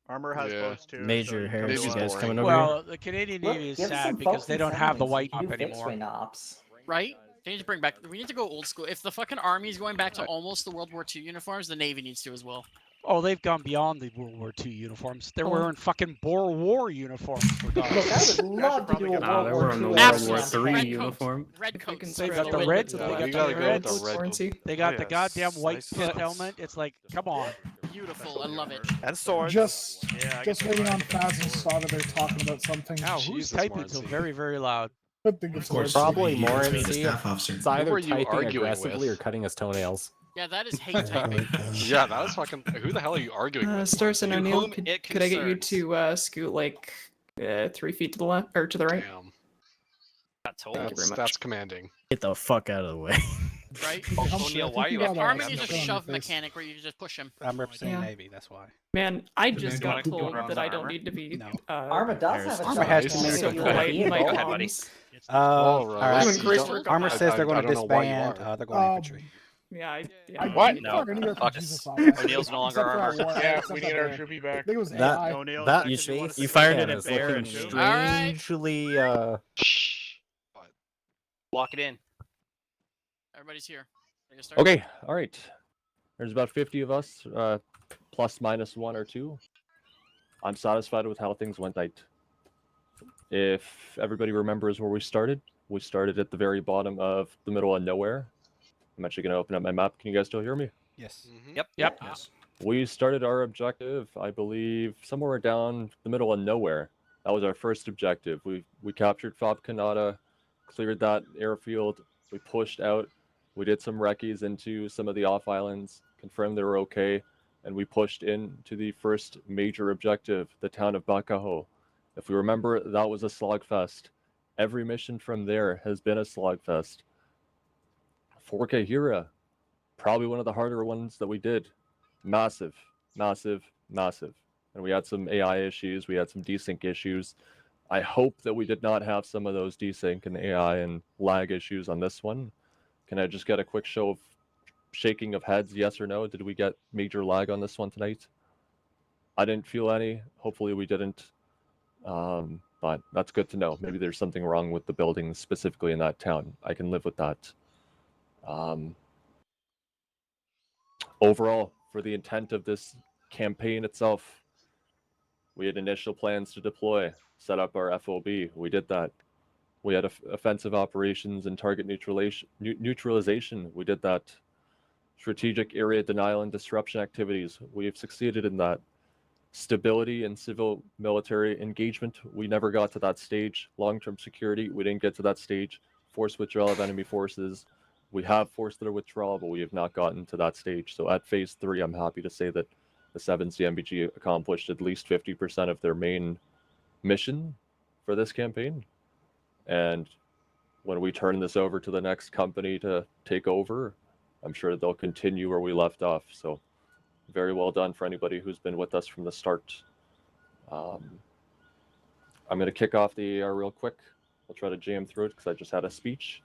Armor has Yeah. boats too. Major so Harris, you Navy's guys boring. coming over Well, the Canadian Look, Navy is give sad some because folks they don't have the incentives. white You pump do fixed anymore. wing ops. Right? They need to bring back. We need to go old school. If the fucking army is going back to almost the World War II uniforms, the Navy needs to as well. Oh, they've gone beyond the World War II uniforms. They're Oh. wearing fucking Boer War uniforms. For God's Look, I sake. would love to do a Nah, World they're War wearing the II World Absolute War campaign. III red uniform. coats. Red If we can coats. They spread got a the little reds. bit to They the got left you gotta the go with reds. the red currency. They got Oh, the yeah, goddamn white nice pith stuff. helmet. It's like, come on. Beautiful. I love it. And swords. Just Yeah, I just get waiting the on rifle. Faz and Sada. They're talking about something. Now, who's Jesus, typing so Marcy. very, very loud? But think Of it's course, Probably he more is in being a C. staff officer. It's Who either were you typing arguing aggressively or with? cutting his toenails. Yeah, that is hate typing. Yeah, that was fucking. Who the hell are you arguing with? Stars and Marcy? O'Neill, whom could it I get you concerns. to scoot like 3 feet to the left or to the right? Damn. Got told. Thank you very much. That's commanding. Get the fuck out of the way. Right? O'Neill, why are you If up Army here? needs a Put on your shove face. mechanic where you just push him. I'm representing Yeah. Navy. That's why. Man, I The just man got got told pooped that I don't armor. need to be. No. Arma does have a Arma has to shot make so a polite in my Go ahead, buddy. comms. All All right. right. Doing great Don't- work. Armor says they're going I to don't know why you disband. are. They're going infantry. Yeah, I what? No. fuck, I need to Fuck Jesus us. on that. O'Neill's no longer Except for that armor. one- Yeah, except we that need our the- troopy back. I think it was That AI. O'Neill, that is that 'cause want to You say fired yeah, it at is Bear looking and Shoot. Alright. strangely Lock it in. Everybody's here. I guess start. Okay, all right. There's about 50 of us, plus minus 1 or 2. I'm satisfied with how things went out. If everybody remembers where we started at the very bottom of the middle of nowhere. I'm actually going to open up my map. Can you guys still hear me? Yes. Yep. Yep. Yes. We started our objective, I believe, somewhere down the middle of nowhere. That was our first objective. We captured Fob Kanata, cleared that airfield. We pushed out. We did some recce's into some of the off islands, confirmed they were okay, and we pushed into the first major objective, the town of Bakaho. If we remember, that was a slogfest. Every mission from there has been a slogfest. Fort Kahira, probably one of the harder ones that we did. Massive, massive, massive. And we had some AI issues. We had some desync issues. I hope that we did not have some of those desync and AI and lag issues on this one. Can I just get a quick show of shaking of heads, yes or no? Did we get major lag on this one tonight? I didn't feel any. Hopefully we didn't. But that's good to know. Maybe there's something wrong with the building specifically in that town. I can live with that. Overall, for the intent of this campaign itself, we had initial plans to deploy, set up our FOB. We did that. We had offensive operations and target neutralization. We did that. Strategic area denial and disruption activities. We have succeeded in that. Stability and civil military engagement. We never got to that stage. Long-term security. We didn't get to that stage. Forced withdrawal of enemy forces. We have forced their withdrawal, but we have not gotten to that stage. So at phase 3, I'm happy to say that the 7th CMBG accomplished at least 50% of their main mission for this campaign. And when we turn this over to the next company to take over, I'm sure they'll continue where we left off. So very well done for anybody who's been with us from the start. I'm going to kick off the AR real quick. I'll try to jam through it because I just had a speech.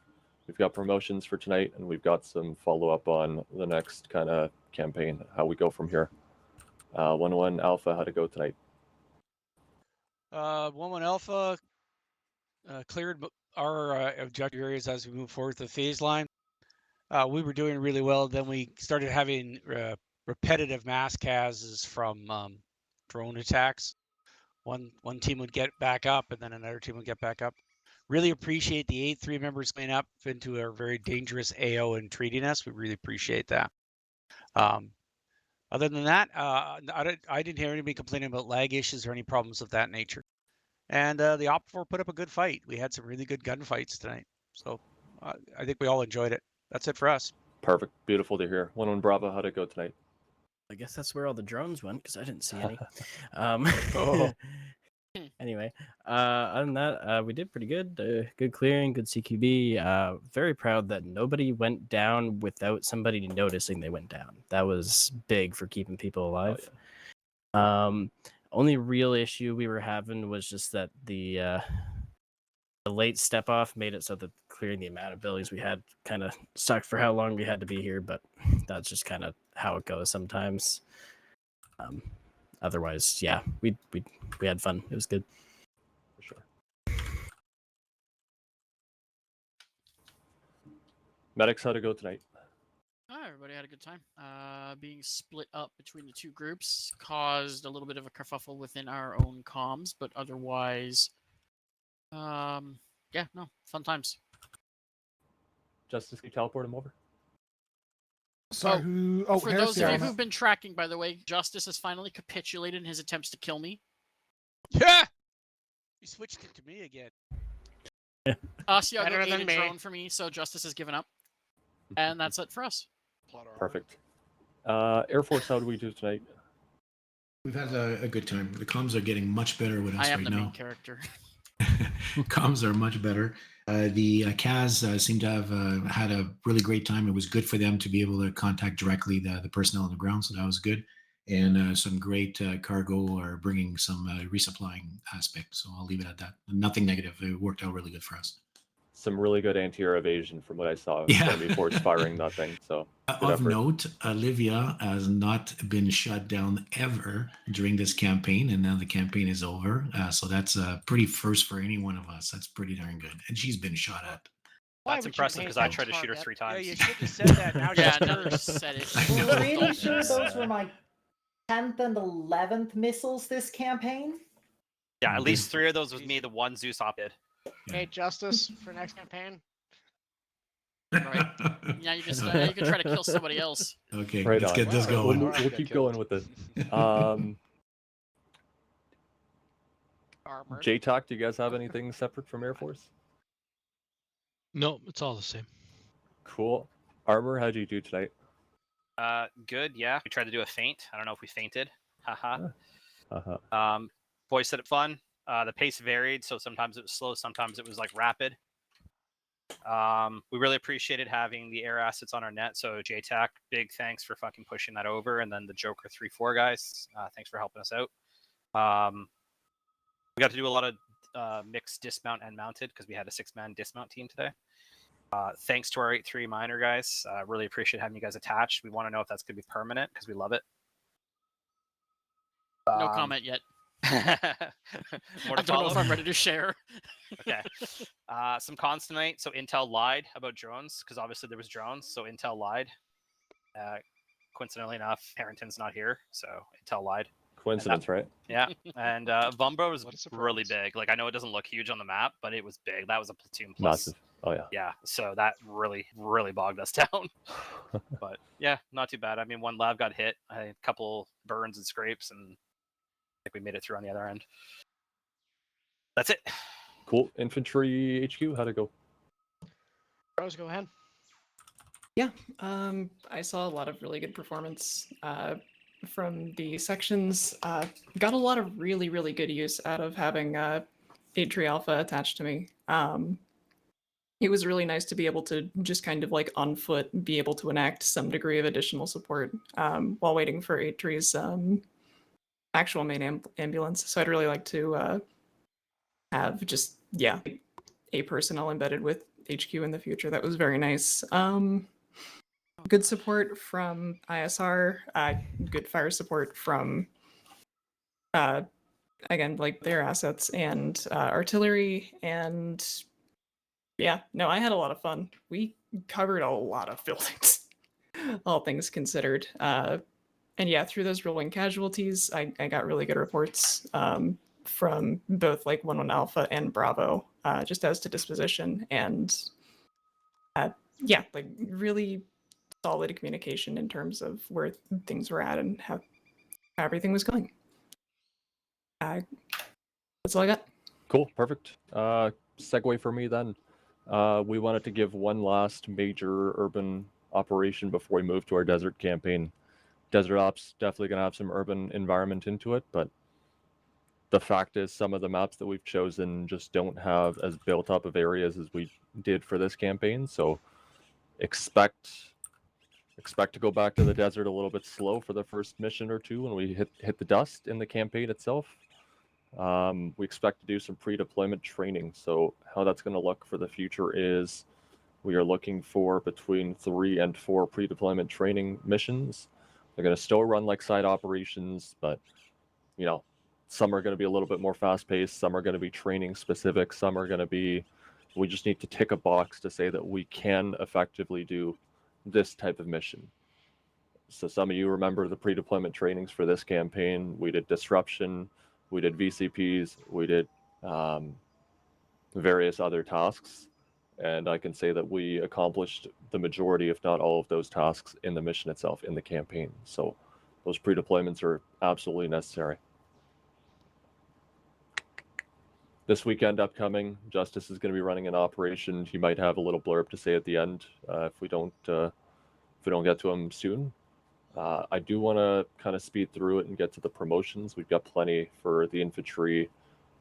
We've got promotions for tonight, and we've got some follow-up on the next kind of campaign, how we go from here. 1-1 Alpha, how to go tonight? 1-1 Alpha cleared our objective areas as we move forward to the phase line. We were doing really well. Then we started having repetitive mass cases from drone attacks. One team would get back up, and then another team would get back up. Really appreciate the 8-3 members coming up into a very dangerous AO and treating us. We really appreciate that. Other than that, I didn't hear anybody complaining about lag issues or any problems of that nature. And the Op4 put up a good fight. We had some really good gunfights tonight. So I think we all enjoyed it. That's it for us. Perfect. Beautiful to hear. 1-1 Bravo, how'd it go tonight? I guess that's where all the drones went because I didn't see any. Oh. Anyway, other than that, we did pretty good. Good clearing, good CQB. Very proud that nobody went down without somebody noticing they went down. That was big for keeping people alive. Oh, yeah. Only real issue we were having was just that the late step off made it so that clearing the amount of buildings we had kind of sucked for how long we had to be here, but that's just kind of how it goes sometimes. Otherwise, yeah, we had fun. It was good. For sure. Medics, how'd it go tonight? Everybody had a good time. Being split up between the two groups caused a little bit of a kerfuffle within our own comms, but otherwise, yeah, no, fun times. Justice, can you teleport him over? Sorry, for those of you who've been tracking, by the way, Justice has finally capitulated in his attempts to kill me. Yeah! You switched it to me again. Asiago ate a drone for me, so Justice has given up. And that's it for us. Perfect. Air Force, how did we do tonight? We've had a good time. The comms are getting much better with us I am right the now. main character. Comms are much better. The CAS seem to have had a really great time. It was good for them to be able to contact directly the personnel on the ground, so that was good. And some great cargo or bringing some resupplying aspect. So I'll leave it at that. Nothing negative. It worked out really good for us. Some really good anti-air evasion from what I saw. Yeah. Before firing that thing. So of effort. note, Olivia has not been shut down ever during this campaign, and now the campaign is over. So that's a pretty first for any one of us. That's pretty darn good. And she's been shot at. That's impressive because I tried to shoot her 3 times. Yeah, you should have said that. Now yeah, now you said it. I know. I'm pretty sure those were my 10th and 11th missiles this campaign. Yeah, at least 3 of those was me. The one Zeus op did. Hey, Justice for next campaign. Right. Yeah, you just you can try to kill somebody else. Okay, right let's on. get this going. We'll keep going with this. JTalk, do you guys have anything separate from Air Force? No, it's all the same. Cool. Armor, how'd you do tonight? Good, yeah. We tried to do a feint. I don't know if we fainted. Haha. Uh-huh. Boys said it fun. The pace varied, so sometimes it was slow, sometimes it was like rapid. We really appreciated having the air assets on our net. So JTAC, big thanks for fucking pushing that over. And then the Joker 3-4 guys, thanks for helping us out. We got to do a lot of mixed dismount and mounted because we had a 6-man dismount team today. Thanks to our 8-3 minor guys. Really appreciate having you guys attached. We want to know if that's going to be permanent because we love it. No comment yet. More to I don't know if follow? I'm ready to share. Okay. Some cons tonight. So Intel lied about drones because obviously there was drones. So Intel lied. Coincidentally enough, Harrington's not here, so Intel lied. Coincidence, right? Yeah. And Vumbro was really big. Like I know it doesn't look huge on the map, but it was big. That was a platoon plus. Massive. Oh yeah. Yeah. So that really bogged us down. But yeah, not too bad. I mean, one lab got hit. I had a couple burns and scrapes, and I think we made it through on the other end. That's it. Cool. Infantry HQ, how'd it go? Rose, go ahead. Yeah, I saw a lot of really good performance from the sections. Got a lot of really good use out of having 8-3 Alpha attached to me. it was really nice to be able to just kind of like on foot be able to enact some degree of additional support while waiting for Atree's actual main ambulance. So I'd really like to have just, yeah, a personnel embedded with HQ in the future. That was very nice. Good support from ISR, good fire support from, again, like their assets and artillery. And yeah, no, I had a lot of fun. We covered a lot of buildings, all things considered. And yeah, through those rolling casualties, I got really good reports from both like 1-1 Alpha and Bravo, just as to disposition. And yeah, like really solid communication in terms of where things were at and how everything was going. That's all I got. Cool, perfect. Segue for me then. We wanted to give one last major urban operation before we move to our desert campaign. Desert Ops definitely going to have some urban environment into it, but the fact is some of the maps that we've chosen just don't have as built up of areas as we did for this campaign, so expect to go back to the desert a little bit slow for the first mission or two when we hit the dust in the campaign itself. We expect to do some pre-deployment training, so how that's going to look for the future is we are looking for between 3 and 4 pre-deployment training missions. They're going to still run like side operations, but you know, some are going to be a little bit more fast-paced, some are going to be training specific, some are going to be, we just need to tick a box to say that we can effectively do this type of mission. So some of you remember the pre-deployment trainings for this campaign. We did disruption, we did VCPs, we did various other tasks, and I can say that we accomplished the majority, if not all of those tasks in the mission itself, in the campaign. So those pre-deployments are absolutely necessary. This weekend upcoming, Justice is going to be running an operation. He might have a little blurb to say at the end if we don't get to him soon. I do want to kind of speed through it and get to the promotions. We've got plenty for the infantry,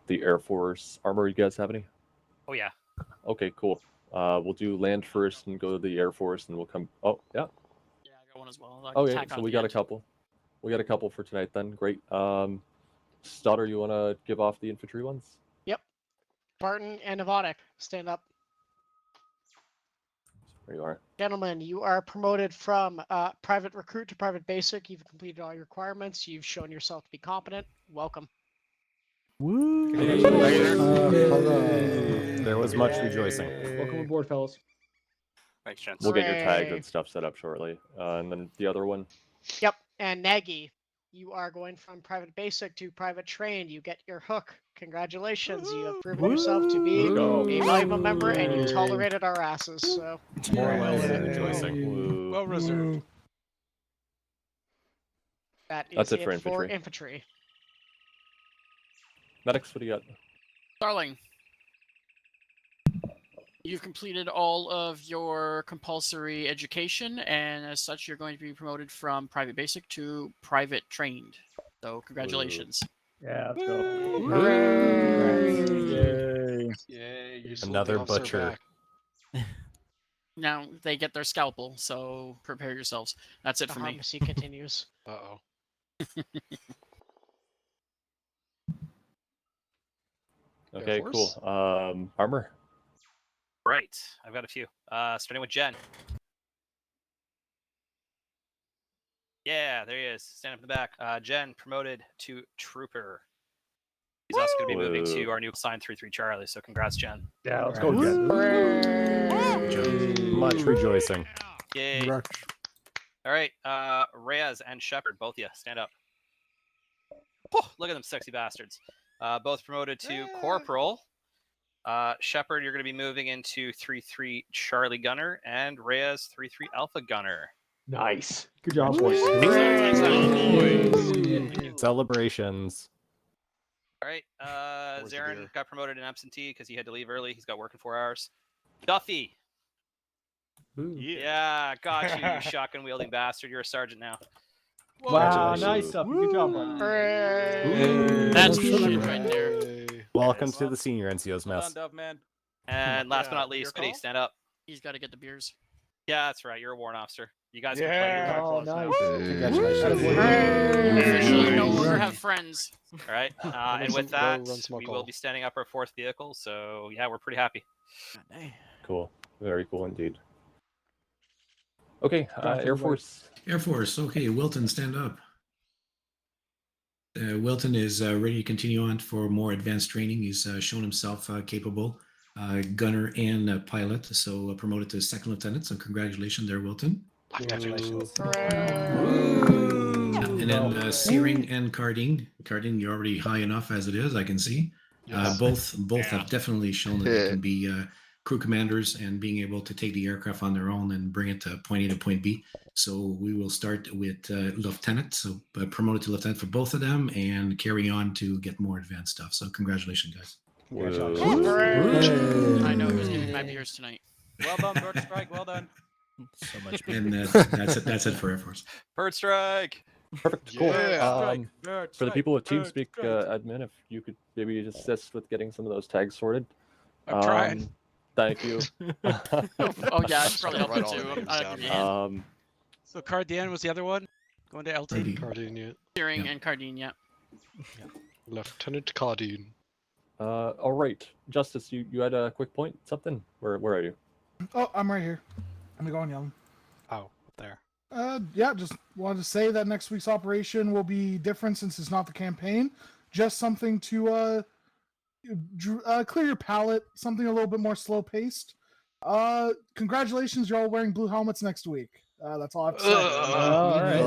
the Air Force. Armor, you guys have any? Oh yeah. Okay, cool. We'll do land first and go to the Air Force, and we'll come. Oh yeah. Yeah, I got one as well. Okay, so we got a couple. We got a couple for tonight then. Great. Stoddard, you want to give off the infantry ones? Yep. Barton and Novotic, stand up. There you are. Gentlemen, you are promoted from private recruit to private basic. You've completed all your requirements. You've shown yourself to be competent. Welcome. Woo! There was much rejoicing. Welcome aboard, fellas. Thanks, gents. We'll get your tags Hooray. and stuff set up shortly. And then the other one. Yep. And Nagy, you are going from private basic to private trained. You get your hook. Congratulations. You have proven yourself to be a valuable member and you tolerated our asses. So rejoicing. Well reserved. That is That's it for for infantry. infantry. Medics, what do you got? Darling, you've completed all of your compulsory education, and as such, you're going to be promoted from private basic to private trained. So, congratulations. Yeah, let's go. Yay! Yay! You sold Another the officer butcher. back. Now they get their scalpel, so prepare yourselves. That's it The for me. pharmacy continues. Uh-oh. Okay, Air cool. Force? Armor. Right. I've got a few. Starting with Jen. Yeah, there he is. Stand up in the back. Jen promoted to trooper. He's also going to be moving to our new sign 3-3 Charlie. So congrats, Jen. Yeah, let's go, Jen. Much rejoicing. Yay. All right. Reyes and Shepard, both of you, stand up. Oh, look at them sexy bastards. Both promoted to corporal. Shepard, you're going to be moving into 3-3 Charlie Gunner, and Reyes 3-3 Alpha Gunner. Nice. Good job, boys. Celebrations. All right. Zarin got promoted in absentee because he had to leave early. He's got work in 4 hours. Duffy. Yeah, got you, you shotgun wielding bastard. You're a sergeant now. Wow, nice stuff. Good job, buddy. That's shit right there. Welcome to the senior NCOs Well mess. done, Dove, man. And last but not least, Eddie, stand up. He's got to get the beers. Yeah, that's right. You're a warrant officer. You guys can Yeah. play. Oh, nice. Congratulations. Officially no longer have friends. All right. And with that, we will be standing up our 4th vehicle. So yeah, we're pretty happy. Cool. Very cool indeed. Okay, Air Force. Air Force. Okay, Wilton, stand up. Wilton is ready to continue on for more advanced training. He's shown himself capable gunner and pilot, so promoted to 2nd lieutenant. So congratulations there, Wilton. Congratulations. And then Searing and Cardine. Cardine, you're already high enough as it is, I can see. Both have definitely shown that they can be crew commanders and being able to take the aircraft on their own and bring it to point A to point B. So we will start with lieutenant, so promoted to lieutenant for both of them and carry on to get more advanced stuff. So congratulations, guys. Congratulations. I know who's getting my beers tonight. Well done, Bird Strike. Well done. So much. And that's it for Air Force. Bird Strike. Perfect. Cool. Bird For the people with Bird TeamSpeak Strike. Admin, if you could maybe assist with getting some of those tags sorted. I'm trying. Thank you. Oh yeah, I should probably help you too. So Cardine was the other one? Going to LT? Cardine, yeah. Searing and Cardine, yeah. Lieutenant Cardine. All right, Justice, you had a quick point. Something? Where are you? Oh, I'm right here. Let me go on yelling. Oh, there. Yeah, just wanted to say that next week's operation will be different since it's not the campaign. Just something to clear your palate, something a little bit more slow paced. Congratulations, you're all wearing blue helmets next week. That's all I have to say. All right.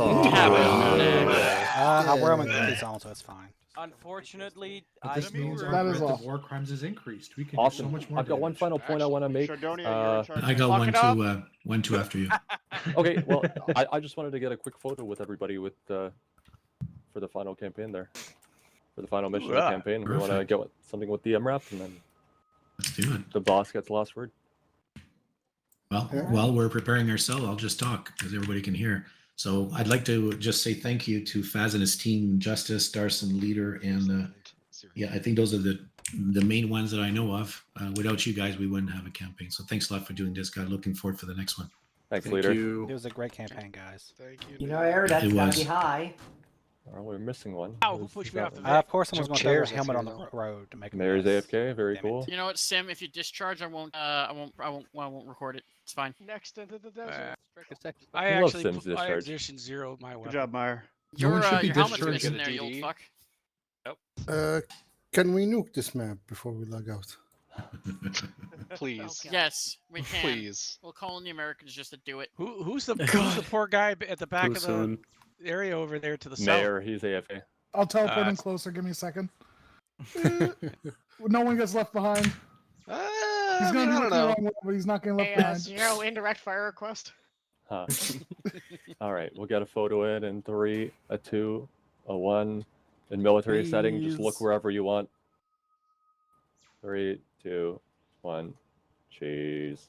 I'll wear them in case on, so it's fine. Unfortunately, But this means that our is rate all. of war crimes is increased. We can Awesome. do so much more. I've got one damage. final point I want to make. I got one, two after you. Okay, well, I just wanted to get a quick photo with everybody with for the final campaign there. For the final mission of the campaign. We want to get something with the MRAP, and then let's do it. The boss gets the last word. Well, while we're preparing ourselves, I'll just talk because everybody can hear. So I'd like to just say thank you to Faz and his team, Justice, Darson, Leader, and yeah, I think those are the main ones that I know of. Without you guys, we wouldn't have a campaign. So thanks a lot for doing this, guys. Looking forward for the next one. Thanks, Leader. It was a great campaign, guys. Thank you. You know, Eric, that's gotta be high. Oh, we're missing one. Ow, who pushed me off the Of course, someone's going to throw their helmet on the road to make a Mayor's mess. AFK. Very cool. You know what, Sim? If you discharge, I won't record it. It's fine. Next into the desert. I love actually Sim's I discharge. position zeroed my weapon. Good job, Meyer. Your one should be helmet's discharged missing in there, you old DD. fuck. Can we nuke this map before we log out? Please. Yes, we can. Please. We'll call on the Americans just to do it. Who's the poor guy at the back of the area over there to the Mayor, he's AFK. I'll teleport him closer. Give me a second. No one gets left behind. He's I gonna don't be know. looking around, but he's not getting left Hey, behind. Zero indirect fire request. Huh. All right, we'll get a photo in 3, a 2, a 1. In military setting, just look wherever you want. 3, 2, 1. Cheese.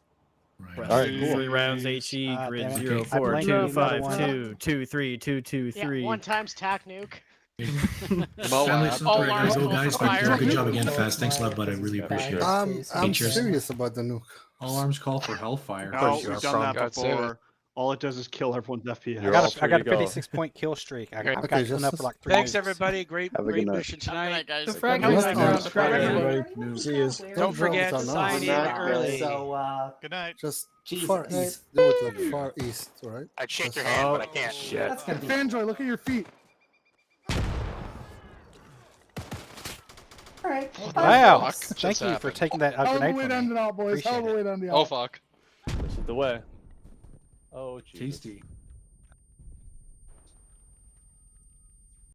Right. All right, cool. 3 rounds HE, grid damn it. 0, I 4, blanked 2, another 5, one. 2, 2, 3, 2, 2, Yeah, 3. 1 times tac nuke. Family, All guys, arms guys, call for good job fire. again, Faz. Thanks a lot, bud. I really appreciate it. I'm Cheers. serious about the nuke. All arms call for hellfire. Of No, course you we've are, done Frog. that God save before. All it does is kill everyone's FPS. You're all I got a free to go. 56-point kill streak. I've got Okay, cleaned up for like 3 Thanks minutes. everybody. Great mission Good night, tonight. guys. The frag Have a is nice on night. the frag. Everybody, see you. Don't forget, drop it on sign us. in early. So, Good night. Just Jesus. far east. Do it like far east, all right? I'd shake your Just- hand, but I can't. Shit. that's gonna be Fanjoy, look at your feet. all right. Wow. fuck Thank just you for happened? taking that Hell of a grenade way from to end me. it out, boys. Hell of a Appreciate way to end it out. Oh fuck. This is the way. Oh, Jesus. Tasty.